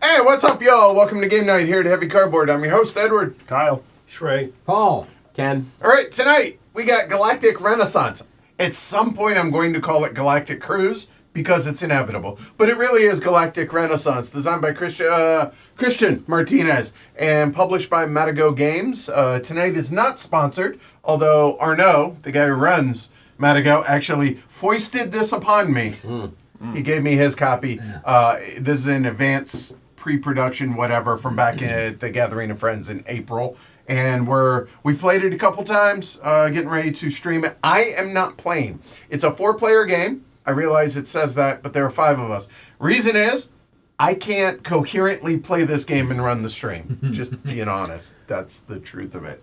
Hey, what's up, y'all? Welcome to Game Night here at Heavy Cardboard. I'm your host, Edward. Kyle. Shrey. Paul. Ken. All right, tonight we got Galactic Renaissance. At some point, I'm going to call it Galactic Cruise because it's inevitable. But it really is Galactic Renaissance, designed by Christian Martinez and published by Matago Games. Tonight is not sponsored, although Arnaud, the guy who runs Madigo actually foisted this upon me. He gave me his copy. This is an advanced pre-production, whatever, from back at the Gathering of Friends in April. And we played it a couple times, getting ready to stream it. I am not playing. It's a 4-player game. I realize it says that, but there are 5 of us. Reason is, I can't coherently play this game and run the stream. Just being honest. That's the truth of it.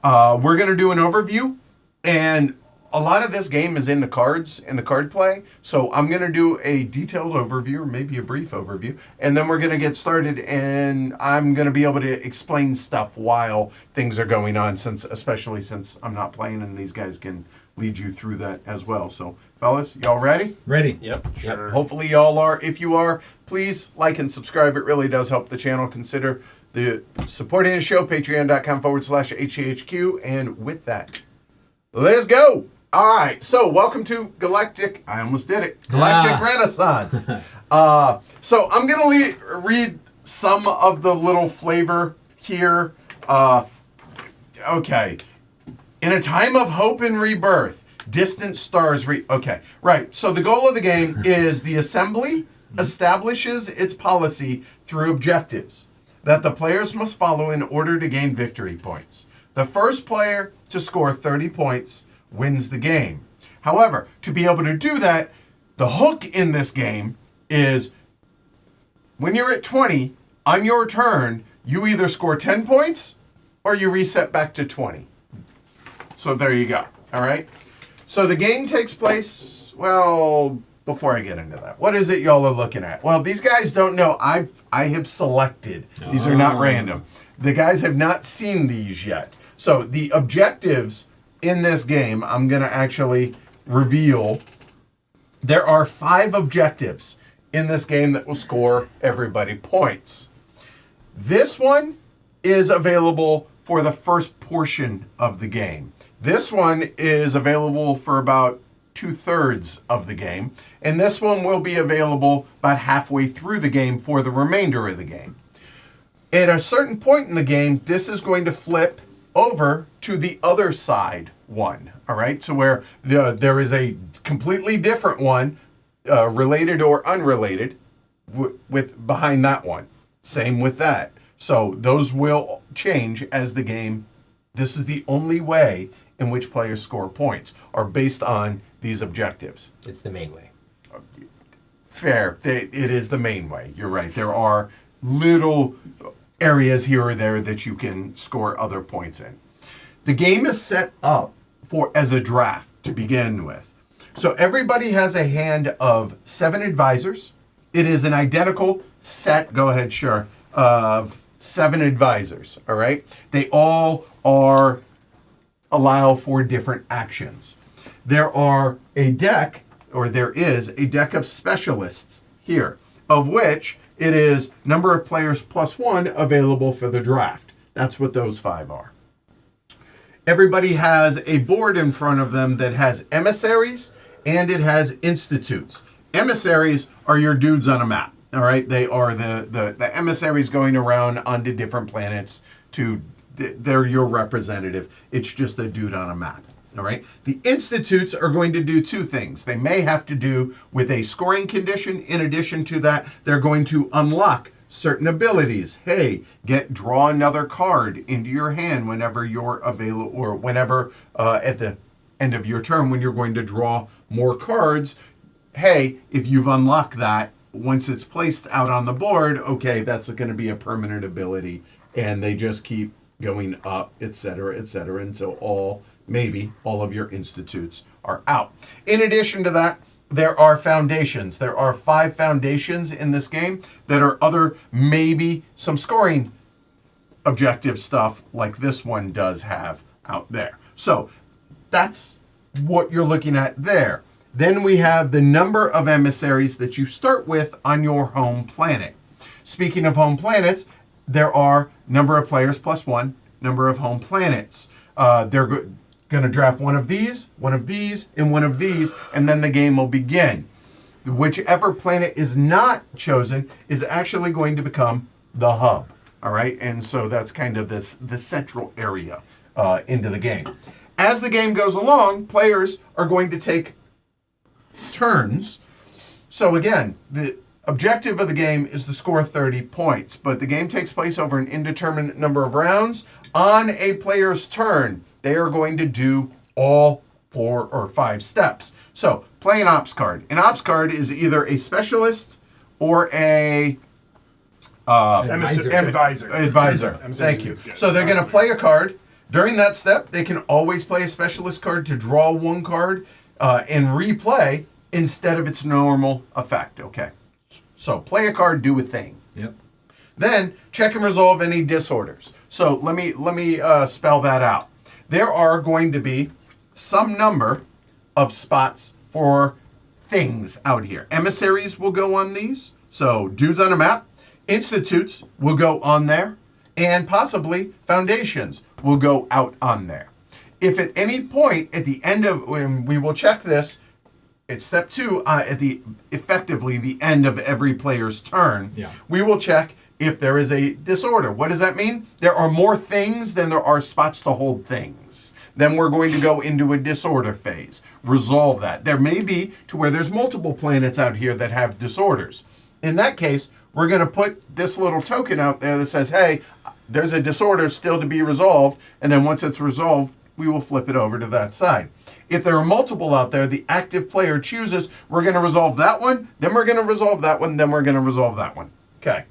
We're going to do an overview, and a lot of this game is in the cards, in the card play. So I'm going to do a detailed overview, or maybe a brief overview, and then we're going to get started, and I'm going to be able to explain stuff while things are going on, especially since I'm not playing, and these guys can lead you through that as well. So, fellas, y'all ready? Ready. Yep. Sure. Hopefully y'all are. If you are, please like and subscribe. It really does help the channel. Consider supporting the show, patreon.com/HCHQ. And with that, let's go. All right, so welcome to Galactic. I almost did it. Galactic Renaissance. So I'm going to read some of the little flavor here. Okay. In a time of hope and rebirth, distant stars okay, right. So the goal of the game is the assembly establishes its policy through objectives that the players must follow in order to gain victory points. The first player to score 30 points wins the game. However, to be able to do that, the hook in this game is when you're at 20, on your turn, you either score 10 points or you reset back to 20. So there you go. All right. So the game takes place, well, before I get into that, what is it y'all are looking at? Well, these guys don't know. I have selected. These are not random. The guys have not seen these yet. So the objectives in this game, I'm going to actually reveal. There are 5 objectives in this game that will score everybody points. This one is available for the first portion of the game. This one is available for about 2/3 of the game. And this one will be available about halfway through the game for the remainder of the game. At a certain point in the game, this is going to flip over to the other side one. All right. So where there is a completely different one, related or unrelated, with behind that one. Same with that. So those will change as the game. This is the only way in which players score points, are based on these objectives. It's the main way. Fair. It is the main way. You're right. There are little areas here or there that you can score other points in. The game is set up as a draft to begin with. So everybody has a hand of 7 advisors. It is an identical set, go ahead, sure, of 7 advisors, all right? They all allow for different actions. There is a deck of specialists here, of which it is number of players +1 available for the draft. That's what those 5 are. Everybody has a board in front of them that has emissaries and it has institutes. Emissaries are your dudes on a map. All right, they are the emissaries going around onto different planets they're your representative. It's just a dude on a map. All right. The institutes are going to do 2 things. They may have to do with a scoring condition. In addition to that, they're going to unlock certain abilities. Hey, draw another card into your hand whenever you're available, or whenever at the end of your turn when you're going to draw more cards. Hey, if you've unlocked that, once it's placed out on the board, okay, that's going to be a permanent ability, and they just keep going up, etc., until maybe all of your institutes are out. In addition to that, there are foundations. There are 5 foundations in this game that are maybe some scoring objective stuff like this one does have out there. So that's what you're looking at there. Then we have the number of emissaries that you start with on your home planet. Speaking of home planets, there are number of players +1, number of home planets. They're going to draft one of these, and one of these, and then the game will begin. Whichever planet is not chosen is actually going to become the hub. All right, and so that's kind of the central area into the game. As the game goes along, players are going to take turns. So again, the objective of the game is to score 30 points, but the game takes place over an indeterminate number of rounds. On a player's turn, they are going to do all 4 or 5 steps. So, play an ops card. An ops card is either a specialist or a advisor. Thank you. So they're going to play a card. During that step, they can always play a specialist card to draw 1 card and replay instead of its normal effect. Okay. So play a card, do a thing. Yep. Then check and resolve any disorders. So let me spell that out. There are going to be some number of spots for things out here. Emissaries will go on these. So dudes on a map. Institutes will go on there. And possibly foundations will go out on there. If at any point at the end of, when we will check this, it's step 2, at the effectively the end of every player's turn, we will check if there is a disorder. What does that mean? There are more things than there are spots to hold things. Then we're going to go into a disorder phase. Resolve that. There may be to where there's multiple planets out here that have disorders. In that case, we're going to put this little token out there that says, hey, there's a disorder still to be resolved. And then once it's resolved, we will flip it over to that side. If there are multiple out there, the active player chooses, we're going to resolve that one, then we're going to resolve that one, then we're going to resolve that one. Okay.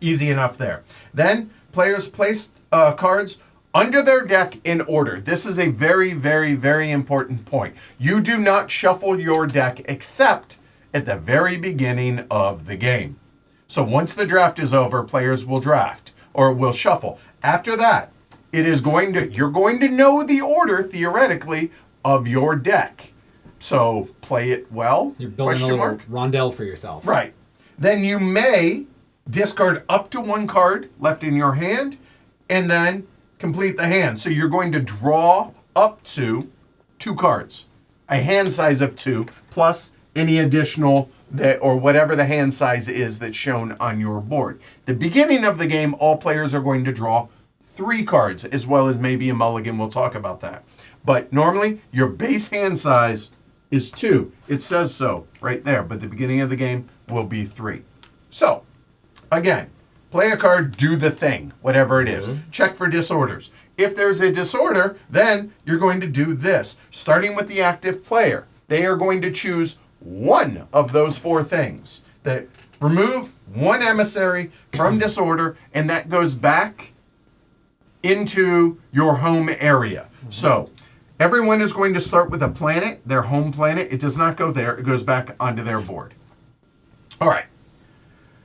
Easy enough there. Then players place cards under their deck in order. This is a very, very, very important point. You do not shuffle your deck except at the very beginning of the game. So once the draft is over, players will draft or will shuffle. After that, you're going to know the order, theoretically, of your deck. So play it well. You're building a little rondelle for yourself. Right. Then you may discard up to 1 card left in your hand and then complete the hand. So you're going to draw up to 2 cards. A hand size of 2 plus any additional or whatever the hand size is that's shown on your board. The beginning of the game, all players are going to draw 3 cards, as well as maybe a mulligan. We'll talk about that. But normally, your base hand size is 2. It says so right there, but the beginning of the game will be 3. So, again, play a card, do the thing, whatever it is. Check for disorders. If there's a disorder, then you're going to do this. Starting with the active player, they are going to choose one of those 4 things. That remove 1 emissary from disorder, and that goes back into your home area. So everyone is going to start with a planet, their home planet. It does not go there. It goes back onto their board. All right.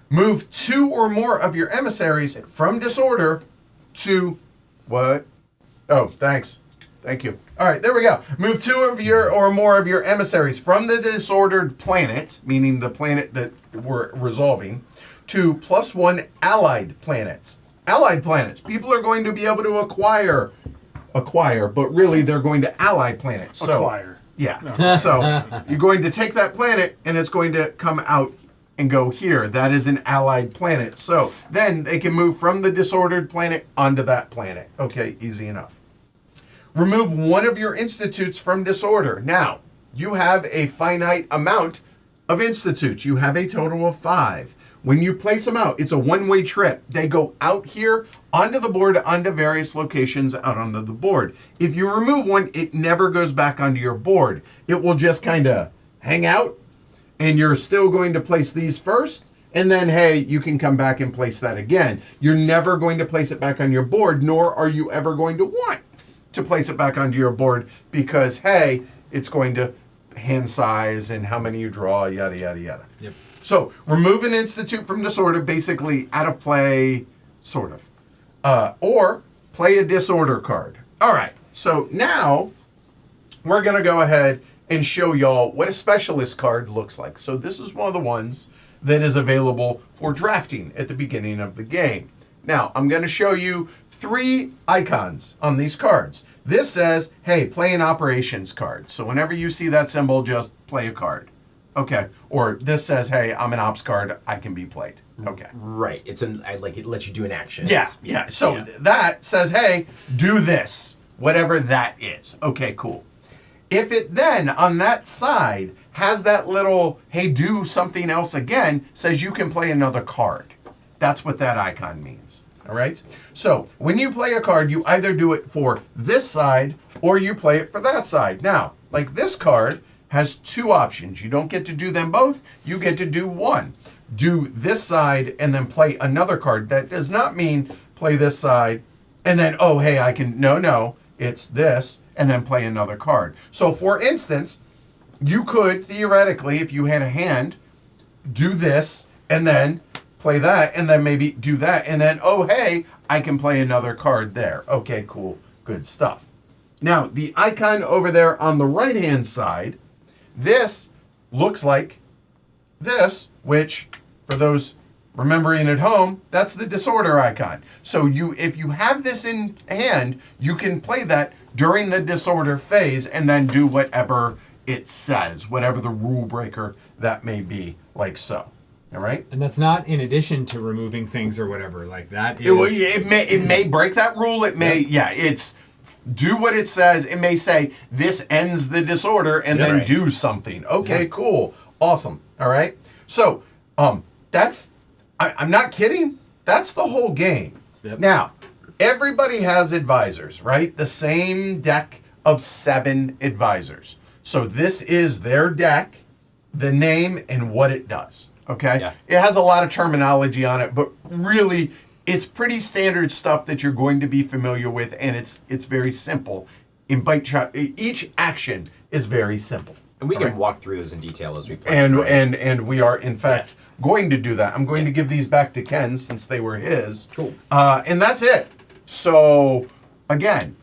Move 2 or more of your emissaries from disorder to what? Oh, thanks. Thank you. All right, there we go. Move 2 of your or more of your emissaries from the disordered planet, meaning the planet that we're resolving, to +1 allied planets. Allied planets. People are going to be able to acquire, but really they're going to ally planets. So, acquire. Yeah. No. So you're going to take that planet and it's going to come out and go here. That is an allied planet. So then they can move from the disordered planet onto that planet. Okay, easy enough. Remove 1 of your institutes from disorder. Now, you have a finite amount of institutes. You have a total of 5. When you place them out, it's a one-way trip. They go out here, onto the board, onto various locations out onto the board. If you remove 1, it never goes back onto your board. It will just kind of hang out, and you're still going to place these first, and then, hey, you can come back and place that again. You're never going to place it back on your board, nor are you ever going to want to place it back onto your board because, hey, it's going to hand size and how many you draw, yada, yada, yada. Yep. So remove an institute from disorder, basically out of play, sort of. Or play a disorder card. All right, so now we're going to go ahead and show y'all what a specialist card looks like. So this is one of the ones that is available for drafting at the beginning of the game. Now, I'm going to show you 3 icons on these cards. This says, hey, play an operations card. So whenever you see that symbol, just play a card. Okay. Or this says, hey, I'm an ops card. I can be played. Okay. Right. It lets you do an action. Yeah. So that says, hey, do this. whatever that is. Okay, cool. If it then, on that side, has that little, hey, do something else again, says you can play another card. That's what that icon means. All right? So when you play a card, you either do it for this side or you play it for that side. Now, like this card has two options. You don't get to do them both. You get to do one. Do this side and then play another card. That does not mean play this side and then, oh, hey, I can, no, it's this, and then play another card. So for instance, you could theoretically, if you had a hand, do this and then play that and then maybe do that and then, oh, hey, I can play another card there. Okay, cool, good stuff. Now, the icon over there on the right-hand side, this looks like this, which for those remembering at home, that's the disorder icon. So if you have this in hand, you can play that during the disorder phase and then do whatever it says, whatever the rule breaker that may be, like so. All right? And that's not in addition to removing things or whatever. Like that is... It may break that rule. It may, it's do what it says. It may say this ends the disorder and then do something. Okay, cool. Awesome. All right? So, that's... I'm not kidding. That's the whole game. Yep. Now, everybody has advisors, right? The same deck of 7 advisors. So this is their deck, the name, and what it does. Okay? Yeah. It has a lot of terminology on it, but really, it's pretty standard stuff that you're going to be familiar with, and it's very simple. Each action is very simple. And we can walk through those in detail as we play. And we are, in fact... going to do that. I'm going to give these back to Ken since they were his. Cool. And that's it. So, again,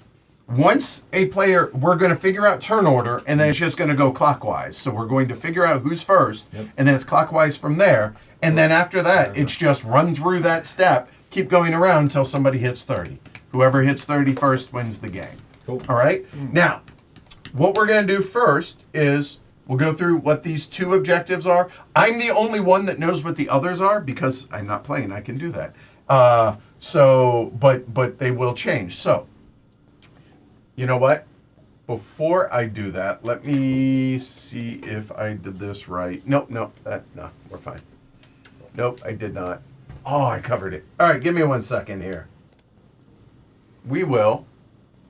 once a player, we're going to figure out turn order, and then it's just going to go clockwise. So we're going to figure out who's first, and then it's clockwise from there. And then after that, it's just run through that step, keep going around until somebody hits 30. Whoever hits 30 first wins the game. Cool. All right? Now, what we're going to do first is... we'll go through what these 2 objectives are. I'm the only one that knows what the others are because I'm not playing. I can do that. But they will change. So, you know what? Before I do that, let me see if I did this right. Nope, no, we're fine. Nope, I did not. Oh, I covered it. All right, give me 1 second here. We will.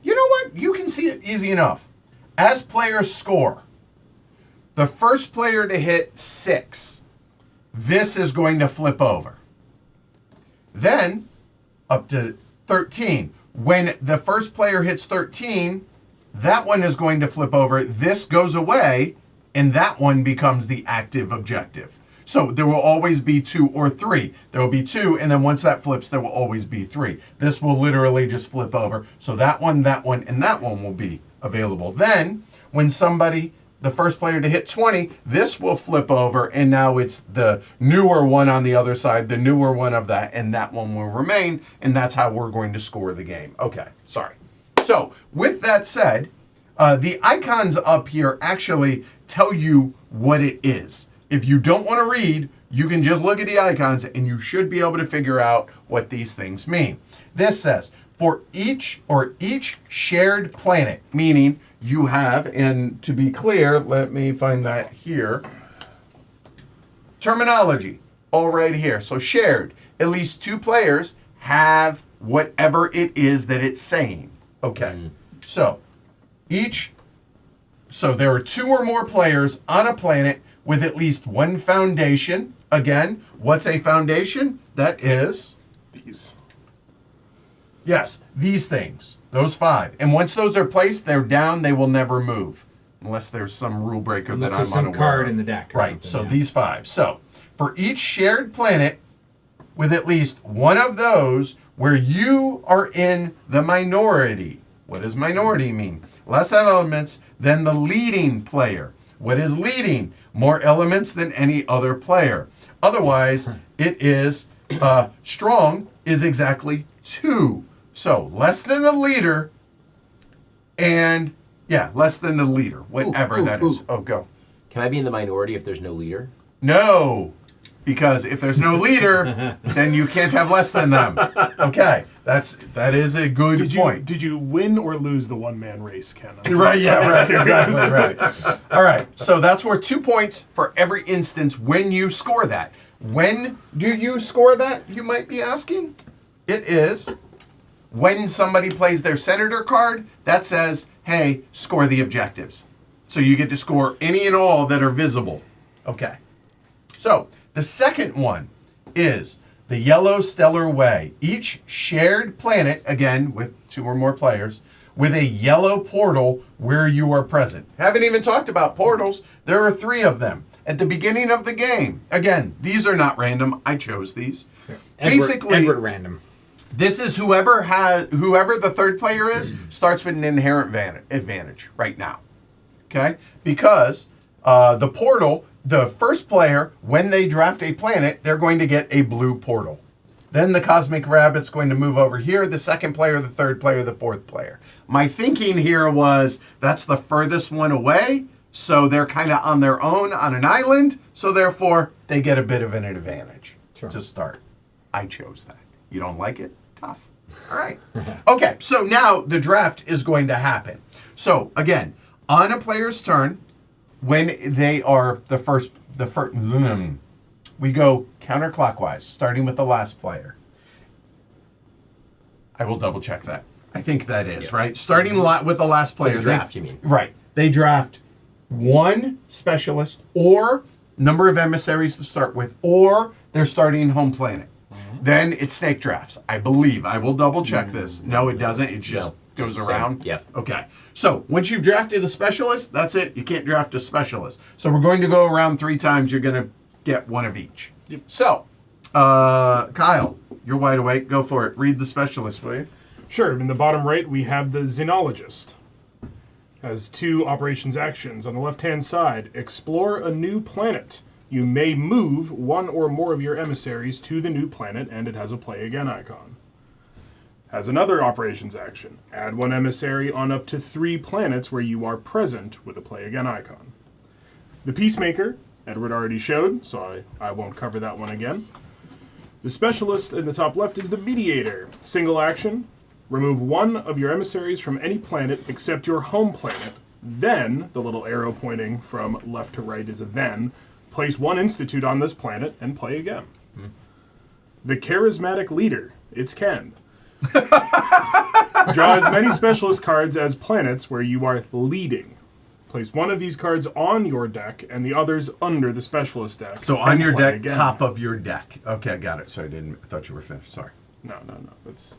You know what? You can see it easy enough. As players score, the first player to hit 6, this is going to flip over. Then, up to 13. When the first player hits 13, that one is going to flip over. This goes away, and that one becomes the active objective. So there will always be 2 or 3. There will be 2, and then once that flips, there will always be 3. This will literally just flip over. So that one, and that one will be available. Then, when the first player to hit 20, this will flip over, and now it's the newer one on the other side, the newer one of that, and that one will remain, and that's how we're going to score the game. Okay, sorry. So, with that said, the icons up here actually tell you what it is. If you don't want to read, you can just look at the icons, and you should be able to figure out what these things mean. This says, for each shared planet, meaning you have, and to be clear, let me find that here. Terminology, all right here. So shared, at least 2 players have whatever it is that it's saying. Okay, so there are 2 or more players on a planet with at least 1 foundation. Again, what's a foundation? That is these. Yes, these things, those 5. And once those are placed, they're down, they will never move. Unless there's some rule breaker that I'm unaware of. Unless there's some card in the deck. Right, so these 5. So, for each shared planet with at least 1 of those where you are in the minority. What does minority mean? Less elements than the leading player. What is leading? More elements than any other player. Otherwise, it is strong is exactly 2. So, less than the leader, and, less than the leader, whatever that is. Oh, go. Can I be in the minority if there's no leader? No. because if there's no leader, then you can't have less than them. Okay, that is a good point. Did you win or lose the one-man race, Ken? Right, yeah, right, exactly, right. All right, so that's worth 2 points for every instance when you score that. When do you score that, you might be asking? It is when somebody plays their senator card that says, hey, score the objectives. So you get to score any and all that are visible. Okay. So the second one is the Yellow Stellar Way. Each shared planet, again, with 2 or more players, with a yellow portal where you are present. Haven't even talked about portals. There are 3 of them at the beginning of the game. Again, these are not random. I chose these. Edward random. This is whoever the third player is starts with an inherent advantage right now. Okay? Because the portal, the first player, when they draft a planet, they're going to get a blue portal. Then the Cosmic Rabbit's going to move over here, the second player, the third player, the fourth player. My thinking here was that's the furthest one away, so they're kind of on their own on an island, so therefore they get a bit of an advantage to start. I chose that. You don't like it? Tough. All right. Okay, so now the draft is going to happen. So again, on a player's turn, when they are the first, we go counterclockwise, starting with the last player. I will double check that. I think that is, right? Starting with the last player. For the draft, you mean? Right. They draft 1 specialist or number of emissaries to start with, or they're starting home planet. Then it's snake drafts, I believe. I will double check this. No, it doesn't. It just goes around. Yep. Okay. So once you've drafted a specialist, that's it. You can't draft a specialist. So we're going to go around 3 times. You're going to get 1 of each. Yep. So, Kyle, you're wide awake. Go for it. Read the specialist, will you? Sure. In the bottom right, we have the Xenologist. Has 2 operations actions. On the left-hand side, explore a new planet. You may move 1 or more of your emissaries to the new planet, and it has a play again icon. Has another operations action. Add 1 emissary on up to 3 planets where you are present with a play again icon. The Peacemaker, Edward already showed, so I won't cover that one again. The Specialist in the top left is the Mediator. Single action. Remove 1 of your emissaries from any planet except your home planet. Then, the little arrow pointing from left to right is a then. Place 1 institute on this planet and play again. The Charismatic Leader. It's Ken. Draw as many specialist cards as planets where you are leading. Place 1 of these cards on your deck and the others under the specialist deck. So on your deck, again. Top of your deck. Okay, got it. Sorry, I thought you were finished. Sorry. No. It's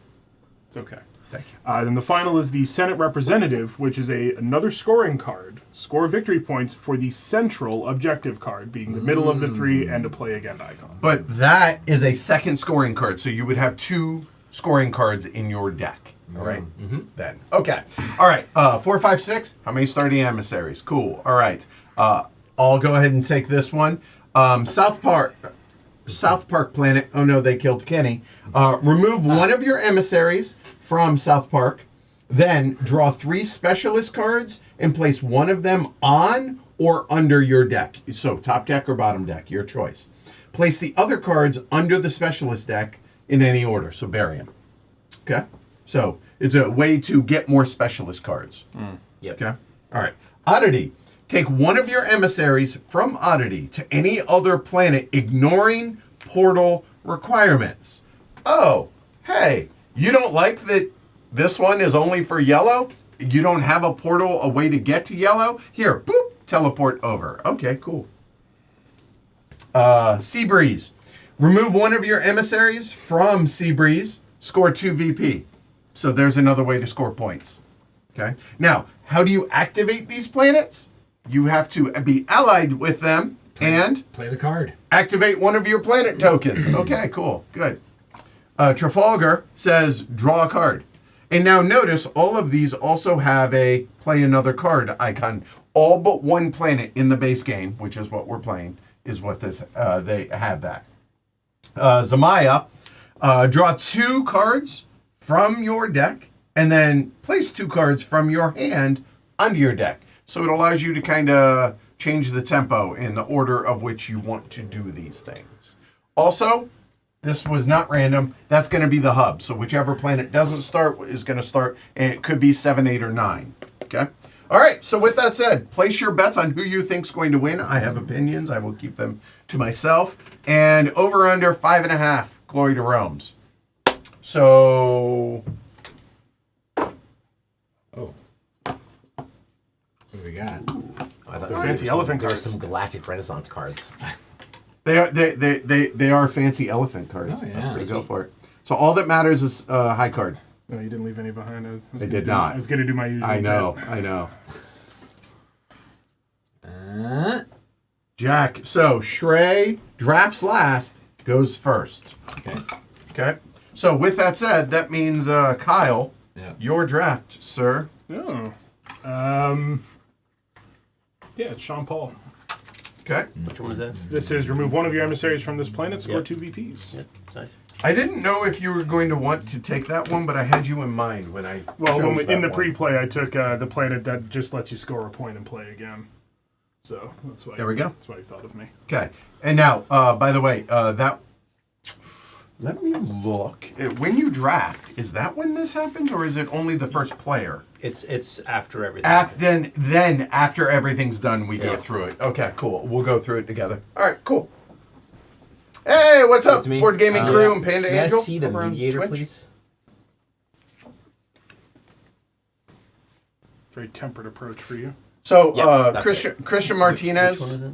okay. Thank you. Then the final is the Senate Representative, which is another scoring card. Score victory points for the central objective card, being the middle of the 3 and a play again icon. But that is a second scoring card, so you would have 2 scoring cards in your deck. All right? Then. Okay. All right. 4, 5, 6. How many starting emissaries? Cool. All right. I'll go ahead and take this one. South Park planet. Oh no, they killed Kenny. Remove 1 of your emissaries from South Park. Then draw 3 specialist cards and place 1 of them on or under your deck. So top deck or bottom deck, your choice. Place the other cards under the specialist deck in any order. So bury them. Okay. So it's a way to get more specialist cards. Yep. Okay. All right. Oddity. Take 1 of your emissaries from Oddity to any other planet, ignoring portal requirements. Oh, hey, you don't like that this one is only for yellow? You don't have a portal, a way to get to yellow? Here, boop, teleport over. Okay, cool. Sea Breeze. Remove 1 of your emissaries from Sea Breeze, score 2 VP. So there's another way to score points. Okay. Now, how do you activate these planets? You have to be allied with them and play the card. Activate 1 of your planet tokens. Okay, cool. Good. Trafalgar says draw a card. And now notice all of these also have a play another card icon. All but 1 planet in the base game, which is what we're playing, is what this they have that. Zamaya, draw 2 cards from your deck and then place 2 cards from your hand onto your deck. So it allows you to kind of change the tempo in the order of which you want to do these things. Also, this was not random. That's going to be the hub. So whichever planet doesn't start is going to start, and it could be 7, 8, or 9. Okay? All right, so with that said, place your bets on who you think's going to win. I have opinions. I will keep them to myself. And over under 5.5, Glory to Rome's. So... Oh. What do we got? I thought The fancy elephant There's cards. some Galactic Renaissance cards. They are fancy elephant cards. Oh, yeah. So go for it. So all that matters is high card. No, you didn't leave any behind. I did not. I was going to do my usual. I know. Jack. So Shrey drafts last, goes first. Okay. Okay. So with that said, that means Kyle, Yeah. your draft, sir. Oh. Yeah, it's Sean Paul. Okay. Which one was that? This is remove one of your emissaries from this planet, score Yep. 2 VPs. Yeah, it's nice. I didn't know if you were going to want to take that one, but I had you in mind when I Well, chose that in the one. pre-play, I took the planet that just lets you score a point and play again. So that's why. There we go. That's why he thought of me. Okay. And now, by the way, that. Let me look. When you draft, is that when this happens, or is it only the first player? It's after everything. Then after everything's done, we go Yeah. through it. Okay, cool. We'll go through it together. All right, cool. Hey, what's up, It's me. Board Gaming Crew and Panda May Angel? I see the over on mediator, Twitch? please? Very tempered approach for you. So, Yeah, that's Christian Which Martinez. one is it?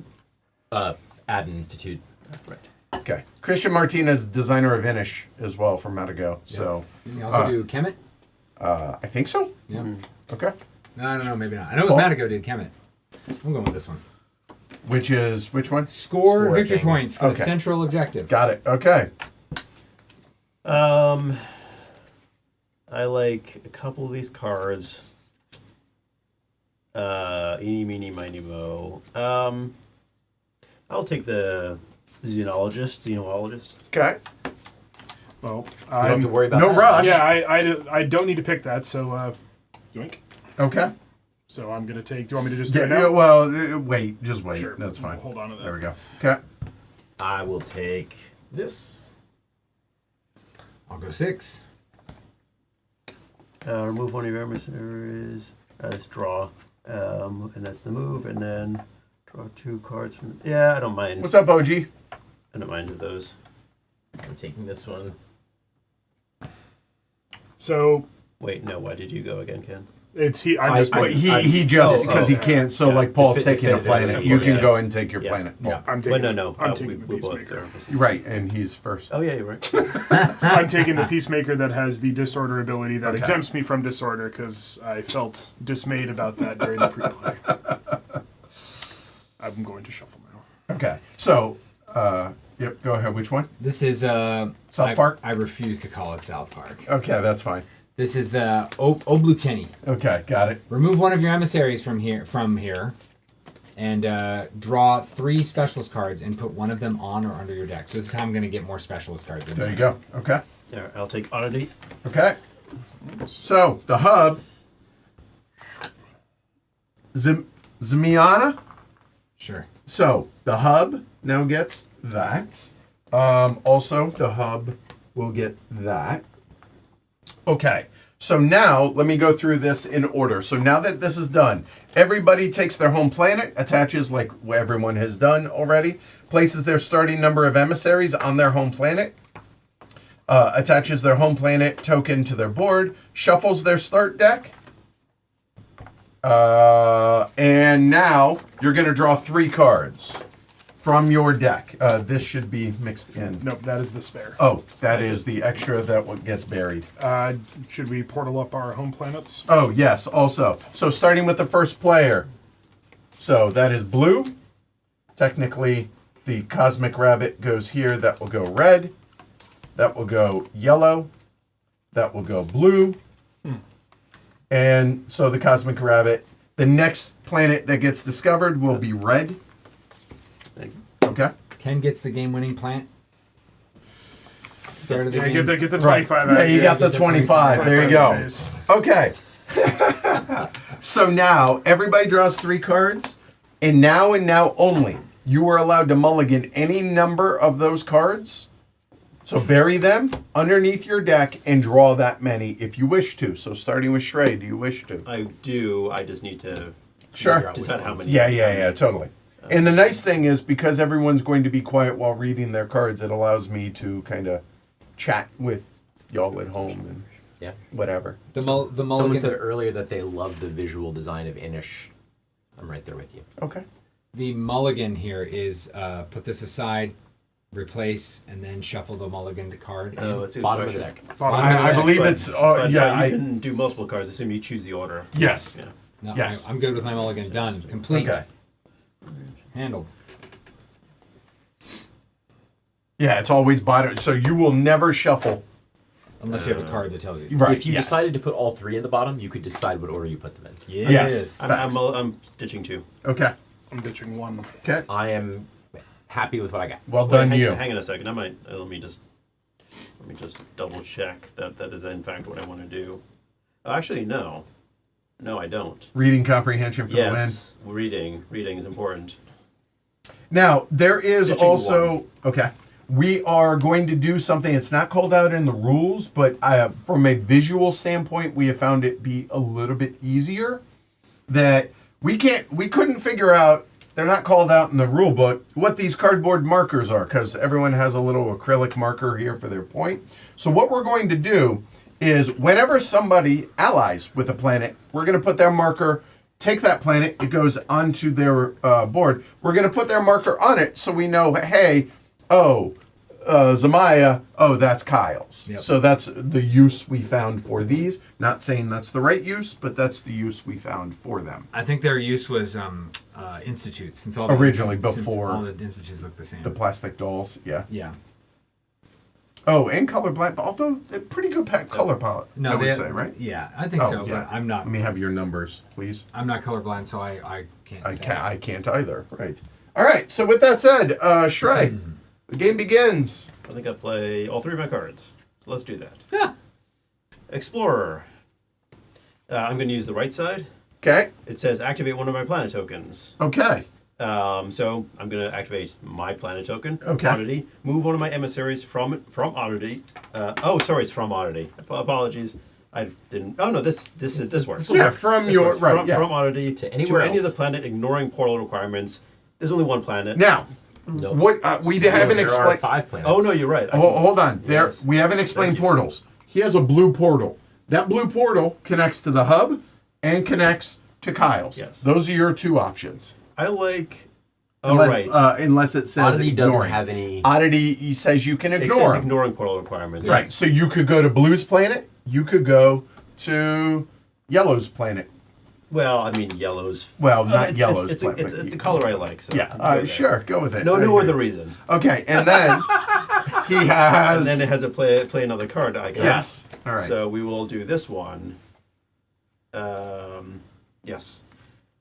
Adden Institute. Right. Okay, Christian Martinez, designer of Inish as well from Matago. So, Can you also do Kemet? I think so. Yeah. Okay, No, I don't know. Maybe not. I know it was Oh. Matago did Kemet. I'm going with this one. which one? Score victory thing. points for the Okay. central objective. Got it. Okay. I like a couple of these cards. Eeny, meeny, miny, mo. I'll take the xenologist. Okay. Well, You don't have to worry about No that. rush. Yeah, I don't need to pick that, so yoink. Okay. So I'm gonna take. Do you want me to just do Yeah, it now? well, wait. Just wait. Sure. That's fine. Hold on to that. There we go. Okay. I will take this. I'll go 6. Remove one of your emissaries. That's draw. And that's the move. And then draw 2 cards from. Yeah, I don't mind. What's up, OG? I don't mind with those. I'm taking this one. So Wait, no. Why did you go again, Ken? it's he. I'm I- just. I- Well, he just because he oh. can't. So Yeah. like Paul's taking a Definitively, planet, yeah. you can Yeah. go and take your Yeah. planet. Yeah. I'm Well, taking. no. I'm we taking the both peacemaker. Right, and he's first. Oh yeah, you're right. I'm taking the peacemaker that has the disorder ability that Okay. exempts me from disorder because I felt dismayed about that during the pre-play. I'm going to shuffle now. Okay, so yep, go ahead. Which one? This is South I- Park? I refuse to call it South Park. Okay, that's fine. This is the Oblukenny. Okay, got it. Remove one of your emissaries from here, and draw 3 specialist cards and put one of them on or under your deck. So this is how I'm going to get more specialist cards in There you go. Okay, There, I'll take oddity. okay. So the hub, Zimiana. Sure. So the hub now gets that. Also, the hub will get that. Okay, so now let me go through this in order. So now that this is done, everybody takes their home planet, attaches like everyone has done already, places their starting number of emissaries on their home planet, attaches their home planet token to their board, shuffles their start deck, and now you're going to draw 3 cards from your deck. This should be mixed in. Nope, that is the spare. Oh, that is the extra that what gets buried. Should we portal up our home planets? Oh, yes, also. So starting with the first player. So that is blue. Technically, the Cosmic Rabbit goes here. That will go red. That will go yellow. That will go blue. And so the Cosmic Rabbit, the next planet that gets discovered will be red. Thank you. Okay. Ken gets the game-winning plant. Start of the Yeah, game. get the Right. 25 Yeah, out. you got the get the 25. There you go. 25 phase. Okay. So now everybody draws 3 cards, And now only, you are allowed to mulligan any number of those cards. So bury them underneath your deck and draw that many if you wish to. So starting with Shrey, do you wish to? I do. I just need to Sure. decide how many. Yeah, totally. And the nice thing is, because everyone's going to be quiet while reading their cards, it allows me to kind of chat with y'all at home and Yeah. whatever. The Someone mulligan. said earlier that they love the visual design of Inish. I'm right there with you. Okay. The mulligan here is put this aside, replace, and then shuffle the mulligan to card. Oh, it's a good Bottom of the question. deck. I believe But- it's, But, yeah, you I, can do multiple cards. Assume you choose the order. yes. Yeah. No, Yes. I'm good with my mulligan. Done. Complete. Okay. Handled. Yeah, it's always bottom. So you will never shuffle. Unless you have a card that tells you. Right. If you yes. decided to put all three in the bottom, you could decide what order you put them in. Yes. I'm ditching 2. Okay. I'm ditching 1. Okay. I am happy with what I got. Well done, hang, you. Hang on a second. I might. Let me just double check that is in fact what I want to do. Actually, no. No, I don't. Reading comprehension for Yes, reading is important. the win. Now, there is Ditching also, okay, we are going to do something. It's not called out in the rules, but from a visual standpoint, we have found it be a little bit easier. That we couldn't figure out, they're not called out in the rule book, what these cardboard markers are, because everyone has a little acrylic marker here for their point. So what we're going to do is whenever somebody allies with a planet, we're going to put their marker, take that planet, it goes onto their board. We're going to put their marker on it so we know, hey, Zamaya, that's Kyle's. Yep. So that's the use we found for these. Not saying that's the right use, but that's the use we found for them. I think their use was institutes, since all Originally, since before all the institutes look the same. The plastic dolls, yeah. Yeah. Oh, and colorblind, although they're pretty good color palette, No, I would they, say, right? Yeah, I think Oh, so, yeah. but I'm not. Let me have your numbers, please. I'm not colorblind, so I can't. say. I can't either. Right. All right. So with that said, Shrey, the game begins. I think I play all 3 of my cards. So let's do that. Explorer. I'm going to use the right side. Okay. It says activate one of my planet tokens. Okay. So I'm going to activate my planet token. Okay. Oddity. Move one of my emissaries from Oddity. It's from Oddity. Apologies. I didn't. Oh no, this works. Yeah, from This your works. right. From, Yeah. from Oddity To anywhere any of the else. planet, ignoring portal requirements. There's only one planet. Now, No. what we haven't There are explained. 5 planets. Oh no, you're right. Hold on. There, Yes. we haven't explained Thank you. portals. He has a blue portal. That blue portal connects to the hub and connects to Kyle's. Yes. Those are your 2 options. I like. Oh Unless, right. Unless it says Oddity doesn't ignoring. have any. Oddity says you can It ignore says 'em. ignoring portal requirements. Right. So you could go to Blue's planet. You could go to Yellow's planet. Well, I mean, yellow's. Well, not it's, yellow's It's, planet, it's, but it's a you- color I like. So Yeah. I'm good there. Sure. Go with it. No I other agree. reason. Okay. And then he has. And then it has a play another card icon. Yes. All right. So we will do this one. Yes.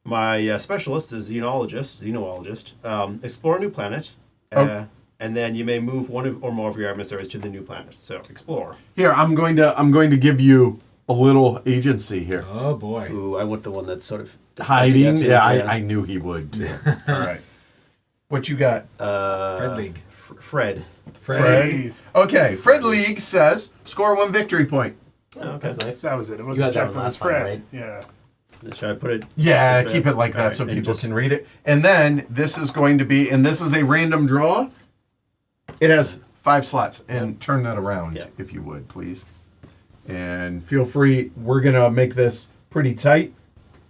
My specialist is xenologist. Explore a new planet. And then you may move one or more of your emissaries to the new planet. So explore. Here, I'm going to give you a little agency here. Oh boy. Ooh, I want the one that's sort of Hiding. That's it, Yeah, I knew he would too. All right. What you got? Fred League. Fred. Fred. Okay. Fred League says score 1 victory point. Okay. That's nice. That was it. It You wasn't had that Jeff, one it was last time, Fred. right? Yeah. Should I put it? Yeah, this keep way? it like that Alright, so and people just- can read it. And then this is going to be, and this is a random draw. It has 5 slots, and turn that around Yeah. if you would, please. And feel free. We're gonna make this pretty tight,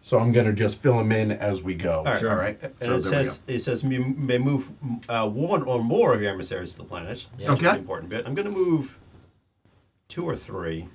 so I'm gonna just fill them in as we go. All right. All right. And So it there we says you may move one or more of your emissaries to the planet. Yeah. Which is Okay. the important bit. I'm going to move 2 or 3.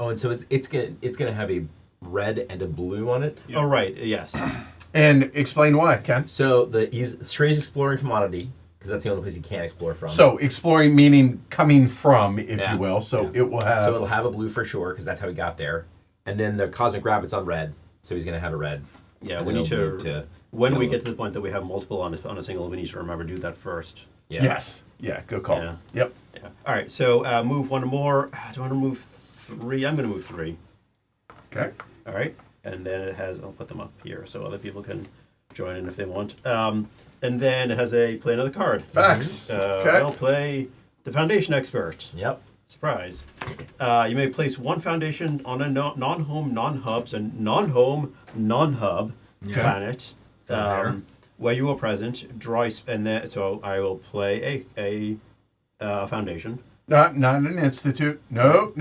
Oh, and so it's gonna have a red and a blue on it. Oh right, yes. go. And explain why, Ken. So he's Stray's exploring from Oddity because that's the only place he can't explore from. So exploring meaning coming from, if Yeah. you will. So Yeah. it will have. So it'll have a blue for sure because that's how he got there. And then the Cosmic Rabbit's on red, so he's gonna have a red. Yeah, And we then need it'll to, move when we yellow. get to the point that we have multiple on a single, we need to remember to do that first. Yeah. Yes. Yeah. Good call. Yeah. Yep. Yeah. All right. So move 1 or more. Do I want to move 3? I'm going to move 3. Okay. All right. And then it has. I'll put them up here so other people can join in if they want. And then it has a play another card. Facts. Okay. I'll play the Foundation Expert. Yep. Surprise. You may place one foundation on a non-home, non-hubs, and non-home, non-hub planet where you are present. And then so I will play a foundation. Not an institute. Nope.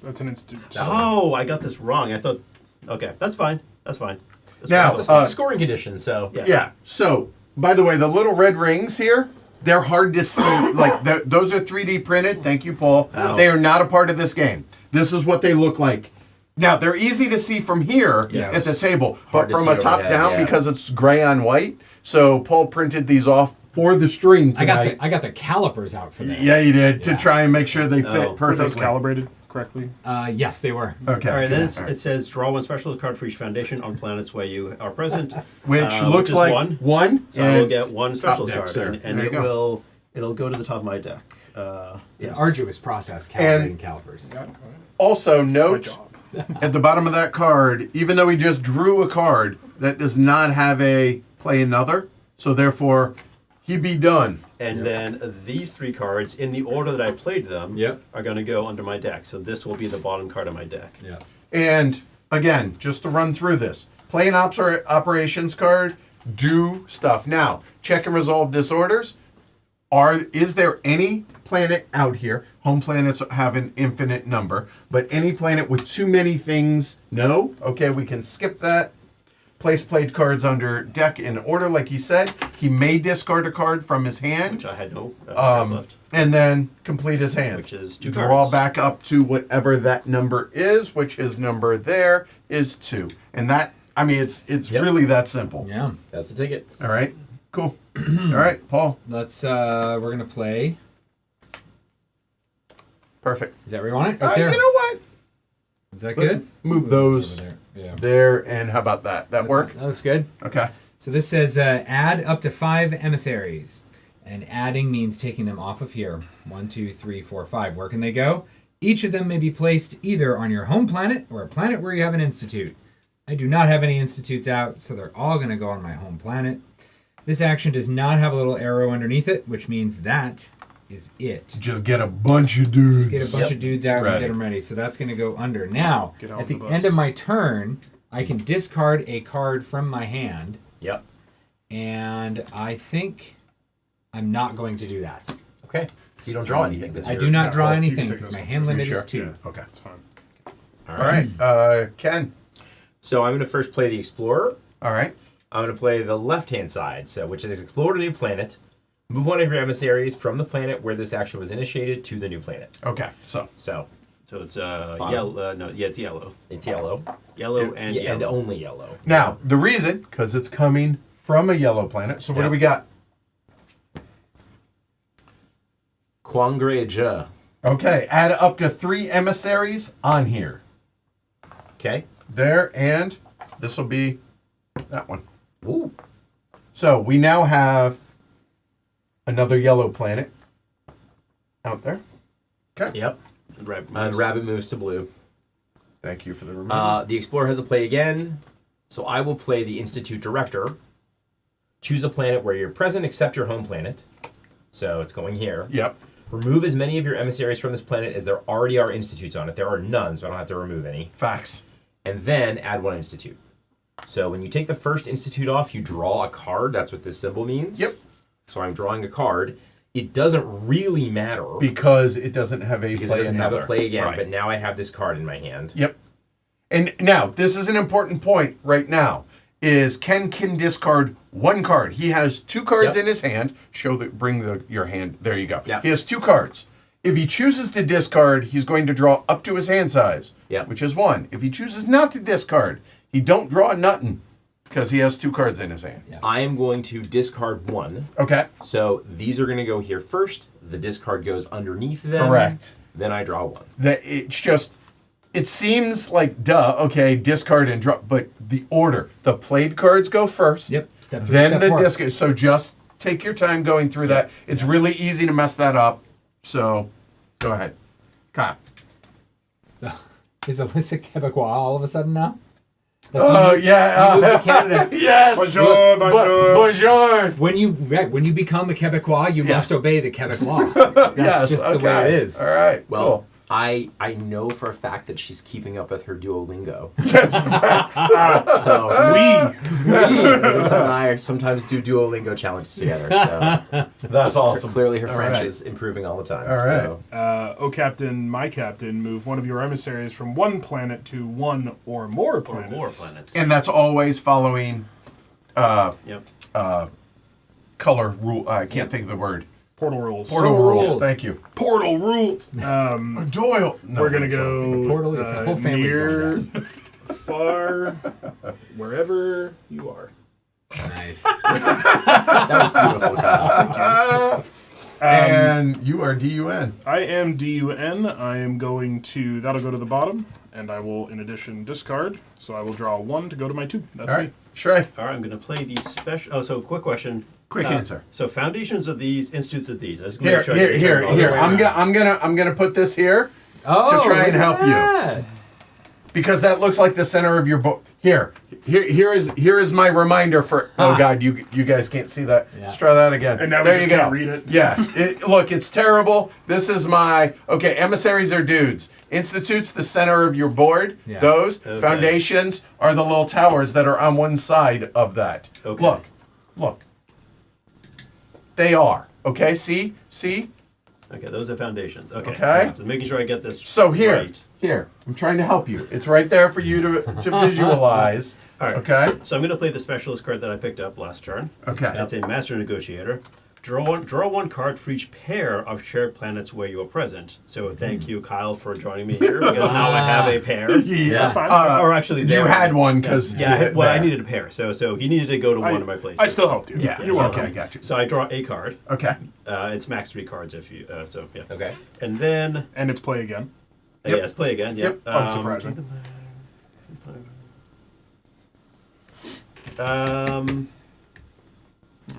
That's an institute. Oh, I got this wrong. I thought. Okay, that's fine. That's fine. Now, It's a scoring condition, so. Yeah. So, by the way, the little red rings here, they're hard to see. Like, those are 3D printed. Thank you, Paul. Oh. They are not a part of this game. This is what they look like. Now, they're easy to see from here at the table, Hard but to from see a top overhead, down, yeah. because it's gray on white. So, Paul printed these off for the stream tonight. I got the calipers out for this. Yeah, you did, to Yeah. try and make sure they fit Were those perfectly. calibrated correctly? Yes, they were. Okay. All right, then good. it says draw one special card for each foundation on planets where you are present. Which looks is like one. So I will and get one special deck, card, sir. and There you it'll go to the top of my deck. It's an arduous process calibrating calipers. also My note job. at the bottom of that card, even though he just drew a card, that does not have a play another. So therefore, he be done. And then these three cards, in the order that I played them, Yep. are going to go under my deck. So this will be the bottom card of my deck. Yeah. And again, just to run through this, play an operations card, do stuff. Now, check and resolve disorders. Is there any planet out here? Home planets have an infinite number, but any planet with too many things, no. Okay, we can skip that. Place played cards under deck in order, like he said. He may discard a card from his hand. Which I had no cards left. And then complete his hand. Which is 2 Draw cards. back up to whatever that number is, which his number there is 2. And that, I mean, it's really that simple. Yeah. That's the ticket. All right, cool. All right, Paul. Let's we're gonna play. Perfect. Is that where you want it? Right You there. know what? Is that Let's good? move those Over there. Yeah. there, and how about that? That work? That looks good. Okay. So this says add up to 5 emissaries. And adding means taking them off of here. 1, 2, 3, 4, 5. Where can they go? Each of them may be placed either on your home planet or a planet where you have an institute. I do not have any institutes out, so they're all going to go on my home planet. This action does not have a little arrow underneath it, which means that is it. Just get a bunch of dudes. Get a bunch of dudes out Ready. and get them ready. So that's going to go under. Now, Get out at the the end of bus. my turn, I can discard a card from my hand, Yep. and I think I'm not going to do that. Okay. So you don't draw anything this I year. do not draw you can anything take because those my ones. hand limit sure? is 2. Okay. That's fine. All right. Ken. So I'm going to first play the Explorer. All right. I'm going to play the left-hand side, so which is explore a new planet. Move one of your emissaries from the planet where this action was initiated to the new planet. Okay. So So So it's yellow. No, yeah, it's yellow. it's yellow. Yellow and Yeah, yellow. and only yellow. now the reason, because it's coming from a yellow planet. So what do Yeah. we got? Quangreja. Okay. Add up to 3 emissaries on here. Okay. There, and this will be that one. Ooh. So we now have another yellow planet out there. Okay. Yep. Right. And rabbit moves to blue. Thank you for the reminder. The Explorer has a play again, so I will play the Institute Director. Choose a planet where you're present except your home planet. So it's going here. Yep. Remove as many of your emissaries from this planet as there already are institutes on it. There are none, so I don't have to remove any. Facts. And then add 1 institute. So when you take the first institute off, you draw a card. That's what this symbol means. Yep. So I'm drawing a card. It doesn't really matter Because it doesn't have a because play it doesn't another. have a play again. Right. But now I have this card in my hand. Yep. And now, this is an important point right now, is Ken can discard 1 card. He has 2 cards Yep. in his hand. Bring your hand. There you go. Yep. He has 2 cards. If he chooses to discard, he's going to draw up to his hand size, Yep. which is 1. If he chooses not to discard, he don't draw nothing because he has 2 cards in his hand. Yeah. I am going to discard 1. Okay. So these are going to go here first. The discard goes underneath them. Correct. Then I draw 1. It seems like duh. Okay, discard and draw, but the order, the played cards go first. Yep. Step 3, Then step the 4. discard. So just take your time going through that. It's really easy to mess that up. So go ahead. Kyle. Is Alyssa Quebecois all of a sudden now? Oh, yeah. You moved to Canada. Yes. Bonjour, bonjour. Bonjour. When you become a Quebecois, you must obey the Quebec law. That's Yes, just the okay. way it is. All right. Well, cool. I know for a fact that she's keeping up with her Duolingo. Yes, facts. So We. Lisa and I sometimes do Duolingo challenges together. So That's awesome. clearly her All French right. is improving all the time. All right. So. O Captain, my captain, move one of your emissaries from one planet to one or more Or planets. more planets. And that's always following Yep. color rule. I can't think of the word. Portal rules. Portal rules. rules. Thank you. Portal rules. Doyle. No, We're gonna that's go Portal, your whole family's near, going far, wherever you are. Nice. That was beautiful, Kyle. and you are DUN. I am DUN. I am going to. That'll go to the bottom, and I will, in addition, discard. So I will draw 1 to go to my 2. That's All me. right. Shrey. All right, I'm going to play the special. Oh, so quick question. Quick answer. So foundations of these, institutes of these. I just Here, make sure I get it here. right. I'm gonna put this here Oh, try and look at help you. that. because that looks like the center of your book. Here is my reminder for. Oh God, you guys can't see that. Yeah. Let's try that again. And now we there just you go. can't read it. Yes. Look, it's terrible. This is my emissaries are dudes. Institutes, the center of your board. Yeah. Those Okay. foundations are the little towers that are on one side of that. Okay. Look. They are. Okay, see? Okay, those are foundations. Okay. Okay. So making sure I get this So right. here, I'm trying to help you. It's right there for you to visualize. All right. Okay? So I'm going to play the specialist card that I picked up last turn. Okay. That's a Master Negotiator. Draw one card for each pair of shared planets where you are present. So thank you, Kyle, for joining me here because now I have a pair. Yeah. That's fine. Or actually, You there. had one because Yeah, I needed a pair. So he needed to go to one of my places. I still helped you. Yeah. You're welcome. Okay, got you. So I draw a card. Okay. It's max 3 cards if you. So yeah. Okay. And then And it's play again. Yep. yes, play again. Yep. Yep. Unsurprising.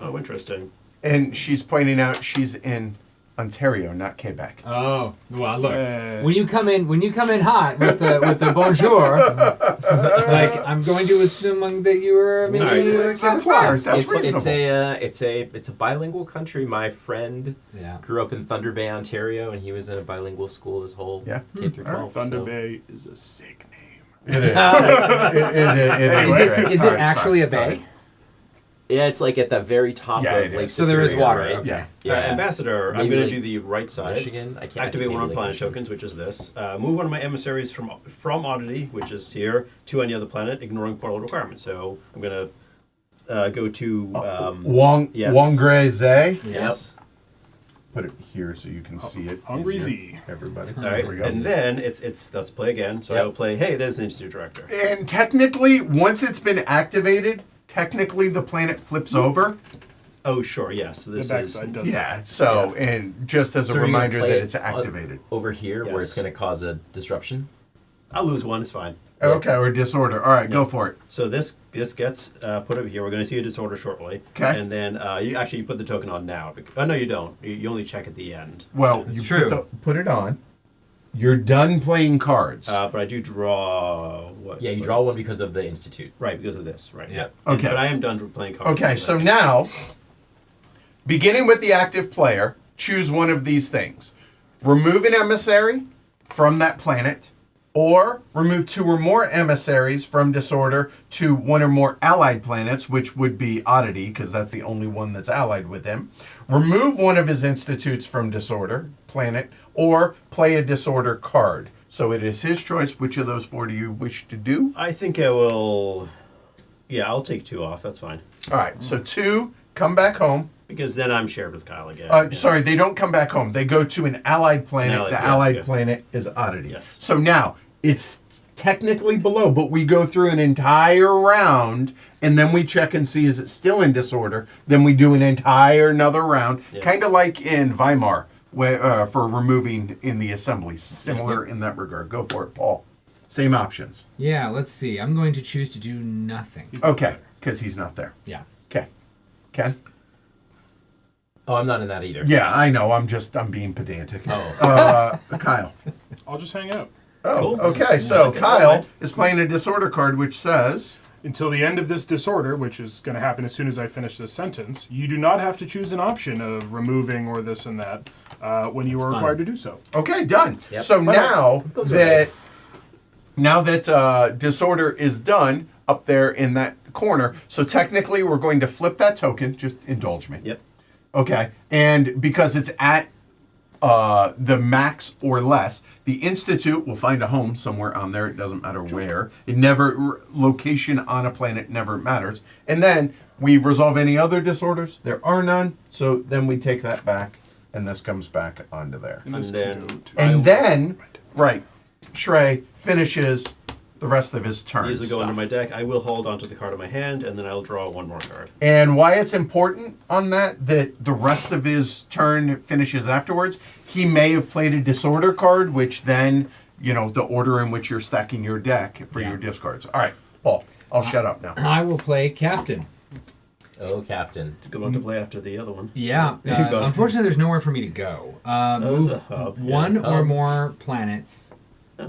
Oh, interesting. And she's pointing out she's in Ontario, not Quebec. Oh, well, look. Uh, When you come in hot with the bonjour, like I'm going to assume that you were maybe That's fair. That's reasonable. It's a bilingual country. My friend Yeah. grew up in Thunder Bay, Ontario, and he was in a bilingual school his whole Yeah. K through 12. Thunder so. Bay is a sick name. It is. It Is is. it actually a bay? Yeah, it's like at the very top Yeah, of it Lake is. So there is Superior, water. right? Okay. Yeah. Yeah. Ambassador, I'm Maybe going like to do the right side. Michigan. I can't Activate one on maybe planet Michigan. tokens, which is this. Move one of my emissaries from Oddity, which is here, to any other planet, ignoring portal requirements. So I'm going to go to Wong yes. Wongre Zay. yes. Put it here so you can see it. Hungry easier. Z. Everybody. All right, There we go. and then it's let's play again. So Yep. I'll play. Hey, there's the Institute Director. And technically, once it's been activated, technically the planet flips over. Oh, sure, yes. So The this is backside does. Yeah. So, and just as a So are you gonna reminder play that it it's activated. over here where Yes. it's going to cause a disruption. I'll lose one. It's fine. Okay, or disorder. All right, go for it. So this gets put over here. We're going to see a disorder shortly. Okay. And then you put the token on now. Oh no, you don't. You only check at the end. Well, It's you true. put it on. You're done playing cards. But I do draw what? Yeah, you draw one because of the institute. Right, because of this. Right. Yeah. Okay. But I am done playing cards. Okay, so now, beginning with the active player, choose one of these things. Remove an emissary from that planet, or remove 2 or more emissaries from disorder to 1 or more allied planets, which would be Oddity, because that's the only one that's allied with him. Remove one of his institutes from disorder planet, or play a disorder card. So it is his choice. Which of those 4 do you wish to do? I think I will. Yeah, I'll take 2 off. That's fine. All right, so 2 come back home. Because then I'm shared with Kyle again. Yeah. Sorry, they don't come back home. They go to an allied planet. Allied, The yeah, allied yeah. planet is Oddity. Yes. So now it's technically below, but we go through an entire round and then we check and see is it still in disorder. Then we do an entire another round, Yeah. kind of like in Weimar where, for removing in the assembly. Similar in that regard. Go for it, Paul. Same options. Yeah, let's see. I'm going to choose to do nothing. Okay, because he's not there. Yeah. Okay. Ken? Oh, I'm not in that either. Yeah, I know. I'm being pedantic. Oh. Kyle. I'll just hang out. Oh, Cool. okay. So Okay, Kyle never mind. is playing a disorder card, which says, Until the end of this disorder, which is going to happen as soon as I finish this sentence, you do not have to choose an option of removing or this and that when you are fun. required to do so. "Okay, done." Yep. So now Those are that nice. disorder is done up there in that corner, so technically we're going to flip that token. Just indulge me. Yep. Okay, and because it's at the max or less, the Institute will find a home somewhere on there. It doesn't matter where. It never location on a planet never matters. And then we resolve any other disorders. There are none. So then we take that back, and this comes back onto there. And this then can go to- And then, right, Shrey finishes the rest of his turn. These will go into my deck. I will hold onto the card in my hand, and then I'll draw one more card. And why it's important on that the rest of his turn finishes afterwards. He may have played a disorder card, which then, the order in which you're stacking your deck for your discards. All right, Paul, I'll shut up now. I will play captain. Oh, Captain. Good one to play after the other one. Yeah. go. Unfortunately, there's nowhere for me to go. there's Move a hub. one Yeah, or hub. more planets.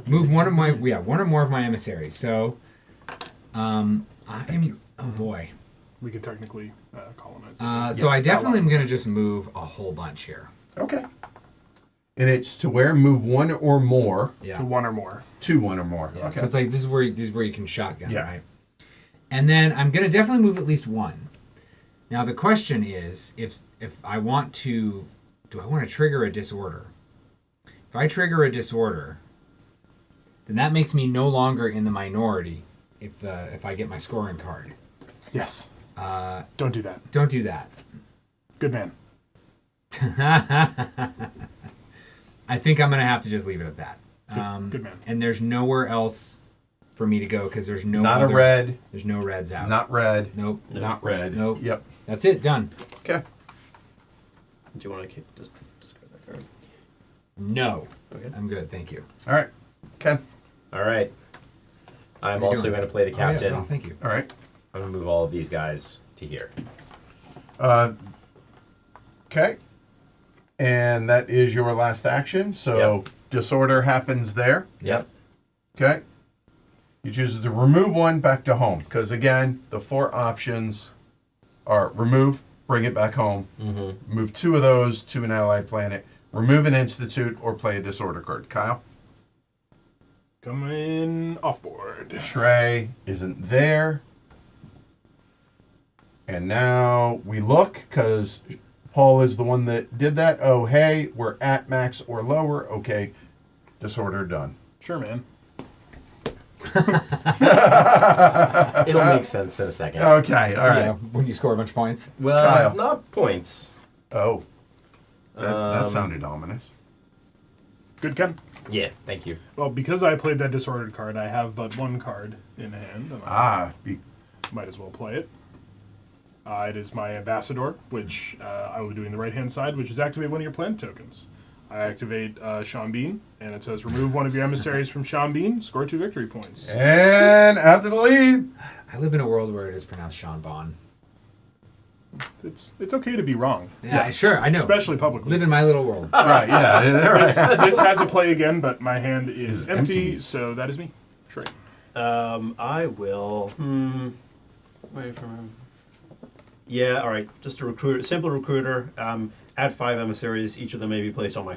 Move one or more of my emissaries. So, I'm. Oh boy. we can technically colonize it. So I definitely am gonna just move a whole bunch here. Okay. And it's to where move one or more Yeah. To one or more. to one or more. Yeah, Okay. so it's like this is where you can shotgun, Yeah. right? And then I'm gonna definitely move at least one. Now the question is, if I want to, do I want to trigger a disorder? If I trigger a disorder, then that makes me no longer in the minority. If I get my scoring card, Yes. Don't do that. don't do that. Good man. I think I'm gonna have to just leave it at that. Good man. And there's nowhere else for me to go because there's no Not other, a red, There's no reds out. not red, Nope. not red. Nope. Yep. That's it. Done. Okay. Do you want to just discard that card? No. Okay. I'm good. Thank you. All right. Ken. All right. I'm What are you also doing? going to play the captain. Oh, yeah. Oh, thank you. All right. I'm going to move all of these guys to here. Okay. And that is your last action. So Yep. disorder happens there. Yep. Okay. You choose to remove one back to home. Because again, the 4 options are remove, bring it back home, move 2 of those to an allied planet, remove an institute, or play a disorder card. Kyle? Coming off board. Shrey isn't there. And now we look because Paul is the one that did that. Oh, hey, we're at max or lower. Okay, disorder done. Sure, man. It'll make sense in a second. Okay, all right. Yeah, when you score a bunch of points. Well, Kyle. not points. Oh, that Um, sounded ominous. Good, Ken. Yeah, thank you. Well, because I played that disordered card, I have but one card in hand, and I might as well play it. It is my ambassador, which I will be doing the right-hand side, which is activate one of your planet tokens. I activate Sean Bean, and it says remove one of your emissaries from Sean Bean, score 2 victory points. And out to the lead. I live in a world where it is pronounced Sean Bon. It's okay to be wrong, Yeah, sure. I know. especially publicly. Live in my little world. Right, yeah. Right. This has a play again, but my hand is Is empty, empty. so that is me. Sure. I will. Wait for him. Yeah, all right. Just a simple recruiter. Add 5 emissaries. Each of them may be placed on my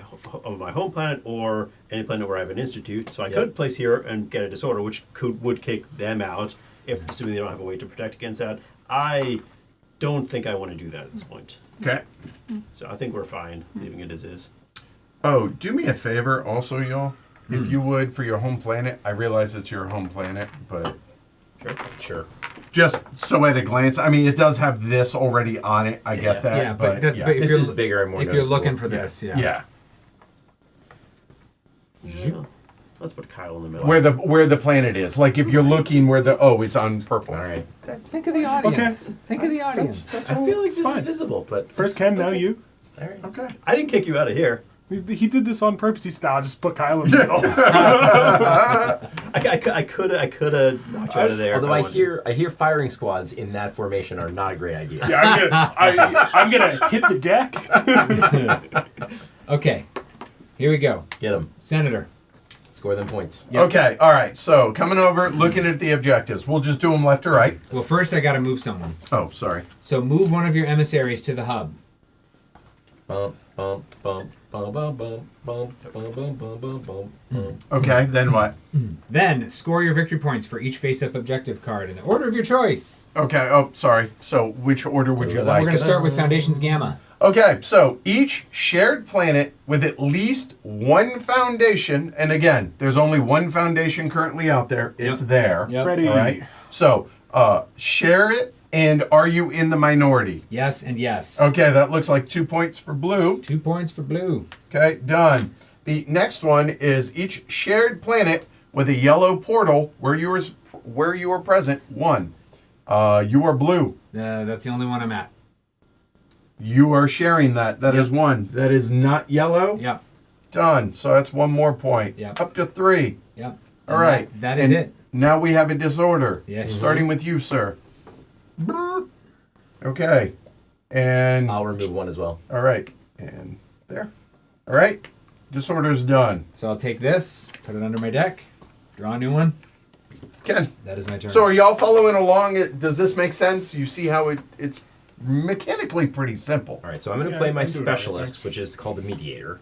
home planet or any planet where I have an institute. So I could place here and get a disorder, which would kick them out, if assuming they don't have a way to protect against that. I don't think I want to do that at this point. Okay. So I think we're fine leaving it as is. Oh, do me a favor also, y'all. If you would, for your home planet, I realize it's your home planet, but Sure. just so at a glance, I mean, it does have this already on it. I get that. Yeah, but if This you're, is bigger and more if you're noticeable. looking for this, yeah. Yeah. Yeah. Let's put Kyle in the middle. Where the planet is. Like if you're looking where it's on purple. All right. Think of the audience. Think of the audience. I feel like this fine. is visible, but First Ken, now you. All right. Okay. I didn't kick you out of here. He did this on purpose. He said, "I'll just put Kyle in the middle." I could have knocked you out of there. Although if I wanted. hear firing squads in that formation are not a great idea. Yeah, I'm gonna hit the deck. Okay. Here we go. Get them. Senator. Score them points. Yep. Okay, all right. So coming over, looking at the objectives. We'll just do them left to right. Well, first I got to move someone. Oh, sorry. So move one of your emissaries to the hub. Bump, bump, bump, bump, bump, bump, bump, bump, bump, bump, bump, bump. Okay, then what? Then score your victory points for each face-up objective card in the order of your choice. Okay, oh, sorry. So which order would you We're like? going to start with Foundations Gamma. Okay, so each shared planet with at least one foundation, and again, there's only one foundation currently out there. It's Yep. there. Yep. Freddie. All right. So share it, and are you in the minority? Yes and yes. Okay, that looks like 2 points for blue. 2 points for blue. Okay, done. The next one is each shared planet with a yellow portal where you were present. 1. You are blue. That's the only one I'm at. You are sharing that. That is 1. That is not yellow. Yep. Done. So that's 1 more point. Yep. Up to 3. Yep. All And right. That is And it. Now we have a disorder. Yes. Starting with you, sir. Okay. And I'll remove one as well. all right. And there. All right. Disorder's done. So I'll take this, put it under my deck, draw a new one. Ken. That is my turn. So are y'all following along? Does this make sense? You see how it's mechanically pretty simple. All right, so I'm going to Yeah, play my I'm doing all right, specialist, thanks. which is called the mediator.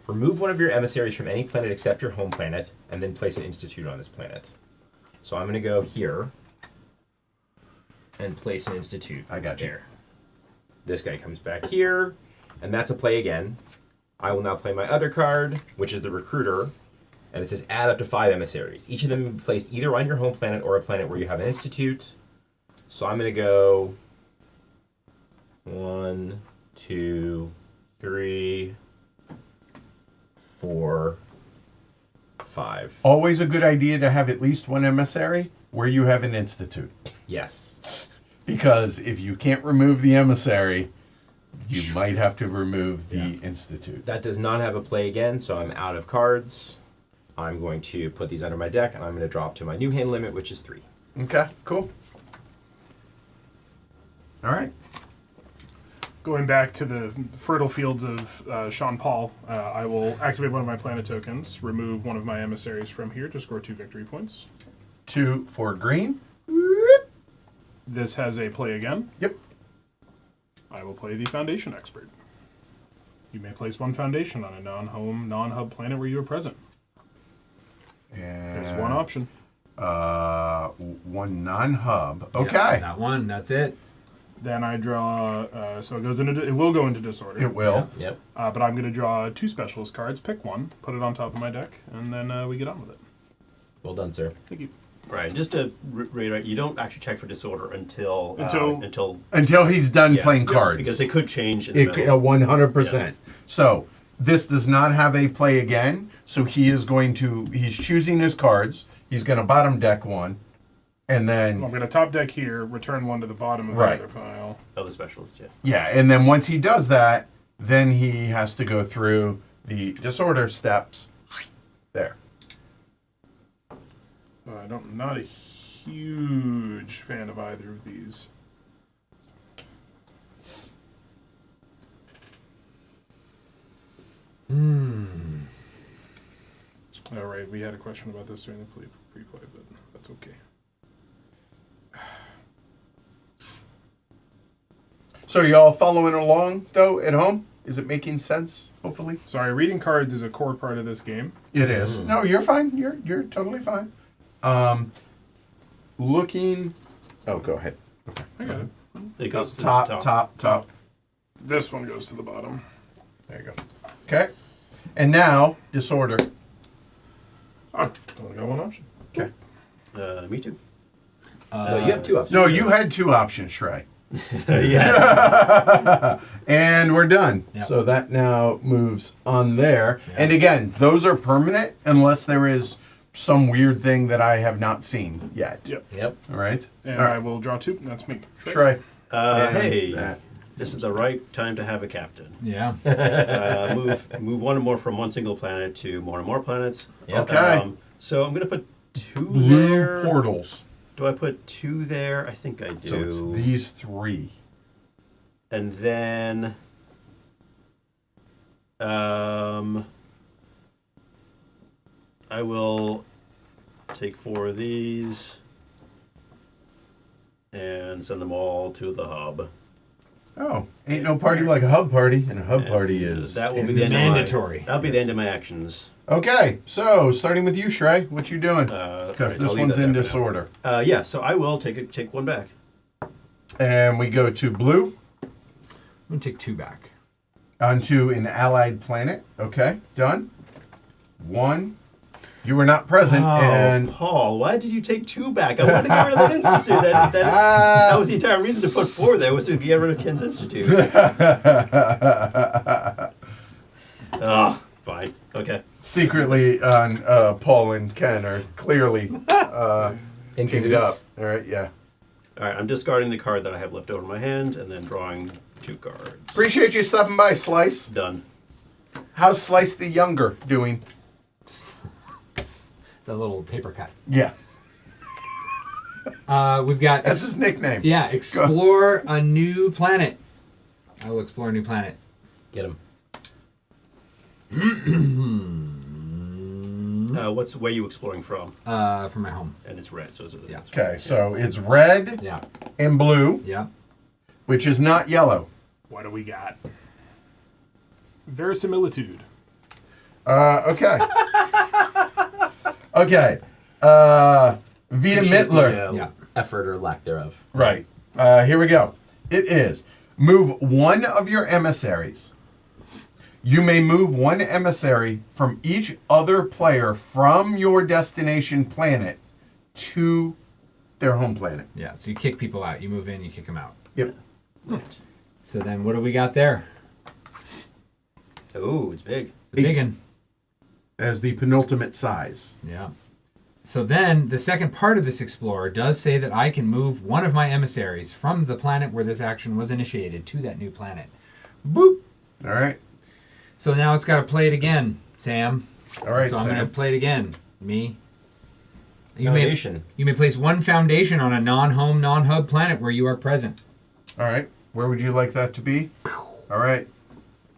Remove one of your emissaries from any planet except your home planet, and then place an institute on this planet. So I'm going to go here and place an institute. I got you. there. This guy comes back here, and that's a play again. I will now play my other card, which is the recruiter, and it says add up to 5 emissaries. Each of them will be placed either on your home planet or a planet where you have an institute. So I'm going to go 1, 2, 3, 4, 5. Always a good idea to have at least one emissary where you have an institute. Yes. Because if you can't remove the emissary, you might have to remove the institute. That does not have a play again, so I'm out of cards. I'm going to put these under my deck, and I'm going to drop to my new hand limit, which is 3. Okay, cool. All right. Going back to the fertile fields of Sean Paul, I will activate one of my planet tokens, remove one of my emissaries from here to score 2 victory points. 2 for green. This has a play again. Yep. I will play the Foundation Expert. You may place 1 foundation on a non-home, non-hub planet where you are present. And There's 1 option. 1 non-hub. Okay. Yeah, that one. That's it. Then I draw, so it will go into disorder. It will. Yep. But I'm going to draw 2 specialist cards, pick 1, put it on top of my deck, and then we get on with it. Well done, sir. Thank you. Right, just to reiterate, you don't actually check for disorder until Until he's done yeah, playing cards. because they could change in the It, middle. 100%. So this does not have a play again. So he's choosing his cards. He's going to bottom deck 1. And then, I'm going to top deck here, return 1 to the bottom of Right. the other pile. Oh, the specialist, yeah. yeah. And then once he does that, then he has to go through the disorder steps there. I'm not a huge fan of either of these. All right, we had a question about this during the pre-play, but that's okay. So y'all following along though at home? Is it making sense? Hopefully Sorry, reading cards is a core part of this game. it is. No, you're fine. You're totally fine. Looking. Oh, go ahead. Okay. I got it. It goes to Top, the top. This one goes to the bottom. There you go. Okay. And now disorder. Oh, only got 1 option. Okay. Me too. No, you have 2 options. No, you had 2 options, Shrey. Yes. And we're done. Yep. So that now moves on there. Yep. And again, those are permanent unless there is some weird thing that I have not seen yet. Yep. Yep. All right. And All right. I will draw 2. That's me. Shrey. And Hey, that. this is the right time to have a captain. Yeah. Move 1 or more from 1 single planet to more and more planets. Yep. Okay. So I'm going to put 2 Blue there. portals. Do I put 2 there? I think I do. So it's these 3. And then I will take 4 of these and send them all to the hub. Oh, ain't no party like a hub party, and a hub party is That will be the end of Mandatory. that'll be the end of my actions. Okay, so starting with you, Shrey, what you doing? Alright, Because I'll this leave one's that in there for now. disorder. Yeah, so I will take 1 back. And we go to blue I'm gonna take 2 back. onto an allied planet. Okay, done. 1. You were not present, and Paul, why did you take 2 back? I wanted to get rid of that institute. That was the entire reason to put 4 there, was to get rid of Ken's institute. Oh, fine. Okay. secretly on Paul and Ken are clearly In teamed cahoots. up. All right, yeah. All right, I'm discarding the card that I have left over in my hand and then drawing 2 cards. Appreciate you stopping by, Slice. Done. How's Slice the Younger doing? The little paper cut. Yeah, We've got that's his nickname. yeah, explore a new planet. I will explore a new planet. Get him. Where are you exploring from? From my home. And it's red, so it's Yeah. Okay, so it's red Yeah, and blue, yeah. which is not yellow. What do we got? Verisimilitude. Okay. Okay. Via Mittler. Yeah. Effort or lack thereof. Right. Here we go. It is move 1 of your emissaries. You may move 1 emissary from each other player from your destination planet to their home planet. Yeah, so you kick people out. You move in, you kick them out. Yep. So then what do we got there? Oh, it's big. The big one. As the penultimate size. Yeah. So then the second part of this explorer does say that I can move 1 of my emissaries from the planet where this action was initiated to that new planet. Boop. All right. So now it's got to play it again, Sam. All right, So I'm going Sam. to play it again. Me. Foundation. You may place 1 foundation on a non-home, non-hub planet where you are present. All right. Where would you like that to be? All right.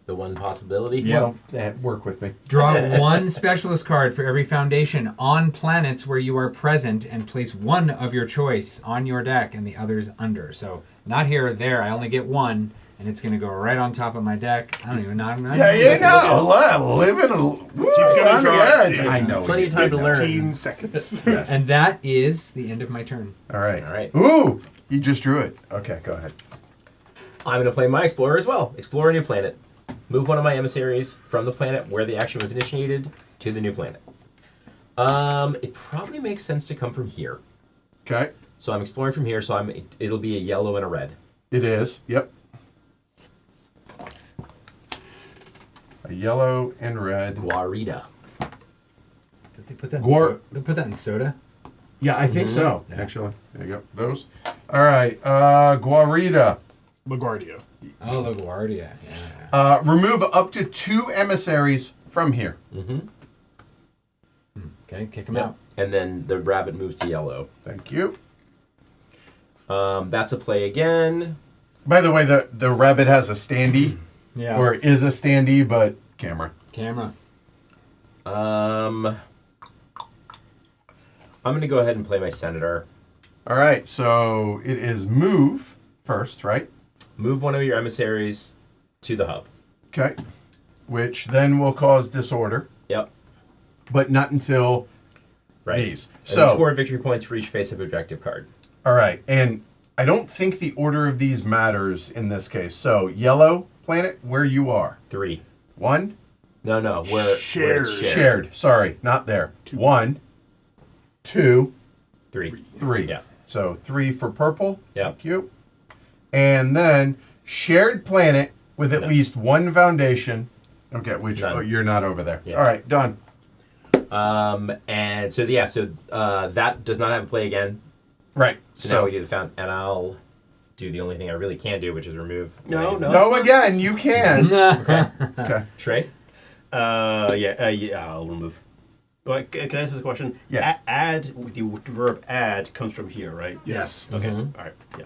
The one possibility. Yeah. Well, work with me. Draw 1 specialist card for every foundation on planets where you are present and place 1 of your choice on your deck and the others under. So not here or there. I only get 1, and it's going to go right on top of my deck. I don't even know. Living She's gonna on the draw edge. it. I know. Plenty of time to learn. 15 seconds. Yes. And that is the end of my turn. All right. All right. Ooh, you just drew it. Okay, go ahead. I'm going to play my explorer as well. Explore a new planet. Move 1 of my emissaries from the planet where the action was initiated to the new planet. It probably makes sense to come from here. Okay. So I'm exploring from here, so it'll be a yellow and a red. It is. Yep. A yellow and red. Guarida. Did they put that, Gwar- they put that in soda? Yeah, I think so. Yeah. Actually, there you go. Those. All right. Guarida. LaGuardia. Oh, the Guardia. Yeah. Remove up to 2 emissaries from here. Okay, kick them Yep. out. And then the rabbit moves to yellow. Thank you. That's a play again. By the way, the rabbit has a standee, Yeah. or is a standee, but camera. Camera. I'm going to go ahead and play my senator. All right. So it is move first, right? Move 1 of your emissaries to the hub. Okay. Which then will cause disorder, Yep. but not until Right. these. And So score victory points for each face of objective card. all right, and I don't think the order of these matters in this case. So yellow planet, where you are. 3. 1, No, where it's Shared. shared. Sorry, not there. 1, 2, 3. 3. Yeah. So 3 for purple. Yeah. Thank you. And then shared planet with at No. least 1 foundation. Okay, which None. you're not over there. Yeah. All right, done. And so that does not have a play again. Right. So now we do the found, and I'll do the only thing I really can do, which is remove. No, Blaze. no. No, again, you can. Mm-hmm. Okay. Trey. Yeah, I'll remove. Well, can I ask this a question? Yes. Add, the verb add comes from here, right? Yes. Okay, Mhm. all right, yeah.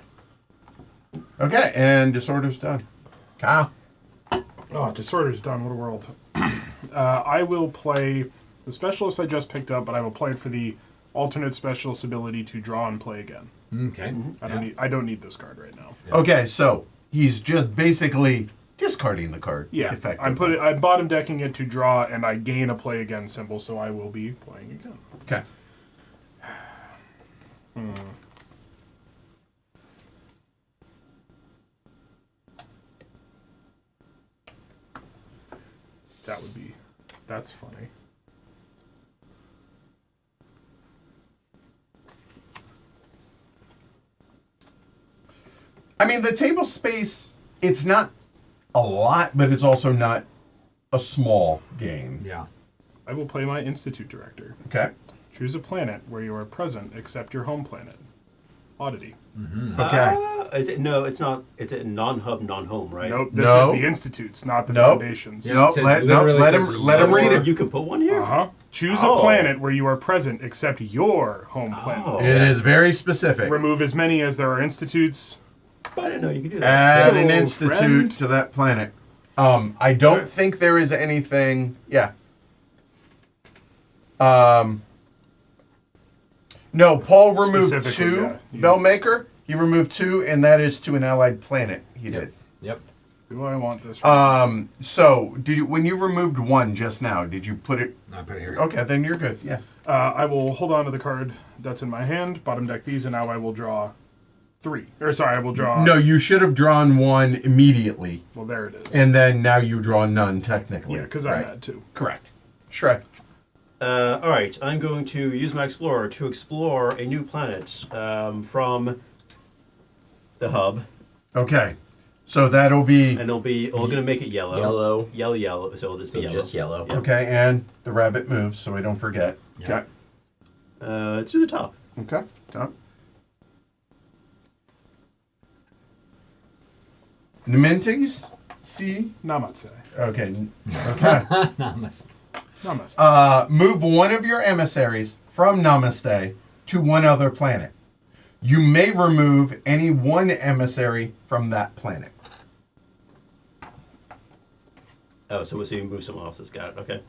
Okay, and disorder's done. Kyle. Oh, Disorder's done. What a world. I will play The specialist I just picked up, but I've applied for the alternate specialist ability to draw and play again. Okay. I don't need this card right now. Okay, so he's just basically discarding the card. Yeah, effectively. I'm bottom decking it to draw, and I gain a play again symbol, so I will be playing again. Okay. That's funny. I mean, the table space, it's not a lot, but it's also not a small game. Yeah. I will play my Institute Director. Okay. Choose a planet where you are present except your home planet. Oddity. Okay. Is it? No, it's not. It's a non-hub, non-home, right? Nope, this No. is the Institutes, not the Nope. Foundations. Yeah. No, It says- let literally him says let him you- read Or it. you can put one here? Uh-huh. Choose Oh. a planet where you are present except your home planet. Oh. It is very specific. Remove as many as there are institutes. But I didn't know you could do that. Add an Hello, institute friend. to that planet. I don't think there is anything. Yeah. No, Paul removed Specifically, 2. yeah. Bellmaker, he removed 2, and that is to an allied planet. He Yep. did. Yep. Do I want this? So did you when you removed 1 just now? Did you put it? I put it here. Okay, then you're good. Yeah. I will hold on to the card that's in my hand, bottom deck these, and now I will draw 3. Or sorry, I will draw... No, you should have drawn 1 immediately, Well, there it is. and then now you draw none technically. yeah, because I had 2. Correct. Shrek. All right, I'm going to use my Explorer to explore a new planet from the hub, Okay. So that'll be and we're going to make it yellow. Yellow. Yellow. So it'll just be So yellow. just yellow. Yeah. okay, and the rabbit moves, so we don't forget. Yeah. It's to the top. Okay. Okay. Top. Nementes? C. Namaste. Okay. Okay. Namaste. Namaste. Move one of your emissaries from Namaste to one other planet. You may remove any one emissary from that planet. Oh, so you move someone else's. Got it. Okay.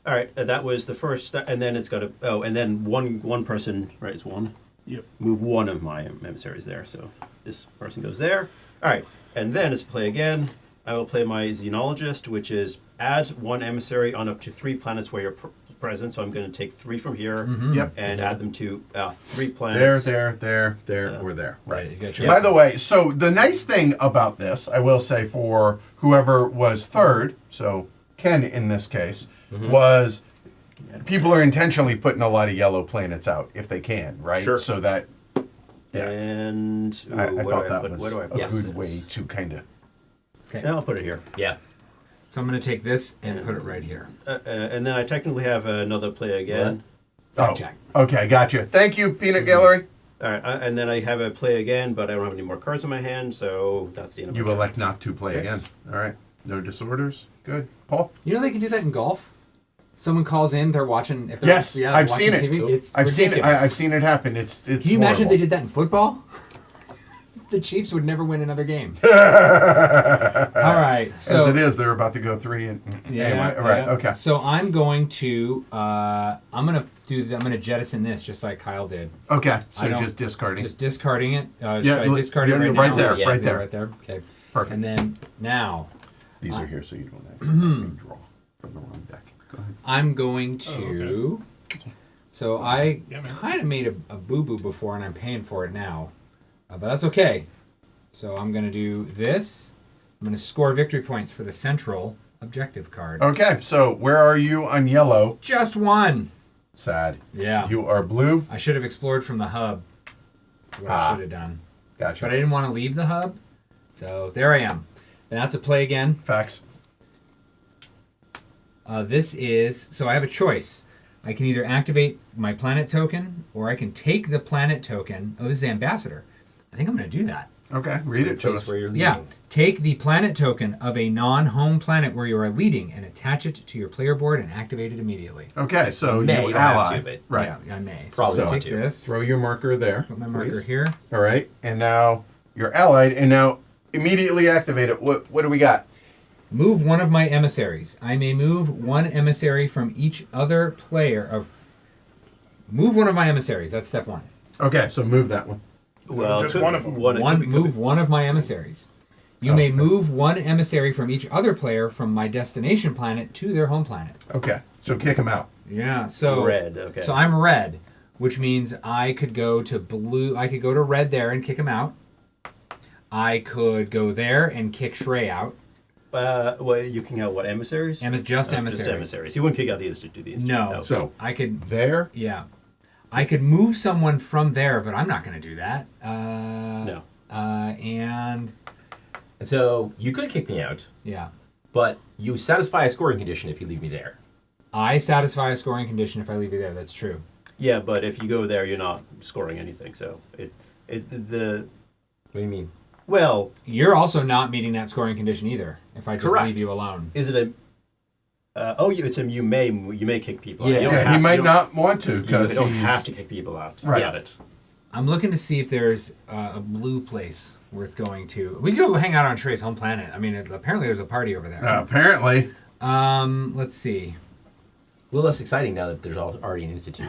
All right, that was the first, and then it's got to. Oh, and then one person, right? It's one. Yep. Move one of my emissaries there. So this person goes there. All right, and then it's play again. I will play my Xenologist, which is add one emissary on up to 3 planets where you're present. So I'm going to take 3 from here Yep. and add them to 3 planets. There, Yeah. we're there. Right. You got your By the way, so the nice thing about this, I will say for whoever was third, so Ken in this case, was people are intentionally putting a lot of yellow planets out if they can, right? Sure. So that, yeah, And ooh, I where thought do that put, was where do I a put Yes. this? good way to kind of. Okay. Yeah, I'll put it here. Yeah. So I'm going to take this and put it right here. And then I technically have another play again. Fact check. Okay, gotcha. Thank you, Peanut Gallery. All right, and then I have a play again, but I don't have any more cards in my hand, so that's the end of You my turn. elect not to play again. All right. No disorders. Good. Paul? You know they can do that in golf? Someone calls in, they're watching. If they're, Yes, yeah, I've watching seen it. TV. It's I've seen it. ridiculous. I've seen it happen. It's Can you imagine if they horrible. did that in football? The Chiefs would never win another game. All right, so As it is, they're about to go 3 and anyway. All right. yeah. Okay. So I'm going to I'm gonna jettison this just like Kyle did. Okay. I So don't- just discarding. Just discarding it. Should Yeah, I look- discard yeah, it right, right now? there, Yeah, right there. right there. Okay. Perfect. And then now These are here, so you don't accidentally draw from the wrong deck. Go ahead. I'm going to. So I Yeah, man. kind of made a boo boo before, and I'm paying for it now, but that's okay. So I'm going to do this. I'm going to score victory points for the central objective card. Okay. So where are you on yellow? Just one. Sad. Yeah. You are blue. I should have explored from the hub. What I should have done. Gotcha. But I didn't want to leave the hub. So there I am. And that's a play again. Facts. This is, so I have a choice. I can either activate my planet token, or I can take the planet token. Oh, this is Ambassador. I think I'm going to do that. Okay. Read it to Place us. where you're leading. Yeah. Take the planet token of a non-home planet where you are leading and attach it to your player board and activate it immediately. Okay. So May, you you don't have ally. to, but- Right. Yeah, I may. Probably so want take to. this, Throw your marker there. put my marker please. here. All right. And now you're allied, and now immediately activate it. What do we got? Move one of my emissaries. I may move one emissary from each other player of. Move one of my emissaries. That's step one. Okay, so move that one. Well, Just could- one of them. Move one of my emissaries. You may move one emissary from each other player from my destination planet to their home planet. Okay, so kick him out. Yeah, so Red, okay. So I'm red, which means I could go to blue. I could go to red there and kick him out. I could go there and kick Shrey out. Well, you can have what, emissaries? Just Just emissaries. emissaries. You wouldn't kick out the Institute. No. So I could. there. Yeah, I could move someone from there, but I'm not going to do that. No. And And so you could kick me out, yeah, but you satisfy a scoring condition if you leave me there. I satisfy a scoring condition if I leave you there. That's true. Yeah, but if you go there, you're not scoring anything. So What do you mean? well, You're also not meeting that scoring condition either. If I just Correct. leave you alone. is it a? It's a you may kick people out. Yeah. You don't Yeah, have- he you might don't- not want to You because don't he's have to kick people out. Right. Got it. I'm looking to see if there's a blue place worth going to. We could go hang out on Shrey's home planet. I mean, apparently there's a party over there. apparently. Let's see. A little less exciting now that there's already an institute.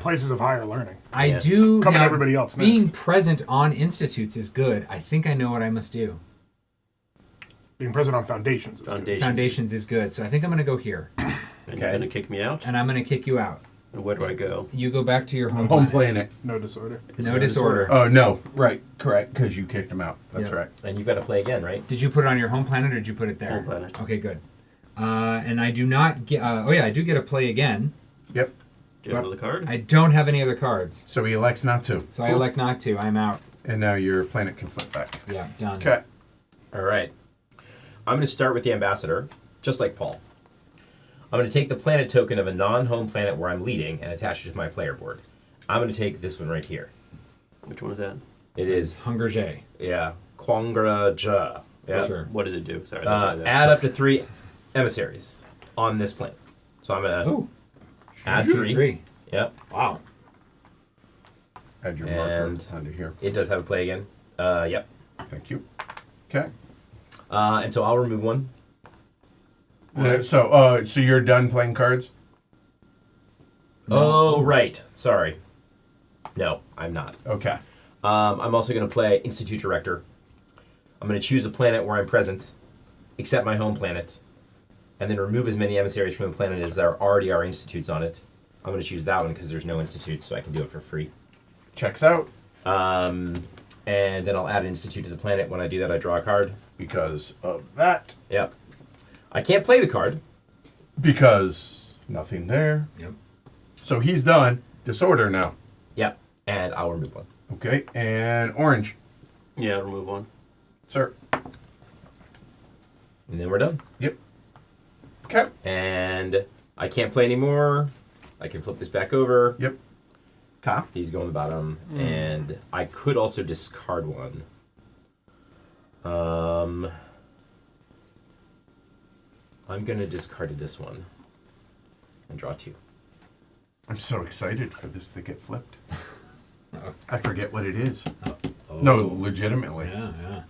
Places of higher learning. I Yeah. do. Coming now, everybody else being next. present on institutes is good. I think I know what I must do. Being present on foundations. Is good. Foundations is good, so I think I'm going to go here, And you're gonna kick me out. and I'm going to kick you out. And where do I go? You go back to your home Home planet. planet. No disorder. No disorder. Oh no, right, correct, because you kicked him out. That's Yeah. right. And you've got to play again, right? Did you put it on your home planet, or did you put it there? Home planet. Okay, good. And I do not get. Oh yeah, I do get to play again. Yep. Do you have another card? I don't have any other cards, So he elects not to, so I elect not to. I'm out. and now your planet can flip back. Yeah, done. Okay. All right. I'm going to start with the ambassador, just like Paul. I'm going to take the planet token of a non-home planet where I'm leading and attach it to my player board. I'm going to take this one right here. Which one is that? It is, Hunger J. yeah, Quangra Ja. Yeah. Sure. What does it do? Sorry. That's what I did. Add up to 3 emissaries on this planet. So I'm going to Oh, add 2 3. Yep. Wow. Add your And- marker under here. It does have a play again. Yep. Thank you. Okay. And so I'll remove one. So you're done playing cards? Oh, right. Sorry. No, I'm not. Okay. I'm also going to play Institute Director. I'm going to choose a planet where I'm present, except my home planet, and then remove as many emissaries from the planet as there already are institutes on it. I'm going to choose that one because there's no institutes, so I can do it for free. Checks out. And then I'll add an institute to the planet. When I do that, I draw a card. Because of that. Yep. I can't play the card. Because nothing there. Yep. So he's done. Disorder now. Yep. And I'll remove one. Okay. And orange. Yeah, remove one. Sir. And then we're done. Yep. Okay. And I can't play anymore. I can flip this back over. Yep. Top. He's going the bottom. And I could also discard one. I'm going to discard this one and draw 2. I'm so excited for this to get flipped. Uh-oh. I forget what it is. Oh. No, legitimately. Yeah, yeah.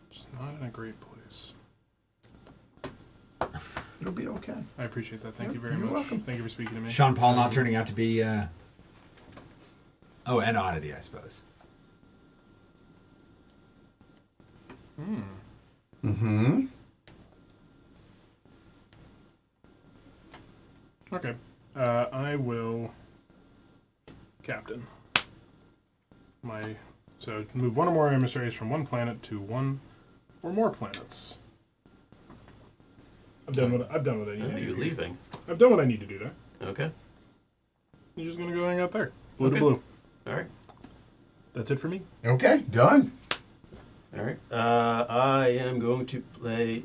It's not in a great place. It'll be okay. I appreciate that. Thank you very You're much. welcome. Thank you for speaking to me. Sean Paul not turning out to be. Oh, and oddity, I suppose. Mm-hmm. Okay. I will captain so move one or more emissaries from one planet to one or more planets. I've done what I need Are to you do. leaving? I've done what I need to do there. Okay. You're just gonna go hang out there. Blue Okay. to blue. All right. That's it for me. Okay, done. All right. I am going to play.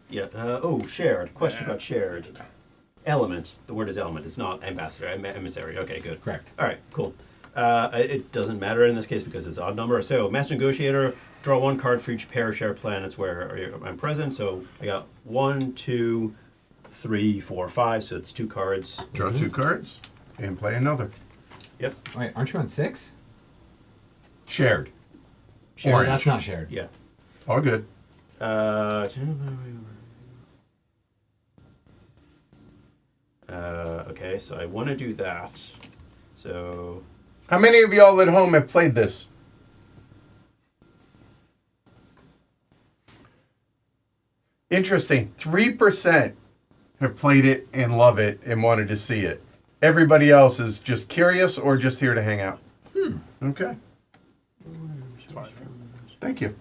Yeah. Shared. Question about shared. Element. The word is element. It's not ambassador. Emissary. Okay, good. Correct. All right, cool. It doesn't matter in this case because it's odd number. So, Master Negotiator, draw one card for each pair of shared planets where I'm present. So, I got 1, 2, 3, 4, 5. So, it's 2 cards. Draw 2 cards and play another. Yep. Wait, aren't you on 6? Shared. Shared, Orange. that's not shared. Yeah. All good. Okay, so I want to do that. So How many of y'all at home have played this? Interesting. 3% have played it and love it and wanted to see it. Everybody else is just curious or just here to hang out. Okay. Thank you.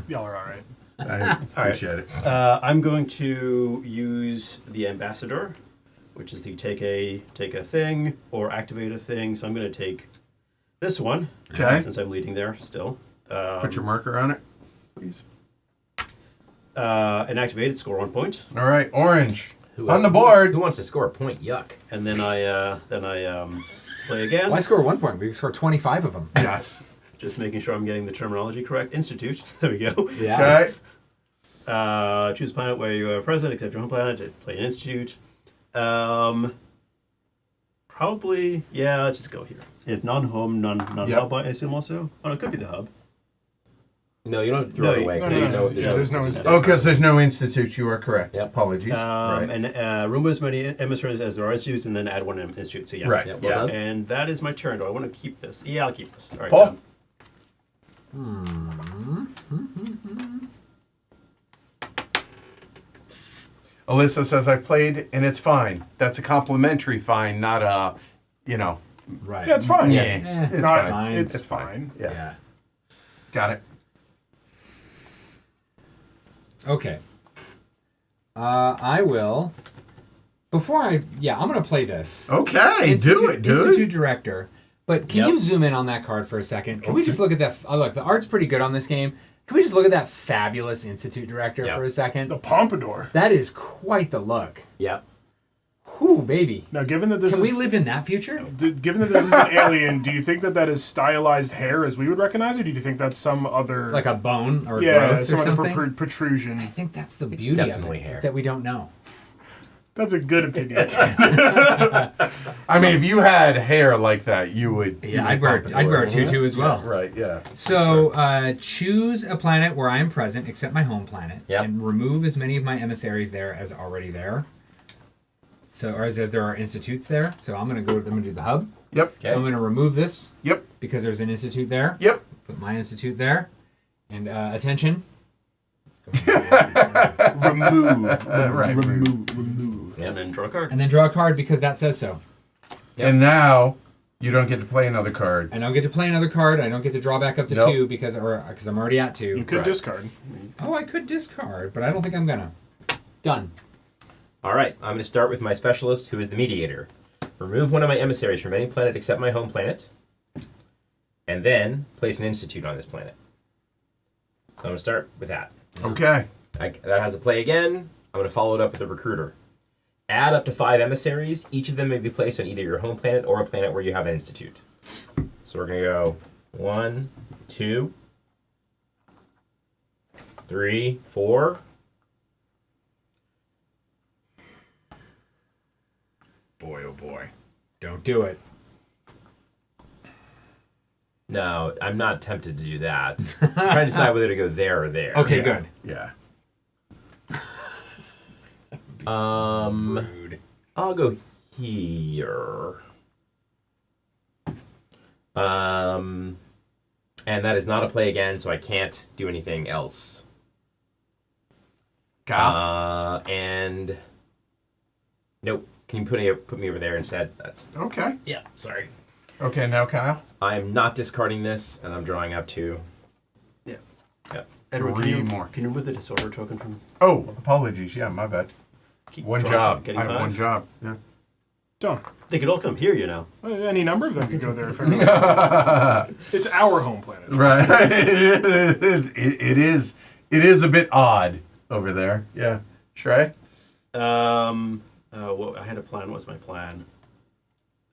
Y'all are all right. I appreciate it. I'm going to use the ambassador, which is the take a thing or activate a thing. So I'm going to take this one. Okay. Since I'm leading there still. Put your marker on it, please. And activate it, score 1 point. All right, orange. On the board. Who wants to score a point? Yuck. And then I play again. Why score 1 point? We can score 25 of them. Yes. Just making sure I'm getting the terminology correct. Institute. There we go. Yeah. Okay. Choose planet where you are present, except your home planet. Play an institute. Probably, yeah, let's just go here. If non-home, non-hub, I assume also. Oh, no, it could be the hub. No, you don't have to throw No, it away. 'cause no, there's no, no, no. there's Yeah, no there's no institute institute. there. Oh, because there's no institute. You are correct. Yep. Apologies. Right. And remove as many emissaries as there are institutes, and then add one institute. So yeah. Right. Yeah, well done. And that is my turn. Do I want to keep this? Yeah, I'll keep this. All right. Paul? done. Alyssa says, I've played and it's fine. That's a complimentary fine, not a, Right. Yeah, it's fine. yeah. It's Not- fine. It's, It's fine. fine. Yeah. Yeah. Got it. Okay. I will. I'm going to play this. Okay, do it, dude. Institute Director. But can Yep. you zoom in on that card for a second? Can we just look at that? Oh, look, the art's pretty good on this game. Can we just look at that fabulous Institute Director Yep. for a second? The Pompadour. That is quite the look. Yeah. Whew, baby. Now, given that this Can is we live in that future? given that this is an alien, do you think that is stylized hair as we would recognize, or do you think that's some other Like a bone or yeah, growth or some other something? protrusion? I think that's the It's beauty of definitely it, hair. is that we don't know. That's a good opinion. I mean, if you had hair like that, you would. Yeah, I'd wear a tutu as well. Right, yeah. So choose a planet where I am present, except my home planet, Yep. and remove as many of my emissaries there as already there. So, or as if there are institutes there. So I'm going to do the hub. Yep. So I'm going to remove this Yep. because there's an institute there. Yep. Put my institute there, and attention. Let's go. remove. Right. Remove. And then draw a card. And then draw a card because that says so. Yep. And now you don't get to play another card. I don't get to play another card. I don't get to draw back up to Nope. 2 because I'm already at 2. You could Right. discard. Oh, I could discard, but I don't think I'm gonna. Done. All right, I'm going to start with my specialist, who is the mediator. Remove one of my emissaries from any planet except my home planet, and then place an institute on this planet. So I'm going to start with that. Okay. That has a play again. I'm going to follow it up with the recruiter. Add up to 5 emissaries. Each of them may be placed on either your home planet or a planet where you have an institute. So we're going to go 1, 2, 3, 4. Boy, oh boy. Don't do it. No, I'm not tempted to do that. I'm trying to decide whether to go there or there. Okay, Yeah. good. Yeah. Rude. I'll go here. And that is not a play again, so I can't do anything else. Kyle. And nope. Can you put me over there instead? That's Okay. yeah. Sorry. Okay, now Kyle. I'm not discarding this, and I'm drawing up 2. Yeah. Yep. Edward, Three can you, more. Can you remove the disorder token from? Oh, apologies. Yeah, my bad. Keep One drawing job. some, getting I have 5? one job. Yeah. Done. They could all come here, you know. Any number of them could go there. If it's our home planet. Right. It is a bit odd over there. Yeah. Shrey? Well, I had a plan. What's my plan?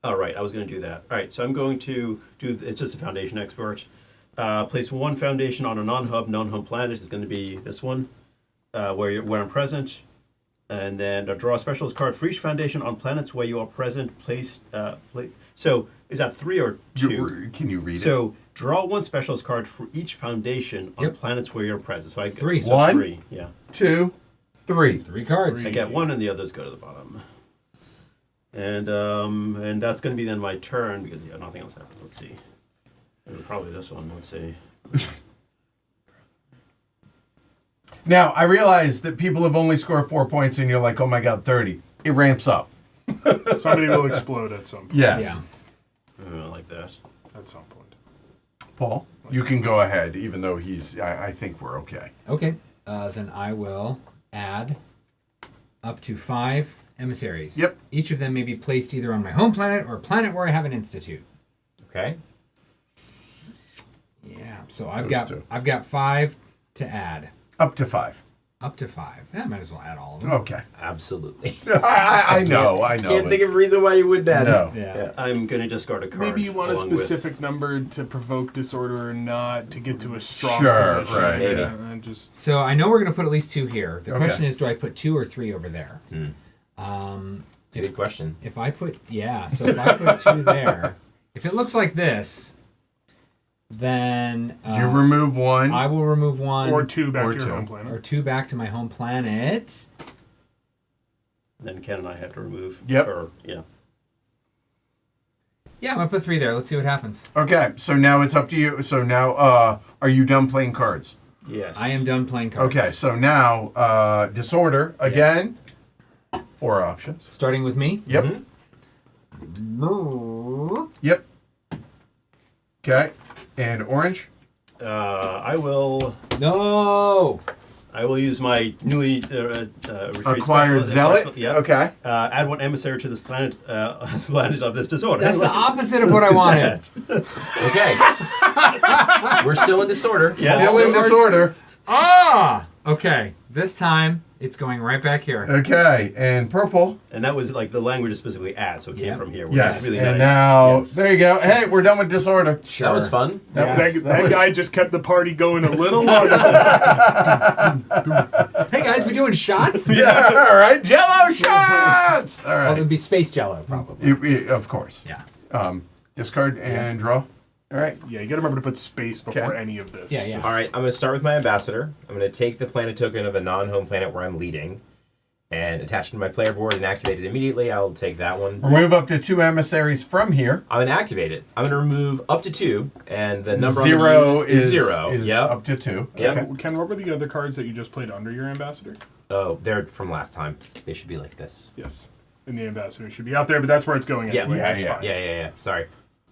All right, I was going to do that. All right, so I'm going to do. It's just a foundation expert. Place 1 foundation on a non-hub planet is going to be this one, where I'm present, and then draw a specialist card for each foundation on planets where you are present. So is that 3 or 2? Can you read it? So Draw one specialist card for each foundation on planets where you're present. So I Three. So One. 3, yeah. 2, 3. 3 cards. I get 1 and the others go to the bottom. And that's going to be then my turn because nothing else happens. Let's see. Probably this one. Let's see. Now, I realize that people have only scored 4 points and you're like, oh my god, 30. It ramps up. Somebody will explode at some point. Yes. Yeah. Like that. At some point. Paul, you can go ahead, even though I think we're okay. Okay. Then I will add up to 5 emissaries. Yep. Each of them may be placed either on my home planet or a planet where I have an institute. Okay. Yeah. So I've Those got two. 5 to add. Up to 5. Up to 5. Yeah, I might as well add all of them. Okay. Absolutely. I know. Can't think of a reason why you would add it. No. Yeah. I'm going to discard a card. Maybe you want a along with- specific number to provoke disorder or not to get to a strong Sure, position. right, Maybe. yeah. And just So I know we're going to put at least 2 here. The Okay. question is, do I put 2 or 3 over there? It's a good question. If I put, so if I put 2 there, if it looks like this, then You remove 1. I will remove 1 or 2 back Or to your 2. home planet. or 2 back to my home planet. Then Ken and I have to remove. Yep. Yeah. Yeah, I'm going to put 3 there. Let's see what happens. Okay, so now it's up to you. So now, are you done playing cards? Yes. I am done playing cards. Okay, so now, disorder, again. 4 options. Starting with me. Yep. Yep. Okay, and orange. I will use my newly retrieved Acquired zealot. Yeah. Okay. Add 1 emissary to this planet, planet of this disorder. That's the opposite of what I wanted. Okay. We're still in disorder. Yes. Still in disorder. Okay. This time, it's going right back here. Okay, and purple. And that was like the language is specifically add, so it came Yep. from here. Which Yes. is really and nice. now, Yes. there you go. Hey, we're done with disorder. Sure. That was fun. That Yes. was- That was- guy just kept the party going a little longer. Hey guys, we doing shots? Yeah, all right. Jello shots. All Oh, right. it'd be Space Jello, probably. Of course. Yeah. Discard and draw. All right. Yeah, you gotta remember to put space before Okay. any of this. Yeah, yeah. Just- All right, I'm going to start with my ambassador. I'm going to take the planet token of a non-home planet where I'm leading and attach it to my player board and activate it immediately. I'll take that one. Remove up to 2 emissaries from here. I'm going to activate it. I'm going to remove up to 2, and the number 0 I'm going to use is is 0. is Yep. up to 2. Yep. Okay. Ken, what were the other cards that you just played under your ambassador? Oh, they're from last time. They should be like this. Yes. And the ambassador should be out there, but that's where it's going Yeah. anyway. Yeah, That's yeah. fine. Yeah. Sorry.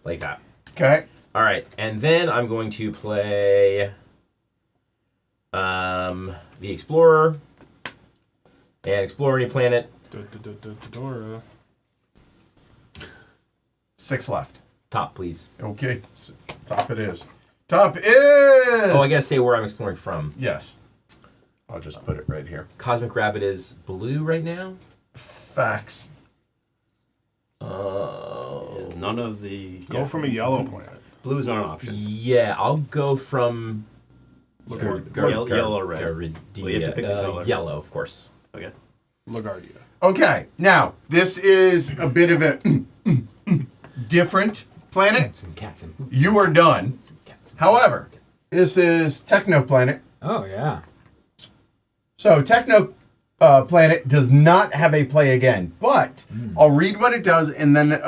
Like that. Okay. All right, and then I'm going to play the Explorer and explore any planet. Dora. 6 left. Top, please. Okay. Top it is. Top is. Oh, I gotta say where I'm exploring from. Yes. I'll just put it right here. Cosmic Rabbit is blue right now. Facts. Oh. None of the Go from a yellow planet. blue is not an option. Yeah, I'll go from Yellow or red. Garridia. Well, you have to pick the color. Yellow, of course. Okay. LaGuardia. Okay. Now, this is a bit of a different planet. Some cats and You are done. some cats. However, this is Technoplanet. Oh, yeah. So Techno Planet does not have a play again, but I'll read what it does and then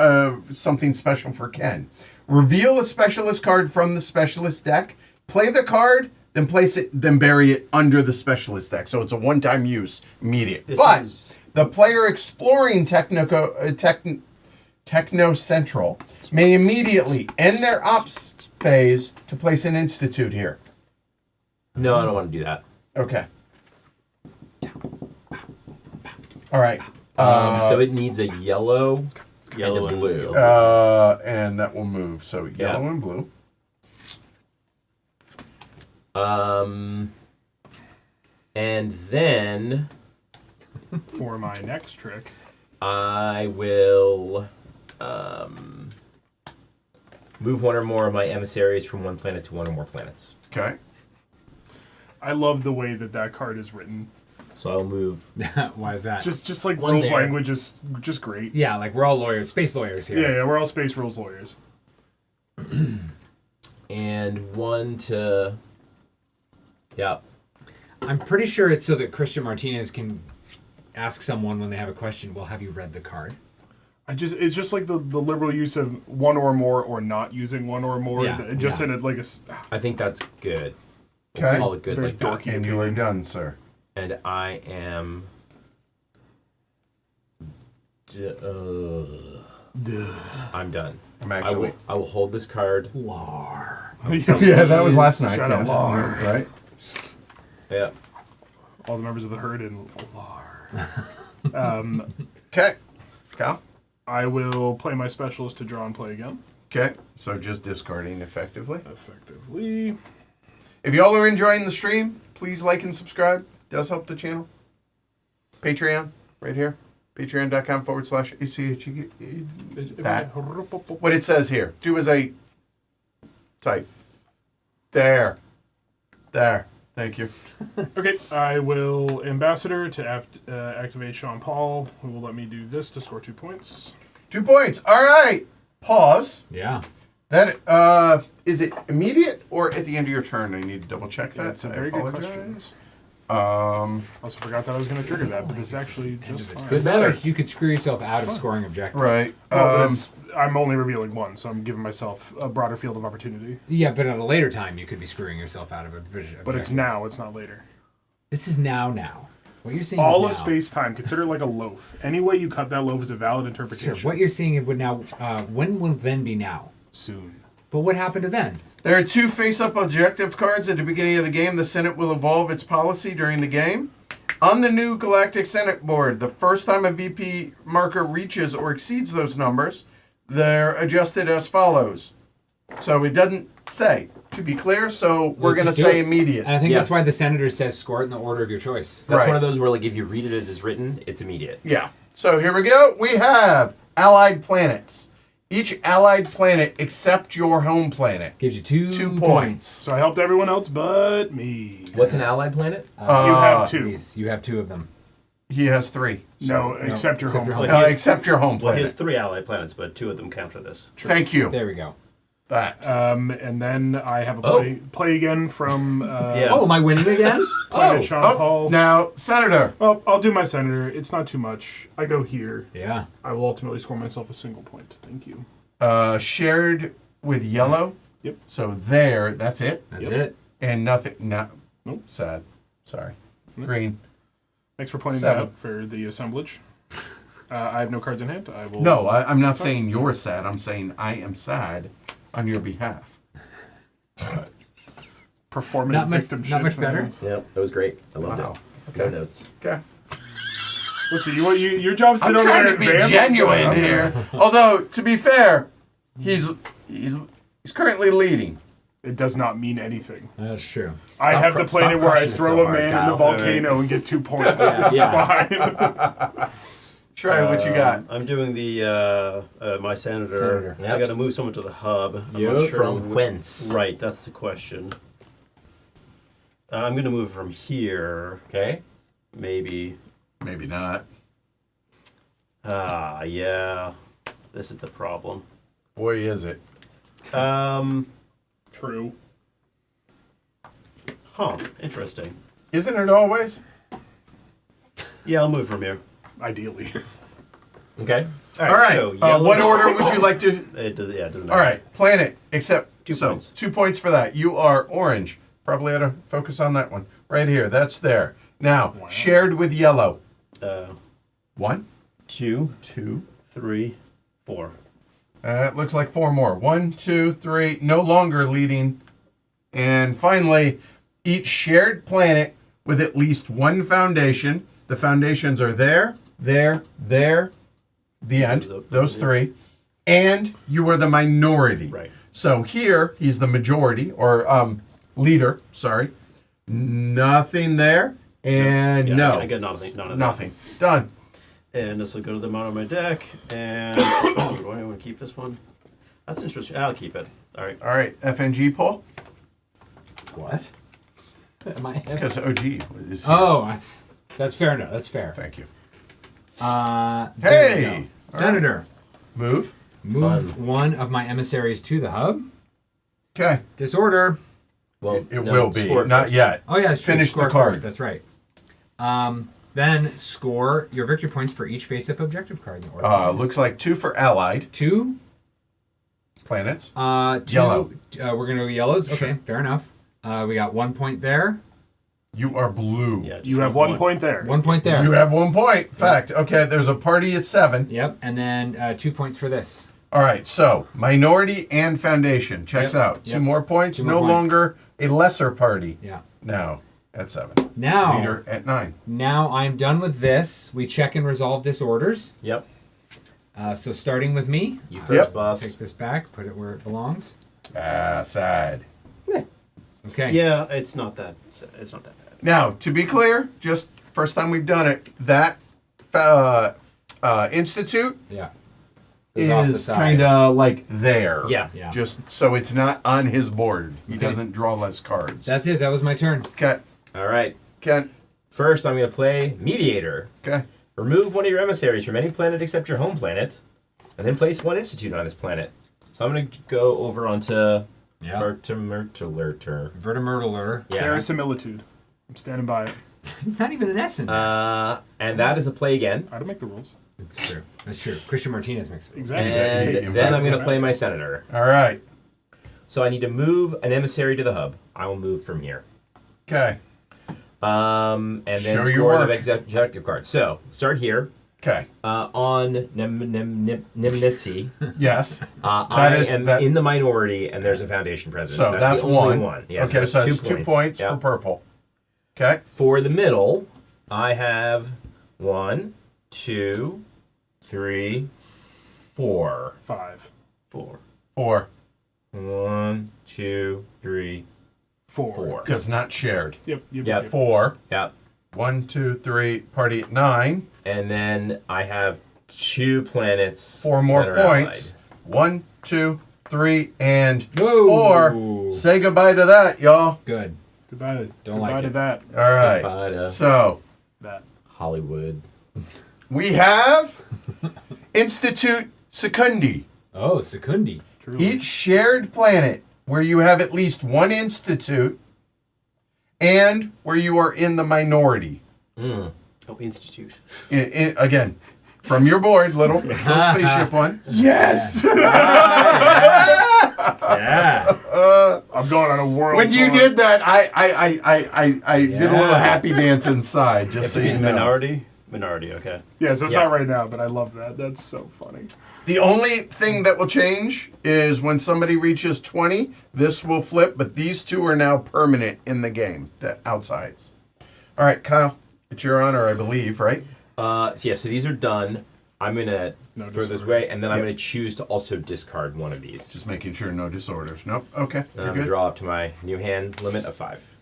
something special for Ken. Reveal a specialist card from the specialist deck. Play the card, then place it, then bury it under the specialist deck. So it's a one-time use, immediate. This But is- the player exploring Techno Central may immediately end their ops phase to place an institute here. No, I don't want to do that. Okay. All right. So it needs a yellow, Yellow and a and blue. yellow. And that will move. So yellow and blue. And then For my next trick. I will move one or more of my emissaries from one planet to one or more planets. Okay. I love the way that that card is written. So I'll move. Why is that? Just like One rules there. language is just great. Yeah, like we're all lawyers, space lawyers here. Yeah, we're all space rules lawyers. and 1 to. Yeah. I'm pretty sure it's so that Christian Martinez can ask someone when they have a question, well, have you read the card? It's just like the liberal use of one or more or not using one or more. Yeah, Just yeah. in it like a. I think that's good. Okay. We'll call it good Very like that. dorky. And you are done, sir. And I am. I'm done. I'm actually. I will hold this card. Lar. Yeah, that was last night. Shut up. Yes. Right? Yeah. All the members of the herd in Lar. Okay. Cal? I will play my specialist to draw and play again. Okay. So just discarding effectively. Effectively. If y'all are enjoying the stream, please like and subscribe. Does help the channel. Patreon, right here. Patreon.com/HCHG. That. What it says here. Do as I type. There. Thank you. Okay, I will Ambassador to activate Sean Paul, who will let me do this to score 2 points. 2 points. All right. Pause. Yeah. That is it immediate or at the end of your turn? I need to double check that. That's a very good question. Also forgot that I was going to trigger that, but it's actually just fine. Because otherwise you could screw yourself out of scoring objectives. Right. Well, I'm only revealing one, so I'm giving myself a broader field of opportunity. Yeah, but at a later time you could be screwing yourself out of objectives. But it's now, it's not later. This is now. What you're saying All is of now. space-time, consider it like a loaf. Any way you cut that loaf is a valid interpretation. Sure. What you're saying would now. When will then be now? Soon. But what happened to then? There are 2 face-up objective cards at the beginning of the game. The Senate will evolve its policy during the game. On the new Galactic Senate board, the first time a VP marker reaches or exceeds those numbers, they're adjusted as follows. So it doesn't say, to be clear, so we're going to just do say it. immediate. And I think Yeah. that's why the senator says score it in the order of your choice. That's Right. one of those where, like, if you read it as it's written, it's immediate. Yeah. So here we go. We have allied planets. Each allied planet except your home planet. Gives you 2 2 points. points. So I helped everyone else but me. What's an allied planet? You have 2. Please, you have 2 of them. He has 3. No, except your home. Well, he has Except your home Well, he has planet. 3 allied planets, but 2 of them counter this. Thank you. There we go. That. And then I have a play again from Yeah. Oh, am I winning again? Planet Sean Paul. Now, Senator. Well, I'll do my senator. It's not too much. I go here. Yeah. I will ultimately score myself a single point. Thank you. Shared with yellow. Yep. So there, that's it. That's it. And nothing. No. Nope. Sad. Sorry. Nope. Green. Thanks for pointing 7. that out for the assemblage. I have no cards in hand. I will. No, I'm not saying you're sad. I'm saying I am sad on your behalf. Performative Not much- victimship. not much better. Yeah, that was great. I loved Wow. it. No notes. Okay. Listen, your job is to I'm sit over trying there to and be vamp. genuine here. Although, to be fair, he's currently leading. It does not mean anything. That's true. I have the planet where I crushing it throw so a hard, man in the Kyle. volcano and get 2 points. It's Yeah. fine. Try what you got. I'm doing the my senator. Senator. I got to move someone to the hub. I'm Yep. not sure From whence? Right, that's the question. I'm going to move from here, Okay. maybe. Maybe not. Yeah. This is the problem. Boy, is it. True. Huh. Interesting. Isn't it always? Yeah, I'll move from here. Ideally. Okay. All right. So yellow. What order would you like to? It doesn't matter. All right. Planet, except 2 so, points. 2 points for that. You are orange. Probably ought to focus on that one. Right here. That's there. Now, shared with yellow. 1, 2, 2. 3, 4. It looks like 4 more. 1, 2, 3. No longer leading. And finally, each shared planet with at least 1 foundation. The foundations are there, the end. Those 3. And you are the minority. Right. So here, he's the majority, or leader, sorry. Nothing there. And Yeah, no. I get nothing. None of that. Nothing. Done. And this will go to the amount of my deck. And do I want to keep this one? That's interesting. I'll keep it. All right. All right. FNG pull. What? Am I? Because OG is here. Oh, that's fair enough. That's fair. Thank you. There we Hey! go. Senator, Move. move one of my emissaries to the hub. Okay. Disorder. Well, It no, will be. score Not first. yet. Oh yeah, it's true. Finish Score the card. first. That's right. Then score your victory points for each face-up objective card in the order. Looks like 2 for allied 2. planets. 2. Yellow. We're gonna go yellows. Okay, fair enough. We got 1 point there. You are blue. Yeah, just You have 1 point there. 1 point there. You have 1 point. Fact. Okay, there's a party at 7. Yep, and then 2 points for this. All right, so minority and foundation checks Yep, out. yep. 2 more points. 2 No more points. longer a lesser party. Yeah. Now at 7. Now, Leader at 9. now I'm done with this. We check and resolve disorders. Yep. So starting with me, You first, Yep. take boss. this back, put it where it belongs. Sad. Okay. Yeah, it's not that bad. Now, to be clear, just first time we've done it, that institute Yeah. Goes off the is side. kind of like there. Yeah. Yeah. Just so it's not on his board. He Okay. doesn't draw less cards. That's it. That was my turn. Okay. All right. Kent. First, I'm going to play Mediator. Okay. Remove one of your emissaries from any planet except your home planet, and then place 1 institute on this planet. So I'm going to go over onto Yeah. Vertimurtler. Vertimurtler. Yeah. Verisimilitude. I'm standing by it. It's not even an S in there. And that is a play again. I don't make the rules. That's true. That's true. Christian Martinez makes it. Exactly. And Take- then I'm going to take- play my senator. All right. So I need to move an emissary to the hub. I will move from here. Okay. And then Show your score the work. objective card. So start here. Okay. On Nimnitsi, Yes. I is- am that- in the minority, and there's a foundation president. So that's the only one. one. Yeah, okay, so that's it's 2 points Yep. for purple. Okay. For the middle, I have 1, 2, 3, 4. 5. 4. 4. 1, 2, 3, 4. 4. Because not shared. Yep. Yep. 4. Yep. 1, 2, 3. Party at 9. And then I have 2 planets. 4 more that are points. 1, 2, 3, and Whoa. 4. Say goodbye to that, y'all. Good. Goodbye. Don't Goodbye like to it. that. All right. But, So That. Hollywood. we have Institute Secundi. Oh, Secundi. Truly. Each shared planet where you have at least 1 institute and where you are in the minority. Mm. Oh, institute. Again, from your board, little spaceship one. Yes. Yeah. I'm going on a world. When you tour. did that, I did a little Yeah. happy dance inside, just so you know. Minority. Minority. Okay. Yeah, so it's Yeah. not right now, but I love that. That's so funny. The only thing that will change is when somebody reaches 20, this will flip, but these 2 are now permanent in the game, the outsides. All right, Kyle, it's your honor, I believe, right? So these are done. I'm gonna No throw this disorder. away, and then I'm Yep. gonna choose to also discard one of these. Just making sure no disorders. Nope. Okay. And You're I'm gonna good. draw up to my new hand limit of 5.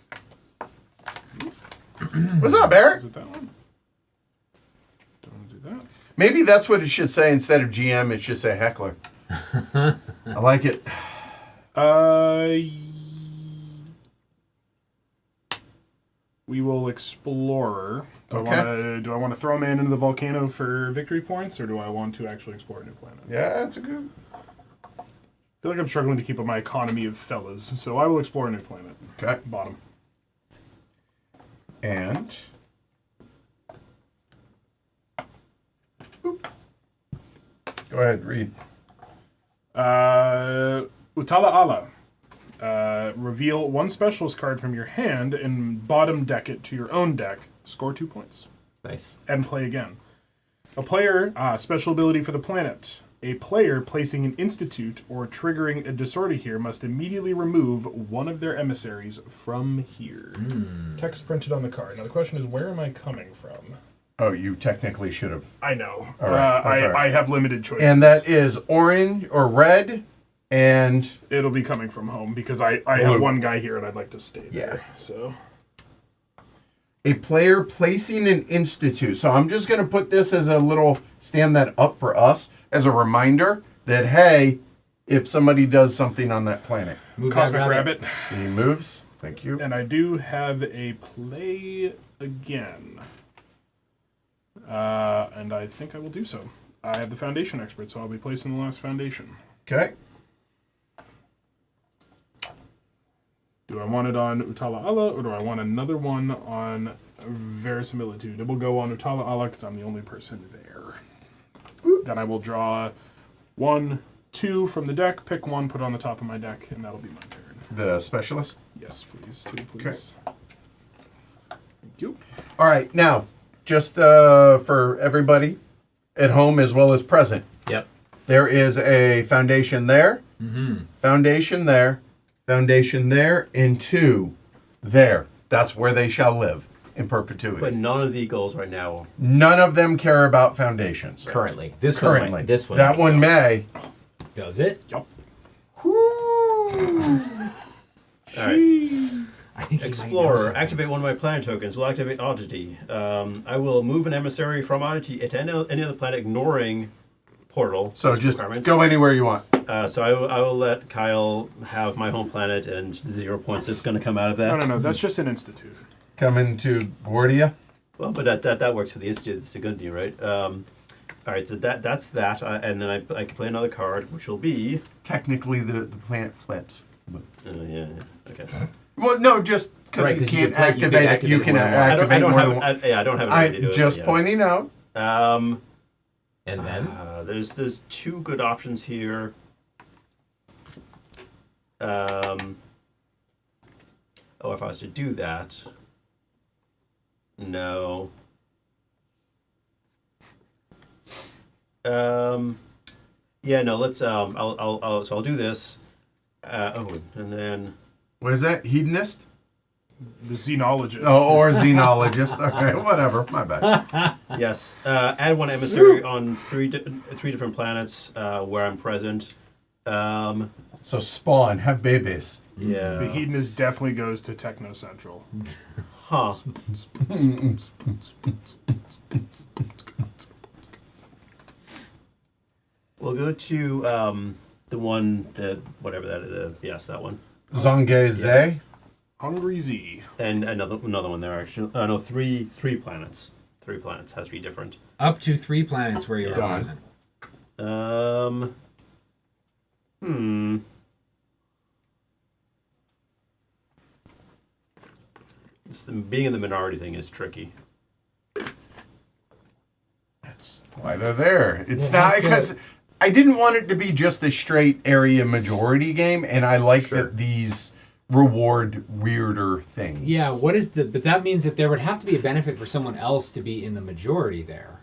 What's up, Eric? Is it that one? Don't want to do that. Maybe that's what it should say instead of GM. It should say heckler. I like it. We will Explorer. Do Okay. I want to throw a man into the volcano for victory points, or do I want to actually explore a new planet? Yeah, that's a good. I feel like I'm struggling to keep up my economy of fellas, so I will explore a new planet. Okay. Bottom. And. Oop. Go ahead, read. Utala Ala. Reveal 1 specialist card from your hand and bottom deck it to your own deck. Score 2 points. Nice. And play again. A player, special ability for the planet. A player placing an institute or triggering a disorder here must immediately remove 1 of their emissaries from here. Text printed on the card. Now the question is, where am I coming from? Oh, you technically should have. I know. All right, that's all right. I have limited choices. And that is orange or red, and It'll be coming from home because I Blue. have 1 guy here and I'd like to stay Yeah. there. So a player placing an institute. So I'm just going to put this as a little stand that up for us as a reminder that, hey, if somebody does something on that planet, Move that Cosmic Rabbit. he moves. Thank you. And I do have a play again. And I think I will do so. I have the foundation expert, so I'll be placing the last foundation. Okay. Do I want it on Utala Ala, or do I want another one on Verisimilitude? It will go on Utala Ala because I'm the only person there. Then I will draw 1, 2 from the deck, pick one, put it on the top of my deck, and that'll be my turn. The specialist? Yes, please. 2, please. Thank you. All right, now, just for everybody at home as well as present, Yep. there is a foundation there, foundation there, foundation there, and 2 there. That's where they shall live in perpetuity. But none of the goals right now. None of them care about foundations. Currently. This Currently. one. This one. That one may. Does it? Yup. All right. I think he might know Explorer. something. Activate one of my planet tokens. Will activate Oddity. I will move an emissary from Oddity to any other planet, ignoring Portal. So just go anywhere you want. So I will let Kyle have my home planet and the 0 points that's going to come out of that. No. That's just an institute. Come into Guardia. Well, but that works for the institute. It's a good deal, right? All right. So that's that, and then I can play another card, which will be. Technically, the planet flips. But, Yeah. Okay. well, no, just because Right, you 'cause you can't could play- you could activate it. You activate can it when you want. I activate don't more have. than one. I don't have a way to do it. Just yeah. pointing out. And then? There's 2 good options here. If I was to do that, no. Yeah, no. Let's. I'll do this. And then. What is that? Hedonist? The xenologist. Oh, or xenologist. Okay, whatever. My bad. Yes. Add 1 emissary on 3 different planets where I'm present. So spawn, have babies. Yeah. The hedonist definitely goes to Techno Central. Huh. We'll go to the one that whatever that is. Yes, that one. Zongeze. Hungry Z. And another one there actually. No, 3 planets. 3 planets has to be different. Up to 3 planets where you are Done. present. Being in the minority thing is tricky. That's why they're there. It's Yeah, not so- because I didn't want it to be just a straight area majority game, and I like Sure. that these reward weirder things. Yeah, but that means that there would have to be a benefit for someone else to be in the majority there.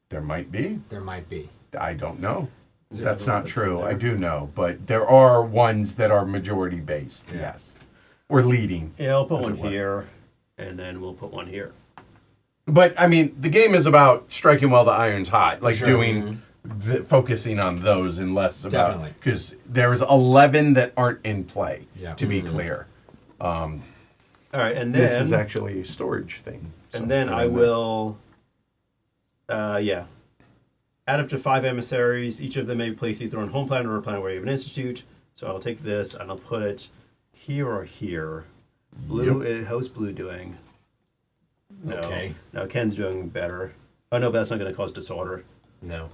There might be. There might be. I don't know. Is there That's another not one true. there? I do know, but there are ones that are majority based. Yeah. Yes, or leading. Yeah, I'll put As one it were. here, and then we'll put one here. But I mean, the game is about striking while the iron's hot, like Sure. doing, focusing on those and less about Definitely. because there's 11 that aren't in play. Yeah. To be clear, All right, and then this is actually a storage thing. and then I will. Add up to 5 emissaries. Each of them may be placed either on home planet or a planet where you have an institute. So I'll take this and I'll put it here or here. Blue. How's blue doing? No. Okay. No, Ken's doing better. Oh no, but that's not going to cause disorder. No.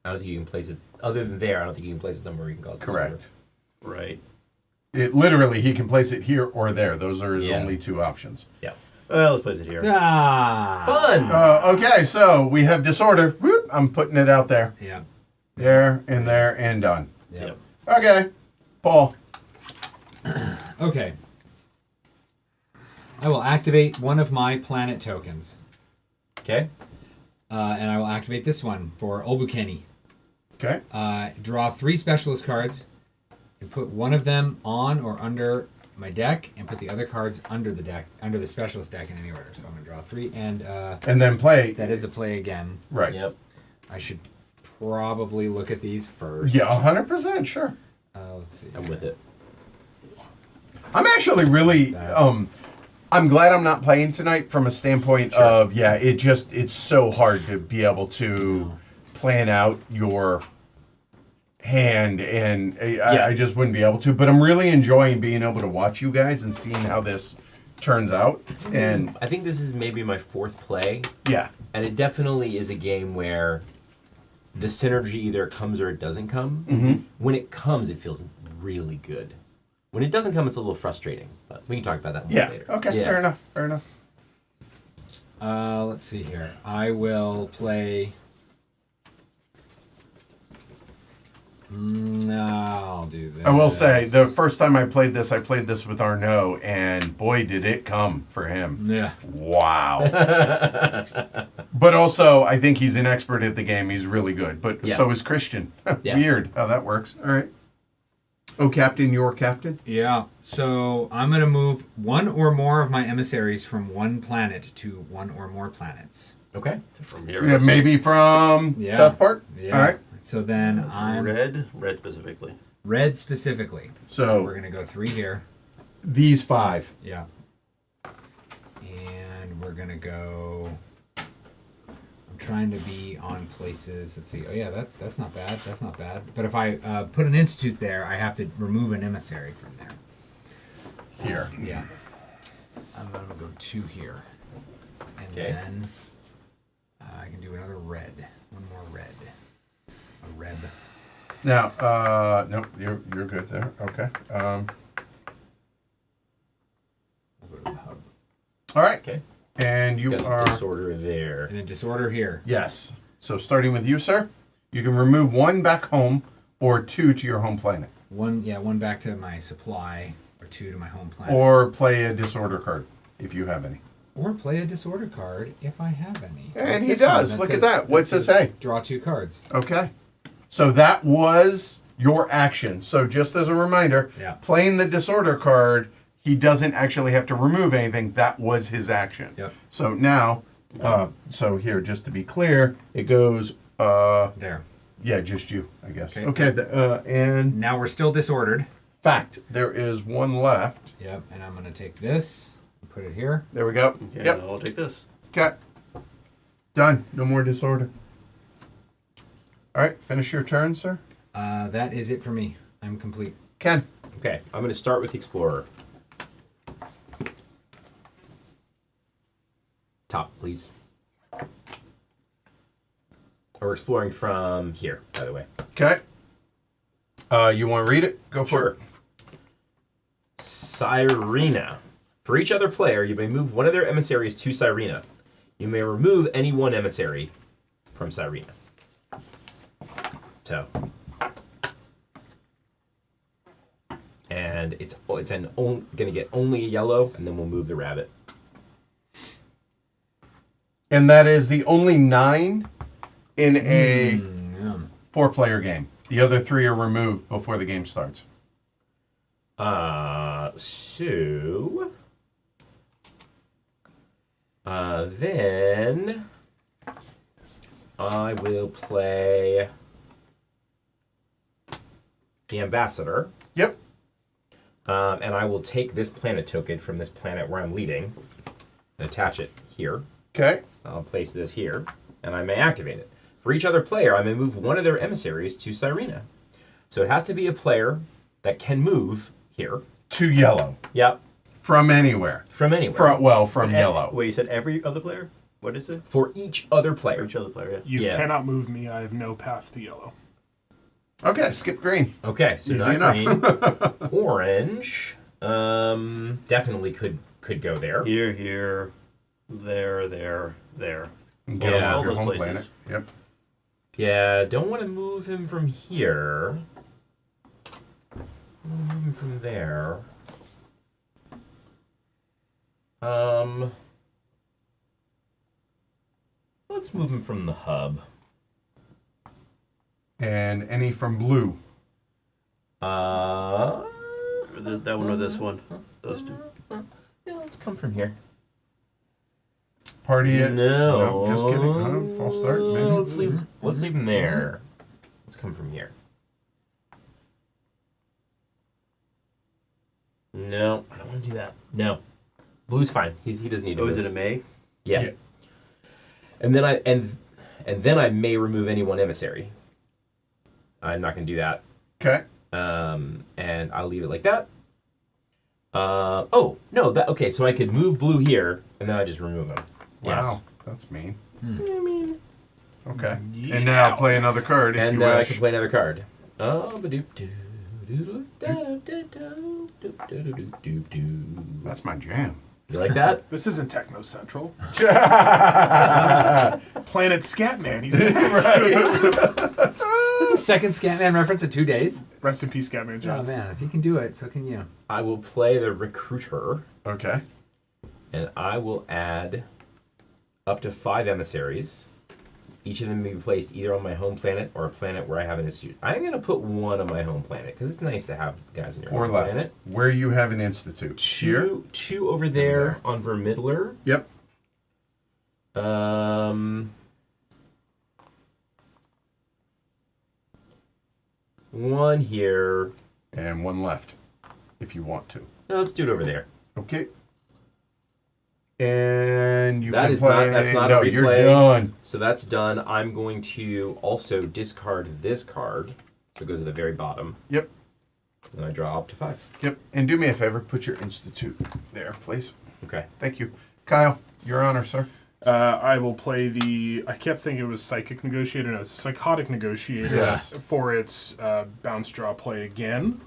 I don't think you can place it. Other than there, I don't think you can place it somewhere where you can cause disorder. Correct. Right. It literally he can place it here or there. Those are his Yeah. only 2 options. Yeah. Well, let's place it here. Ah. Fun! Okay, so we have disorder. Whoop, I'm putting it out there, Yeah. there, and done. Yeah. Yep. Okay, Paul. Okay. I will activate one of my planet tokens. Okay. And I will activate this one for Obukeni. Okay. Draw 3 specialist cards and put one of them on or under my deck and put the other cards under the deck, under the specialist deck in any order. So I'm going to draw 3 And then play. that is a play again. Right. Yep. I should probably look at these first. Yeah, 100%, sure. Let's see. I'm with it. I'm actually really I'm glad I'm not playing tonight from a standpoint of it's so hard to be able to plan out your hand, and I just wouldn't be able to, but I'm really enjoying being able to watch you guys and seeing how this turns out. And I think this is maybe my 4th play, yeah, and it definitely is a game where the synergy either comes or it doesn't come. Mm-hmm. When it comes, it feels really good. When it doesn't come, it's a little frustrating. But we can talk about that more Yeah. later. Okay. Yeah. Fair enough. Fair enough. Let's see here. I will play. No, I'll do this. I will say the first time I played this with Arnaud, and boy, did it come for him. Yeah. Wow. But also, I think he's an expert at the game. He's really good. But Yeah. so is Christian. Yeah. Weird how that works. All right. Oh, Captain, your captain? Yeah. So I'm gonna move one or more of my emissaries from one planet to one or more planets. Okay. From here. Yeah, maybe from Yeah. South Park? Yeah. All right. So then I'm red specifically. red specifically. So- we're gonna go 3 here. These 5. Yeah. And we're gonna go. I'm trying to be on places. Let's see. Oh yeah, that's not bad. That's not bad. But if I put an institute there, I have to remove an emissary from there. Here. Yeah. I'm gonna go 2 here, and Okay. then I can do another red. One more red. A red. Now, no, you're good there. Okay. We'll go to the hub. All right. Okay. And you Got are... disorder there. And a disorder here. Yes. So starting with you, sir, you can remove 1 back home or 2 to your home planet. One back to my supply, or 2 to my home planet. Or play a disorder card, if you have any. Or play a disorder card if I have any. And he This one does. Look at that. What's it says say? Draw 2 cards. Okay. So that was your action. So just as a reminder, Yeah. playing the disorder card, he doesn't actually have to remove anything. That was his action. Yep. So now, so here, just to be clear, it goes, There. yeah, just you, I guess. Okay. Okay, and Now we're still disordered. fact, there is 1 left. Yep. And I'm going to take this and put it here. There we go. Okay, Yep. I'll take this. Okay. Done. No more disorder. All right, finish your turn, sir. That is it for me. I'm complete. Ken. Okay. I'm going to start with the Explorer. Top, please. We're exploring from here, by the way. Okay. You want to read it? Go for it. Cyrena. For each other player, you may move one of their emissaries to Cyrena. You may remove any one emissary from Cyrena. So, and it's going to get only a yellow, and then we'll move the rabbit. And that is the only 9 in a Yeah. 4-player game. The other 3 are removed before the game starts. Then I will play the Ambassador. Yep. And I will take this planet token from this planet where I'm leading and attach it here. Okay. I'll place this here, and I may activate it. For each other player, I may move one of their emissaries to Cyrena. So it has to be a player that can move here. To yellow. Yep. From anywhere. From anywhere. From yellow. Wait, you said every other player? What is it? For each other For player. each other player, yeah. You Yeah. cannot move me. I have no path to yellow. Okay, skip green. Okay, so Easy not enough. green. Orange. Definitely could go there. Here, there. And get Yeah. him off your All those home places. planet. Yep. Yeah, don't want to move him from here. Move him from there. Let's move him from the hub. And any from blue. That one or this one. Those 2. Yeah, let's come from here. Party it. No, Just kidding. Oh, false start. Maybe. Let's leave him there. Let's come from here. No, I don't want to do that. No, blue's fine. He doesn't need to. Oh, move. is it a May? Yeah. Yeah. And then I may remove any one emissary. I'm not going to do that. Okay. And I'll leave it like that. Okay, so I could move blue here, and then I just remove him. Wow. That's mean. I mean, Okay. Yeah. And now play another card if and you I wish. can play another card. Oh, ba-doop-doo. That's my jam. You like that? This isn't Techno Central. Right. Planet Scatman. He's been The second Scatman reference in 2 days. Rest in peace, Scatman Oh John. man, if you can do it, so can you. I will play the recruiter, Okay. and I will add up to 5 emissaries. Each of them may be placed either on my home planet or a planet where I have an institute. I'm going to put one on my home planet because it's nice to have guys on your 4 home left. planet. Where you have an institute. Here. Two over there on Vermiddler. Yep. One here. And 1 left, if you want to. No, let's do it over there. Okay. And you That can is play. not- that's not a no, replay. you're done. So that's done. I'm going to also discard this card. So it goes at the very bottom. Yep. And I draw up to 5. Yep. And do me a favor, put your institute there, please. Okay. Thank you. Kyle, your honor, sir. I will play the. I kept thinking it was Psychic Negotiator. No, it's Psychotic Negotiator Yes. for its bounce draw play again.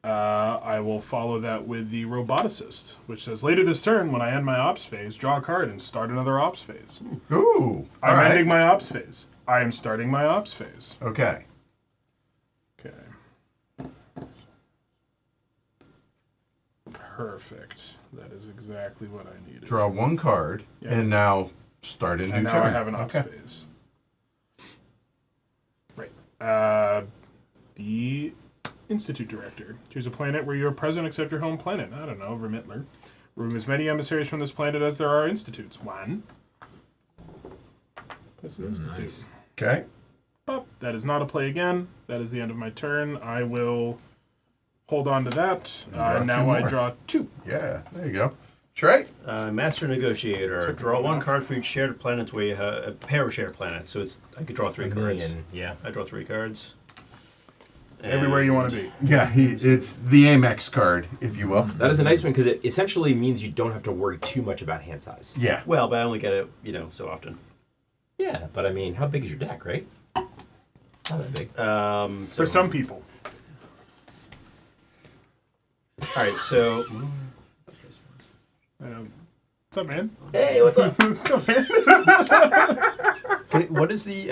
I will follow that with the Roboticist, which says later this turn, when I end my ops phase, draw a card and start another ops phase. Ooh. I'm all right. ending my ops phase. I am starting my ops phase. Okay. Okay. Perfect. That is exactly what I needed. Draw 1 card, Yeah. and now start a new And now turn. I have an ops Okay. phase. Right. The Institute Director. Choose a planet where you're present except your home planet. I don't know, Vermittler. Remove as many emissaries from this planet as there are institutes. 1. That's an institute. Nice. Okay. Pop. That is not a play again. That is the end of my turn. I will hold on to that. And draw Now 2 I more. draw 2. Yeah. There you go. Trey. Master Negotiator. Took Draw one 1 off. card for each shared planet where you have a pair of shared planets. So it's I could draw 3 cards. Yeah. I draw 3 cards. It's everywhere you want to be. Yeah, it's the Amex card, if you will. That is a nice one because it essentially means you don't have to worry too much about hand size. Yeah. Well, but I only get it, so often. Yeah, but I mean, how big is your deck, right? Not that big. For some people. All right, so What's up, man? Hey, what's up? what is the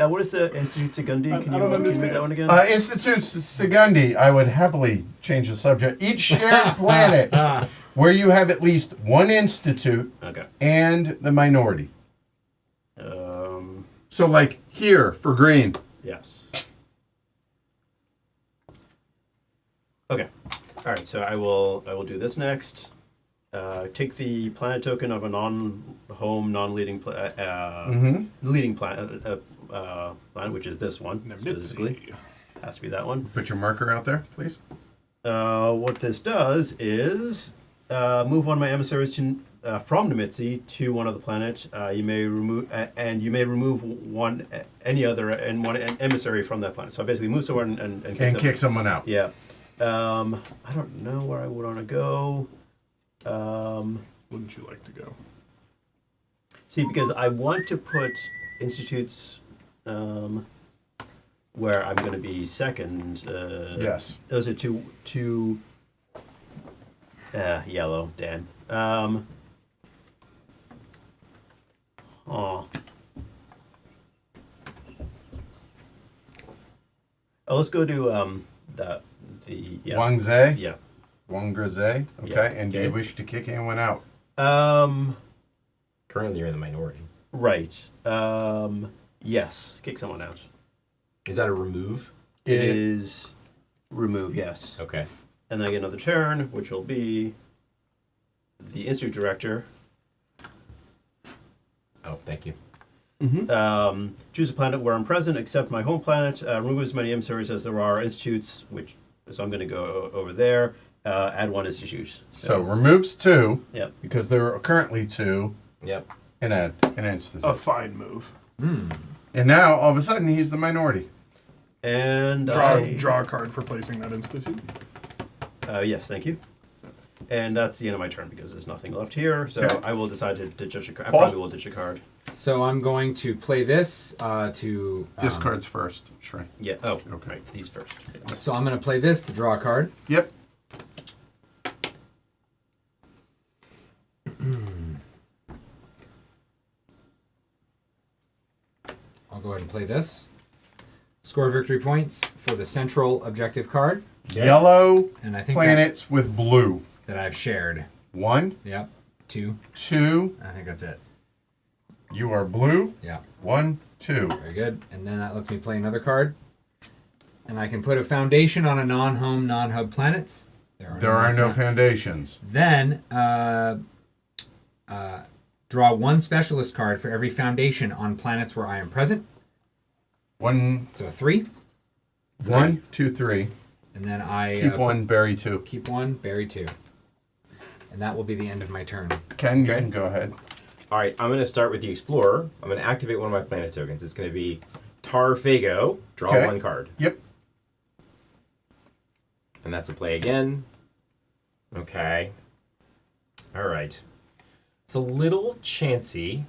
Institute Segundi? Can I you don't read understand. that one again? Institute Segundi, I would happily change the subject. Each shared planet where you have at least 1 institute Okay. and the minority. So, like here for green. Yes. Okay. All right. So I will do this next. Take the planet token of a non-home, non-leading leading planet, planet, which is this one specifically. Has to be that one. Put your marker out there, please. What this does is move one of my emissaries from Nemitzi to one of the planets. You may remove one emissary from that planet. So I basically move someone and Kick someone out. Yeah. I don't know where I would want to go. Wouldn't you like to go? See, because I want to put institutes where I'm going to be second. Yes. Those are two yellow, Dan. Let's go to Wang Zhe? Yeah. Wang Zhe? Okay. Yeah. And do you wish to kick anyone out? Currently, you're in the minority. Right. Yes. Kick someone out. Is that a remove? It is remove, yes. Okay. And then I get another turn, which will be the Institute Director. Oh, thank you. Choose a planet where I'm present, except my home planet. Remove as many emissaries as there are institutes, so I'm going to go over there. Add 1 institute. So removes 2. Yep. Because there are currently 2. Yep. And add an institute. A fine move. And now, all of a sudden, he's the minority. And Draw a card for placing that institute. yes, thank you. And that's the end of my turn because there's nothing left here. So Okay. I will decide to ditch a card. I Paul? probably will ditch a card. So I'm going to play this to... Discards first. Shrey. Yeah. Oh, Okay. right. These first. So I'm going to play this to draw a card. Yep. I'll go ahead and play this. Score victory points for the central objective card. Yellow And I think planets with blue. that I've shared. 1, Yep. 2. 2. I think that's it. You are blue. Yeah. 1, 2. Very good. And then that lets me play another card. And I can put a foundation on a non-home, non-hub planets. There are no foundations. Then draw one specialist card for every foundation on planets where I am present. 1, So 3. 1, 2, 3. And then I Keep 1, bury 2. keep 1, bury 2. And that will be the end of my turn. Ken, you can go ahead. All right, I'm going to start with the Explorer. I'm going to activate one of my planet tokens. It's going to be Tar Fago. Draw Okay. 1 card. Yep. And that's a play again. Okay. All right. It's a little chancy,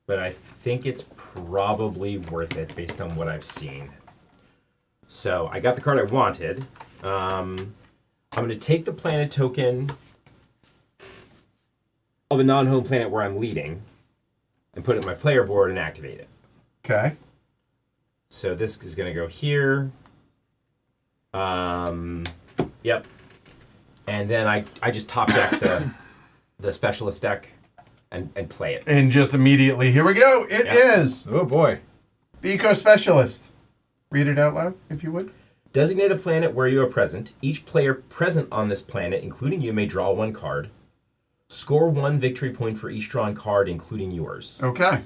but I think it's probably worth it based on what I've seen. So I got the card I wanted. I'm going to take the planet token of a non-home planet where I'm leading and put it in my player board and activate it. Okay. So this is going to go here. Yep. And then I just top deck the specialist deck and play it. And just immediately, here we go. It is Oh boy. the Eco Specialist. Read it out loud, if you would. Designate a planet where you are present. Each player present on this planet, including you, may draw 1 card. Score 1 victory point for each drawn card, including yours. Okay.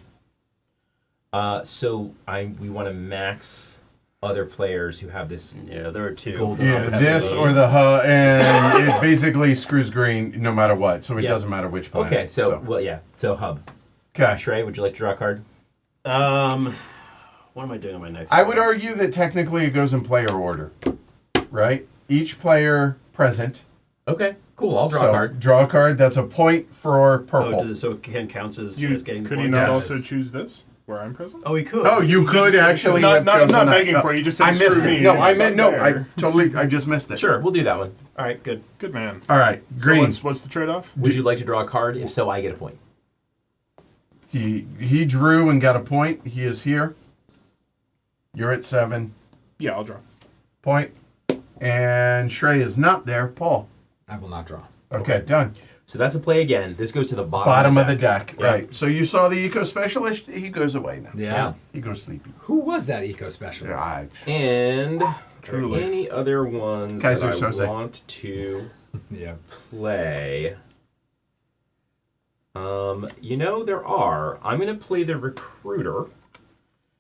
So we want to max other players who have this Yeah, there are 2. golden Yeah, opportunity. this or the and it basically screws green no matter what, so it Yeah. doesn't matter which planet. Okay, well, yeah. So hub. Okay. Shrey, would you like to draw a card? What am I doing on my next? I would card? argue that technically it goes in player order, right? Each player present. Okay, cool. I'll draw So a card. draw a card. That's a point for purple. Oh, so Ken counts as You, getting could he points? not Yes. also choose this where I'm present? Oh, he could. Oh, you could actually have not chosen not that. begging No, for it. You just said I missed screw it. me. No, It's I meant no. unfair. I just missed it. Sure, we'll do that one. All right, good. Good man. All right, green. So what's the trade-off? Would you like to draw a card? If so, I get a point. He drew and got a point. He is here. You're at 7 Yeah, I'll draw. point, and Shrey is not there. Paul. I will not draw. Okay, done. So that's a play again. This goes to the Bottom of the deck, Yeah. right? So you saw the Eco Specialist. He goes away now. Yeah. He goes sleepy. Who was that eco specialist? Yeah, And Truly. any other ones Kaiser that I Soze. want to Yeah. play? There are. I'm going to play the Recruiter.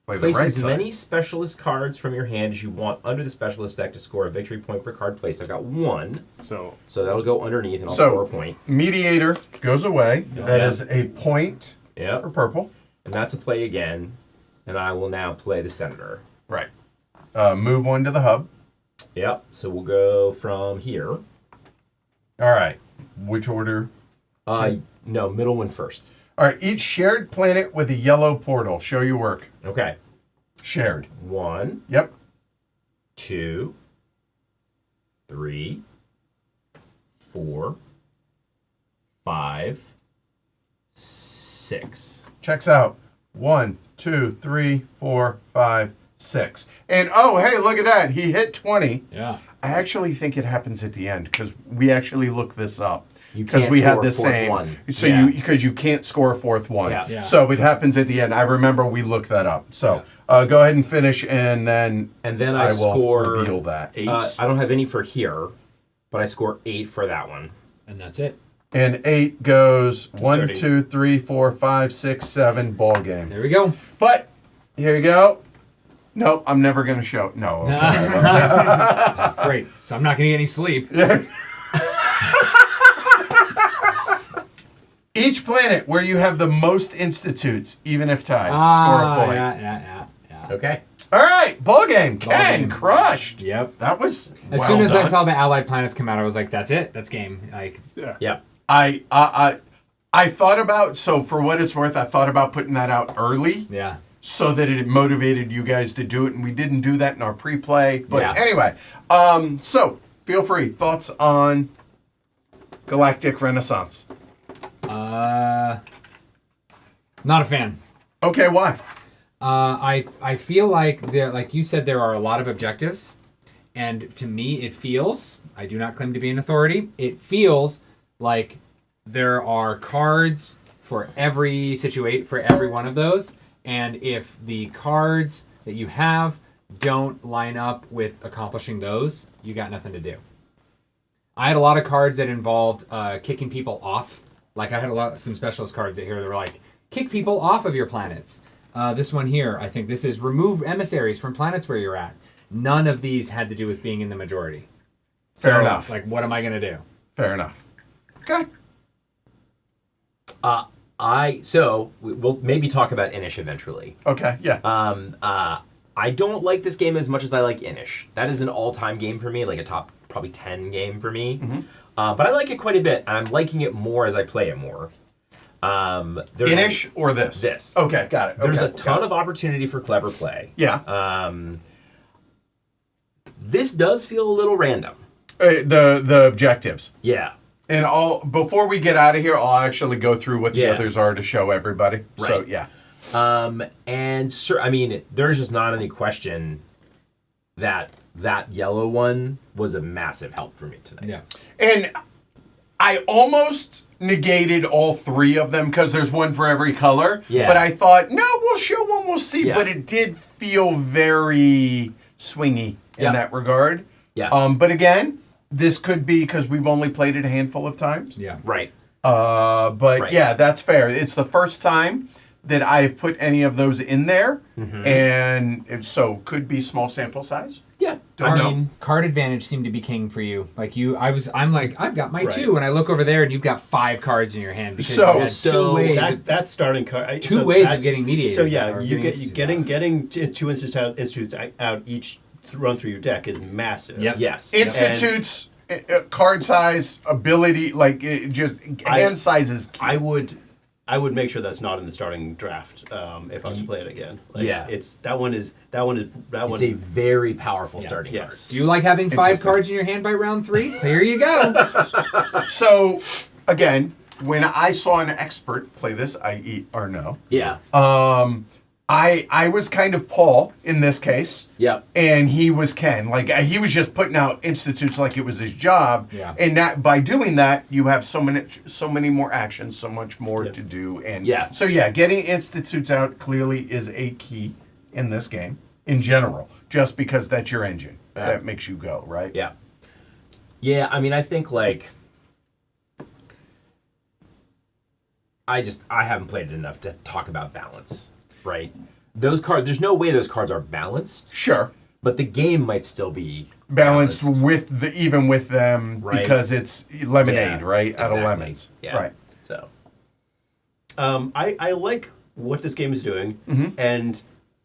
play the Place right as side. many specialist cards from your hand as you want under the specialist deck to score a victory point per card placed. I've got 1, So so that'll go underneath and I'll So- score a point. Mediator goes away. That Yeah. is a point for Yep. purple. And that's a play again. And I will now play the Senator. Right. Move 1 to the hub. Yep. So we'll go from here. All right. Which order? No, middle one first. All right. Each shared planet with a yellow portal. Show your work. Okay. Shared. 1, Yep. 2, 3, 4, 5, 6. Checks out. 1, 2, 3, 4, 5, 6. And oh, hey, look at that. He hit 20. Yeah. I actually think it happens at the end because we actually looked this up. You Because can't we had score a the fourth same. one. So Yeah. because you can't score a 4th one. Yeah. Yeah. So it happens at the end. I remember we looked that up. So go ahead and finish, and then And then I I will score. reveal that. 8. I don't have any for here, but I score 8 for that one. And that's it. And 8 goes 1, 30. 2, 3, 4, 5, 6, 7 ball game. There we go. But here you go. Nope, I'm never gonna show. No. Okay. Great. So I'm not going to get any sleep. Each planet where you have the most institutes, even if tied, score a point. Yeah. Okay. All right, ball game. Ken game. crushed. Yep. That was As well soon as I done. saw the allied planets come out, I was like, that's it. That's game. Like, Yeah. I I thought about, so for what it's worth, I thought about putting that out early. Yeah. So that it motivated you guys to do it, and we didn't do that in our pre-play. But Yeah. anyway, so feel free. Thoughts on Galactic Renaissance? Not a fan. Okay, why? I feel like like you said, there are a lot of objectives, and to me, it feels. I do not claim to be an authority. It feels like there are cards for every one of those, and if the cards that you have don't line up with accomplishing those, you got nothing to do. I had a lot of cards that involved kicking people off. Like I had some specialist cards that were like, kick people off of your planets. This one here, I think this is remove emissaries from planets where you're at. None of these had to do with being in the majority. Fair enough. Like, what am I going to do? Fair enough. Okay. We'll maybe talk about Inish eventually. Okay, yeah. I don't like this game as much as I like Inish. That is an all-time game for me, like a top probably 10 game for me. Mm-hmm. But I like it quite a bit, and I'm liking it more as I play it more. Inish or this? This. Okay, got it. There's okay, a ton of opportunity for clever play. Yeah. This does feel a little random. The objectives. Yeah. And before we get out of here, I'll actually go through what the Yeah. others are to show everybody. Right. So, yeah. I mean, there's just not any question that yellow one was a massive help for me tonight. Yeah. And I almost negated all three of them because there's one for every color. Yeah. But I thought, no, we'll show one, we'll see. Yeah. But it did feel very swingy in Yeah. that regard. Yeah. But again, this could be because we've only played it a handful of times. Yeah. Right. But Right. yeah, that's fair. It's the first time that I've put any of those in there. Mm-hmm. And so could be small sample size. Yeah. Don't know. Card advantage seemed to be king for you. Like I'm like, I've got my Right. 2, and I look over there, and you've got 5 cards in your hand because So- you had two ways. That's starting card. Two ways of getting mediators. So yeah, or you institutes getting 2 institutes out each run through your deck is massive. Yep. Yes. Institutes, card size, ability, like just hand sizes. I would make sure that's not in the starting draft if I was to play it again. Like, Yeah. it's It's a very powerful starting card. yes. Do you like having 5 Interesting. cards in your hand by round 3? Here you go. So again, when I saw an expert play this, i.e. Arnaud, Yeah. I was kind of Paul in this case. Yep. And he was Ken. Like he was just putting out institutes like it was his job. Yeah. And that by doing that, you have so many more actions, so much more to do. And Yeah. so yeah, getting institutes out clearly is a key in this game in general, just because that's your engine that makes you go, right? Yeah. Yeah, I mean, I think, like, I haven't played it enough to talk about balance, right? Those cards, there's no way those cards are balanced, Sure. but the game might still be Balanced even with them Right. because it's lemonade, Yeah, right? Out of exactly. lemons. Yeah. Right. So, I like what this game is doing, and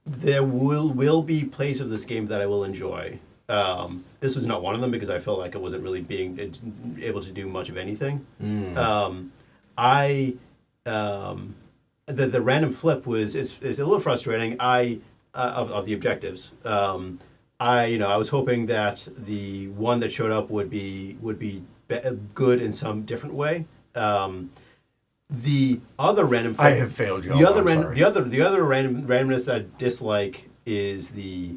there will be plays of this game that I will enjoy. This was not one of them because I felt like I wasn't really being able to do much of anything. The random flip is a little frustrating. Of the objectives. I was hoping that the one that showed up would be good in some different way. The other random flip, I have failed you. the other I'm sorry. the other randomness that I dislike is the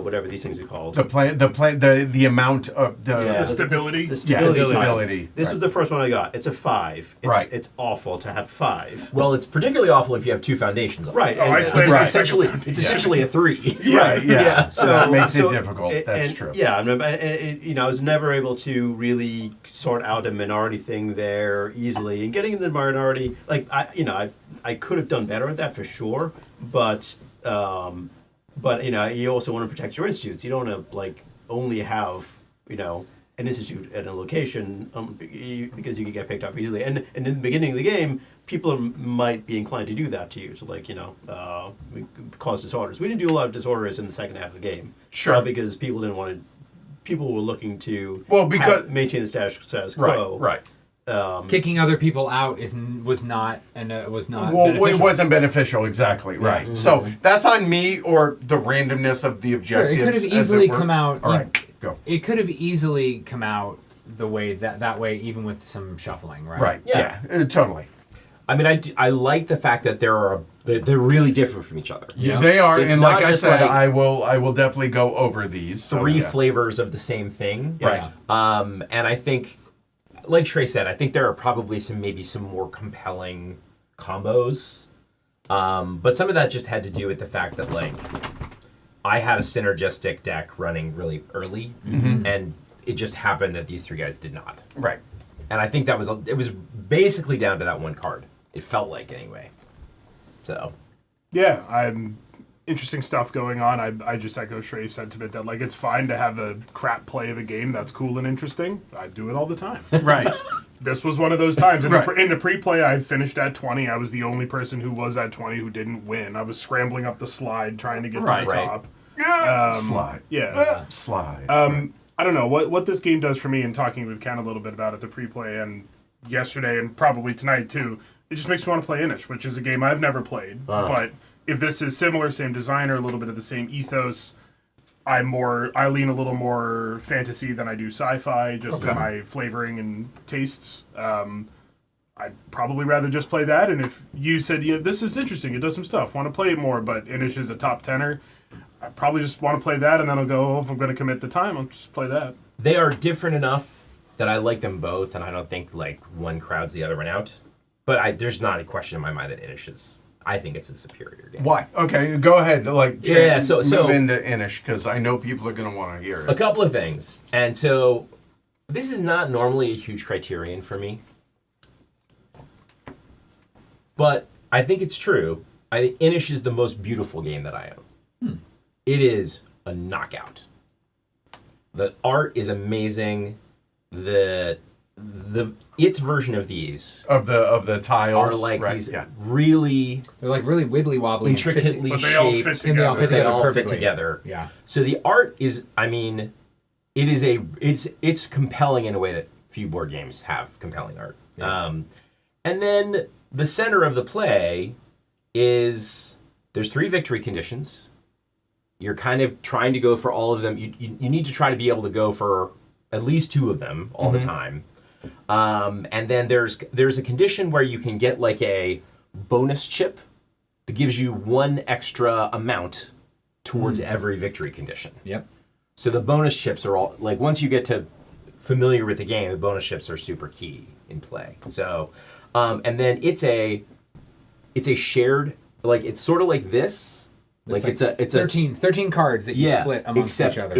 whatever these things are called. The amount of the Yeah. Stability. The Yeah, stability. stability. This Right. was the first one I got. It's a 5. Right. It's awful to have 5. well, it's particularly awful if you have 2 foundations on it. Right. Oh, I and- slated Right. to It's essentially a 3. Right, yeah. So that makes so- it difficult. That's and- true. Yeah, I was never able to really sort out a minority thing there easily. And getting in the minority, like I could have done better at that for sure. But you also want to protect your institutes. You don't want to only have an institute at a location because you can get picked off easily. And in the beginning of the game, people might be inclined to do that to you. So cause disorders. We didn't do a lot of disorders in the second half of the game. Sure. Because people didn't want to. People were looking to Well, because- maintain the status quo. Right. Kicking other people out was not Well, beneficial. it wasn't beneficial, exactly, right. So that's on me or the randomness of the Sure, objectives. it could have as easily were. come out. All right, go. It could have easily come out the way that way, even with some shuffling, right? Right, Yeah. totally. I mean, I like the fact that they're really different from each other. Yeah. They are, It's and not like I just said, like- I will definitely go over these. So, Three yeah. flavors of the same thing. Yeah. And I think, like Trey said, I think there are probably maybe some more compelling combos. But some of that just had to do with the fact that, like, I had a synergistic deck running really early, and it just happened that these three guys did not. Right. And I think it was basically down to that one card. It felt like, anyway. So. Yeah, interesting stuff going on. I just echo Trey's sentiment that, like, it's fine to have a crap play of a game that's cool and interesting. I do it all the time. Right. This was one of those times. In, Right. in the pre-play, I finished at 20. I was the only person who was at 20 who didn't win. I was scrambling up the slide trying to get Right. to the Right. top. Slide. Yeah. Slide. I don't know what this game does for me, and talking with Ken a little bit about it, the pre-play and yesterday and probably tonight too, it just makes me want to play Inish, which is a game I've never played. But if this is similar, same designer, a little bit of the same ethos, I lean a little more fantasy than I do sci-fi, just in my flavoring and tastes. I'd probably rather just play that. And if you said, this is interesting, it does some stuff, want to play it more, but Inish is a top 10er, I probably just want to play that, and then I'll go, if I'm going to commit the time, I'll just play that. They are different enough that I like them both, and I don't think, like, one crowds the other one out. But there's not a question in my mind that Inish is... I think it's a superior game. Why? Okay, go ahead. Like, Yeah, so move into Inish, because I know people are going to want to hear A it. couple of things. And so, this is not normally a huge criterion for me. But I think it's true. I think Inish is the most beautiful game that I own. It is a knockout. The art is amazing. Its version of these Of the tiles. are like right, these yeah. really They're like really wibbly wobbly, intricately But they all shaped. fit and they all fit They together all fit perfectly. together. Yeah. So the art is, I mean, it's compelling in a way that few board games have compelling art. Yeah. And then the center of the play is there's 3 victory conditions. You're kind of trying to go for all of them. You need to try to be able to go for at least 2 of them all the time. And then there's a condition where you can get like a bonus chip that gives you 1 extra amount towards every victory condition. Yep. So the bonus chips are all like once you get to familiar with the game, the bonus chips are super key in play. So, and then it's a shared, like it's sort of like this. Like it's a 13 cards that you split amongst except each other.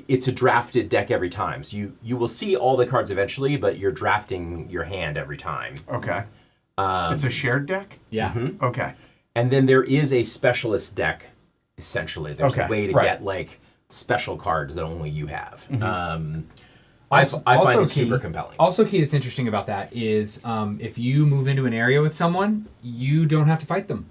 It's a drafted deck every time. So you will see all the cards eventually, but you're drafting your hand every time. Okay. It's a shared deck? yeah. Okay. And then there is a specialist deck, essentially. There's a Okay, way to right. get like special cards that only you have. I Also find it key- super compelling. Also, key that's interesting about that is if you move into an area with someone, you don't have to fight them.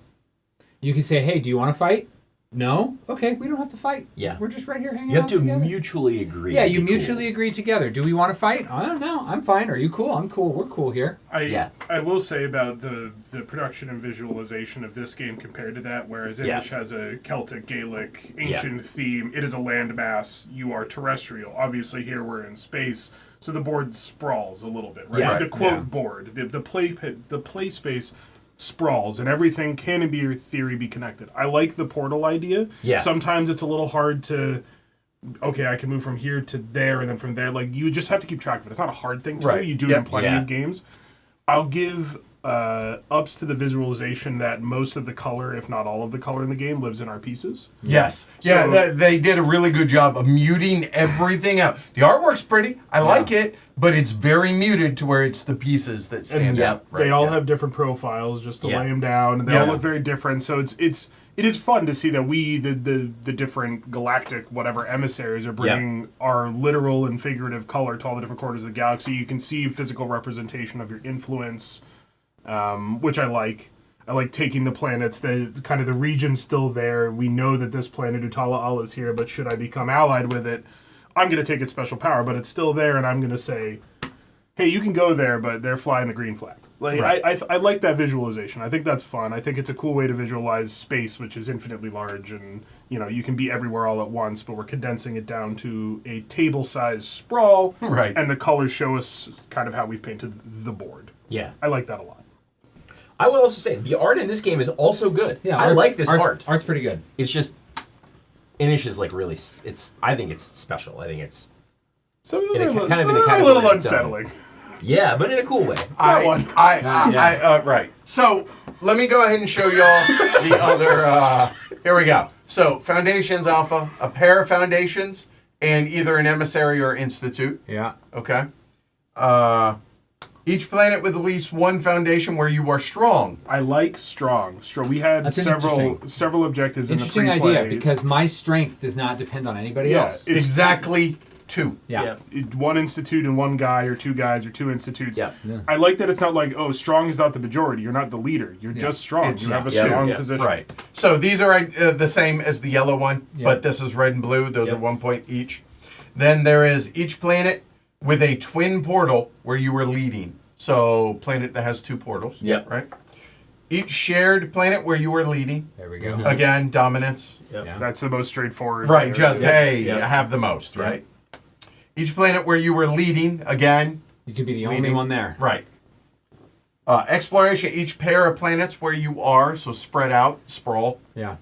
You can say, "Hey, do you want to fight?" No? Okay, we don't have to fight. Yeah. We're just right here hanging You have out to together. mutually agree. Yeah, to you be mutually cool. agree together. Do we want to fight? I don't know. I'm fine. Are you cool? I'm cool. We're cool here. Yeah. I will say about the production and visualization of this game compared to that, whereas Inish has a Celtic, Gaelic, ancient theme, it is a landmass, you are terrestrial. Obviously here we're in space, so the board sprawls a little bit, right? Yeah. The quote Yeah. board, the play space sprawls, and everything can in theory be connected. I like the portal idea. Yeah. Sometimes it's a little hard to okay, I can move from here to there and then from there. Like, you just have to keep track of it. It's not a hard thing to Right. do. You do it Yep. in plenty Yeah. of games. I'll give ups to the visualization that most of the color, if not all of the color in the game, lives in our pieces. Yes. So- Yeah, they did a really good job of muting everything out. The artwork's pretty. I like it, but it's very muted to where it's the pieces that stand yeah, out. They all yeah. have different profiles just to Yeah. lay them down, and they Yeah. all look very different. So it is fun to see that we, the different galactic whatever emissaries, are bringing our literal and figurative color to all the different corners of the galaxy. You can see physical representation of your influence, which I like. I like taking the planets, the kind of the region's still there. We know that this planet Utala Al is here, but should I become allied with it, I'm going to take its special power, but it's still there, and I'm going to say, hey, you can go there, but they're flying the green flag. Like Right. I like that visualization. I think that's fun. I think it's a cool way to visualize space, which is infinitely large, and you can be everywhere all at once. But we're condensing it down to a table-sized sprawl, Right. And the colors show us kind of how we've painted the board. Yeah. I like that a lot. I will also say the art in this game is also good. Yeah, I like this art. Art's pretty good. It's just Inish is like really. I think it's special. I think it's Some of In a them are kind of in a a category little of its own. unsettling. yeah, but in a cool way. Right. So let me go ahead and show y'all the other. Here we go. So Foundations Alpha, a pair of foundations, and either an emissary or institute. Yeah. Okay. Each planet with at least one foundation where you are strong. I like strong. We had That's an several objectives in the Interesting pre-play. idea, because my strength does not depend on anybody Yeah, else. it's Exactly two. Yeah. one institute and one guy, or two guys, or two institutes. Yeah. I like that it's not like, oh, strong is not the majority. You're not the leader. You're just strong. It's- You have a yeah, strong yeah. position. Right. So these are the same as the yellow one, Yeah. but this is red and blue. Those Yep. are 1 point each. Then there is each planet with a twin portal where you were leading. So planet that has two portals. Yep. Right. Each shared planet where you were leading. There we go. Again, dominance. Yep. Yeah. That's the most straightforward. Right. Just Yeah. hey, Yeah. you have the most. Right. Each planet where you were leading. Again. You could be the only Leading. one there. Right. Exploration. Each pair of planets where you are. So spread out, sprawl. Yeah.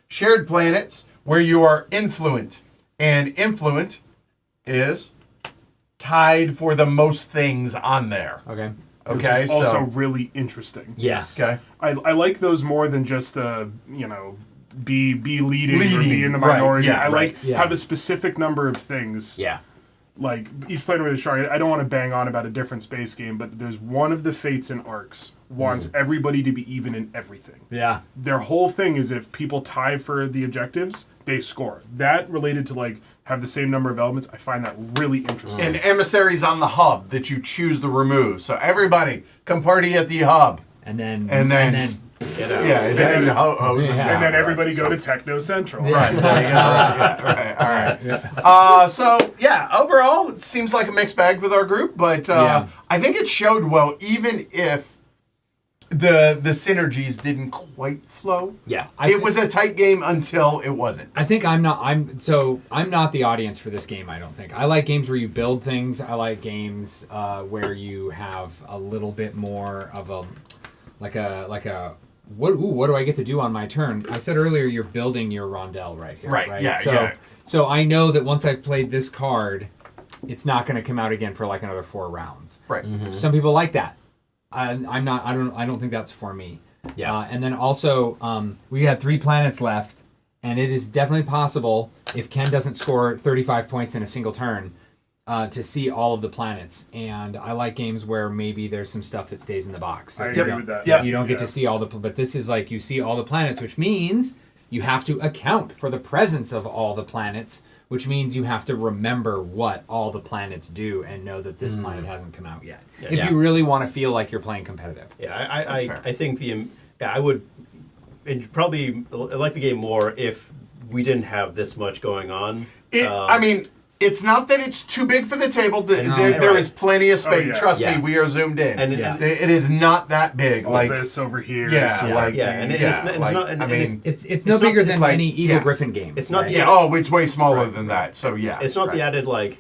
Shared planets where you are influent. And influent is tied for the most things on there. Okay. Which Okay, is also so really interesting. Yes. okay, I like those more than just the be leading or be Leading, in the right, minority. yeah, I like yeah. have a specific number of things. Yeah. Like each planet with a shark. I don't want to bang on about a different space game, but there's one of the fates and arcs wants everybody to be even in everything. Yeah. Their whole thing is if people tie for the objectives, they score. That related to like have the same number of elements, I find that really interesting. and emissaries on the hub that you choose to remove. So everybody come party at the hub, And then. and then Get out. yeah, and then hose them Yeah. down. And then everybody go to Techno Central. Right, there you go. Right, all right. So yeah, overall, it seems like a mixed bag with our group, but Yeah. I think it showed well, even if the synergies didn't quite flow. Yeah. It was a tight game until it wasn't. I think I'm not the audience for this game. I don't think I like games where you build things. I like games where you have a little bit more of a like a what do I get to do on my turn? I said earlier you're building your rondelle right here. Right, yeah, So yeah. so I know that once I've played this card, it's not going to come out again for like another 4 rounds. Right. Some people like that. I'm not. I don't think that's for me. Yeah. And then also, we had 3 planets left, and it is definitely possible if Ken doesn't score 35 points in a single turn, to see all of the planets. And I like games where maybe there's some stuff that stays in the box. I that agree you don't- with that. Yep. You don't get Yeah. to see all the. But this is like you see all the planets, which means you have to account for the presence of all the planets. Which means you have to remember what all the planets do and know that this planet hasn't come out yet. If Yeah. you really want to feel like you're playing competitive. Yeah. That's fair. I think I would probably like the game more if we didn't have this much going on. I mean, it's not that it's too big for the table. There right. is plenty of space. yeah. Trust Yeah. me, we are zoomed in. And- Yeah. It is not that big. All Like, this over here. yeah, is just like, yeah, and yeah, it's like, not. And I it's- mean, It's no It's not- bigger it's than like- any Eagle yeah. Griffin game. It's not right? the- yeah, oh, it's way smaller than that. So yeah, It's not right. the added like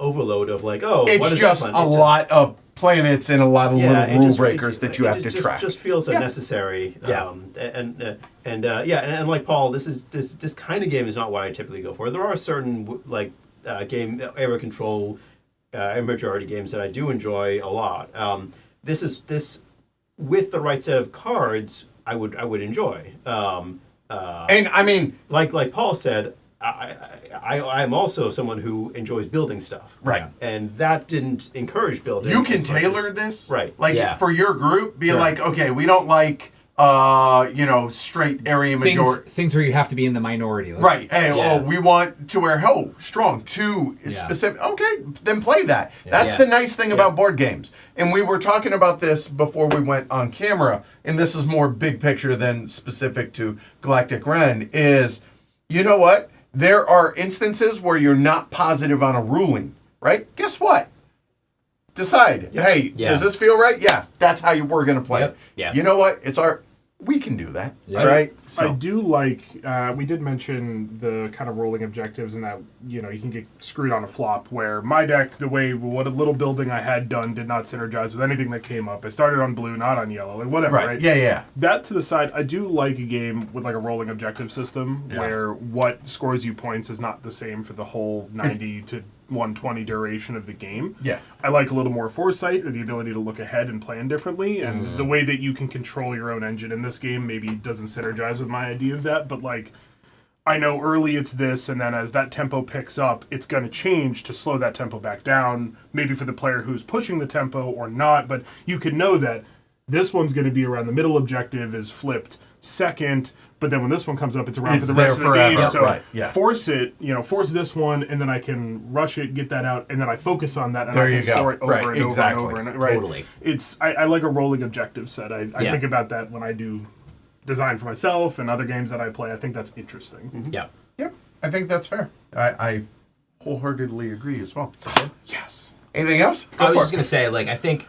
overload of like what It's is just that a planet? lot of planets and a lot of Yeah, little it rule just- breakers it- that you have to just, track. Just feels unnecessary. Yeah. And like Paul, this kind of game is not what I typically go for. There are certain like game area control and majority games that I do enjoy a lot. This with the right set of cards, I would enjoy. And I mean, Like Paul said, I'm also someone who enjoys building stuff. right. And that didn't encourage building. You can as much tailor as- this, Right. Like Yeah. for your group, be Sure. like, okay, we don't like, straight area majority. Things where you have to be in the minority. Like, Right. Hey, Yeah. we want to wear strong, too specific. Okay, then play that. That's Yeah. the nice thing about board games. And we were talking about this before we went on camera, and this is more big picture than specific to Galactic Ren, is, you know what? There are instances where you're not positive on a ruling, right? Guess what? decide. Hey, Yeah. does this feel right? Yeah, that's how we're gonna play it. Yeah. You know what? It's our. We can do that, Yeah. right? I do like, we did mention the kind of rolling objectives and that, you can get screwed on a flop where my deck, what a little building I had done did not synergize with anything that came up. I started on blue, not on yellow, like whatever, right? Yeah. That to the side, I do like a game with like a rolling objective system where what scores you points is not the same for the whole 90 to 120 duration of the game. Yeah. I like a little more foresight or the ability to look ahead and plan differently. And the way that you can control your own engine in this game maybe doesn't synergize with my idea of that. But like, I know early it's this, and then as that tempo picks up, it's going to change to slow that tempo back down, maybe for the player who's pushing the tempo or not. But you can know that this one's going to be around the middle objective is flipped second, but then when this one comes up, it's around It's for the rest of there the game. forever. So Right, yeah. force it, force this one, and then I can rush it, get that out, and then I focus on that, and There I you can go. score it over Right, and exactly. over and over. Right. Totally. I like a rolling objective set. I Yeah. think about that when I do design for myself and other games that I play. I think that's interesting. Yeah. Yep. I think that's fair. I wholeheartedly agree as well. Yes. Anything else? I was for just it. gonna say, like, I think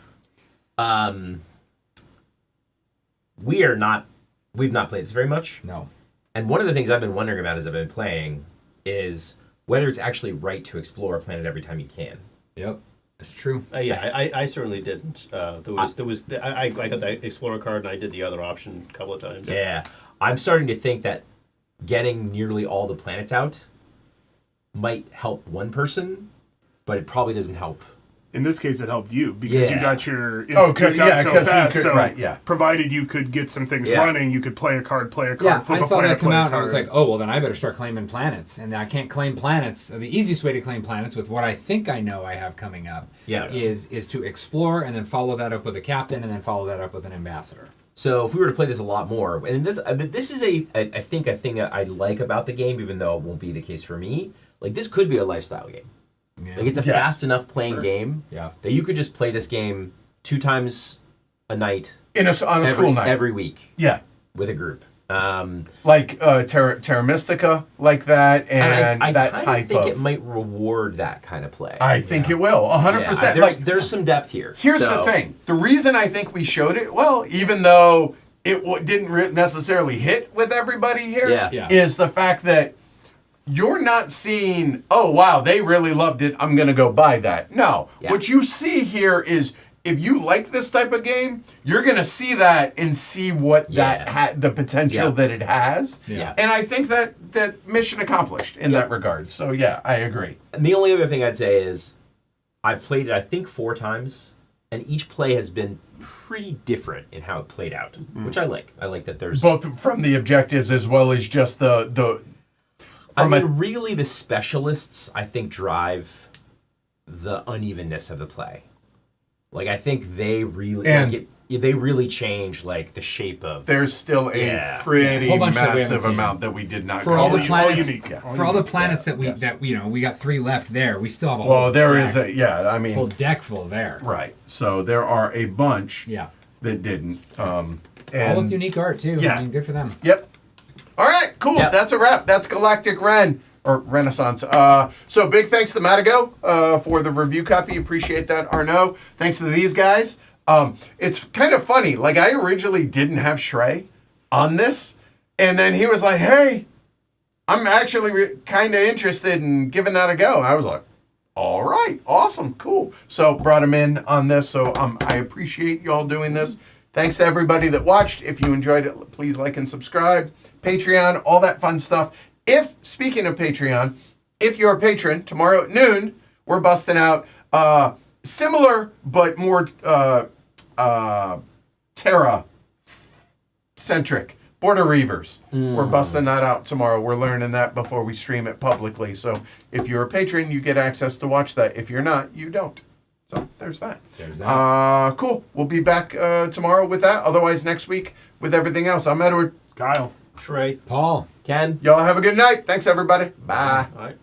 we've not played this very much. No. And one of the things I've been wondering about as I've been playing is whether it's actually right to explore a planet every time you can. Yep. It's true. I certainly I got the Explorer card and I did the other option a couple of times. Yeah. I'm starting to think that getting nearly all the planets out might help one person, but it probably doesn't help. In this case, it helped you because you Yeah. got your Oh, institutes yeah, out so 'cause you fast. could- So right, yeah. provided you could get some things Yeah. running, you could play a card, Yeah, flip I a saw planet, that come play a out and I was card. like, oh, well, then I better start claiming planets. And I can't claim planets. The easiest way to claim planets with what I think I know I have coming up Yeah. is to explore and then follow that up with a captain and then follow that up with an ambassador. So if we were to play this a lot more, and this is I think a thing I like about the game, even though it won't be the case for me. Like, this could be a lifestyle game. Yeah. Like, it's a Yes. fast enough playing game Yeah. that you could just play this game 2 times a night on a school night. every week Yeah. with a group. Like Terra Mystica, like that, and I that kind of type think of. it might reward that kind of play. I think it will, 100%. There's, Like, there's some depth here. here's the So- thing: the reason I think we showed it well, even though it didn't necessarily hit with everybody here, Yeah. is the fact that you're not seeing, oh wow, they really loved it, I'm gonna go buy that. No, Yeah. what you see here is, if you like this type of game, you're gonna see that and see what the potential Yeah. that it has. Yeah. And I think that mission accomplished in that regard. So yeah, I agree. And the only other thing I'd say is I've played it, I think, 4 times, and each play has been pretty different in how it played out, which I like. I like that there's... Both from the objectives as well as just the I mean, really, the specialists, I think, drive the unevenness of the play. Like, I think they really... And- they really change, like, the shape of... there's still a Yeah. pretty A whole bunch that we haven't massive seen. amount that we did not For all go the into. planets, unique. Yeah. for all the planets that we yes. we got 3 left there, we still have a whole Well, there deck, is a I mean, whole deck full there. right. So there are a bunch Yeah, that didn't. all And with unique art too. Yeah. I mean, good for them. Yep. All right, cool. Yep. That's a wrap. That's Galactic Renaissance. So big thanks to Matago for the review copy. Appreciate that, Arnaud. Thanks to these guys. It's kind of funny. Like, I originally didn't have Shrey on this, and then he was like, "Hey, I'm actually kind of interested in giving that a go." I was like, "All right, awesome, cool." So brought him in on this. So I appreciate y'all doing this. Thanks to everybody that watched. If you enjoyed it, please like and subscribe. Patreon, all that fun stuff. Speaking of Patreon, if you're a patron, tomorrow at noon, we're busting out similar but more Terra-centric Border Reavers. We're busting that out tomorrow. We're learning that before we stream it publicly. So if you're a patron, you get access to watch that. If you're not, you don't. So there's that. There's that. Cool. We'll be back tomorrow with that. Otherwise, next week with everything else. I'm Edward. Kyle. Shrey. Paul. Ken? Y'all have a good night. Thanks, everybody. Bye. All right.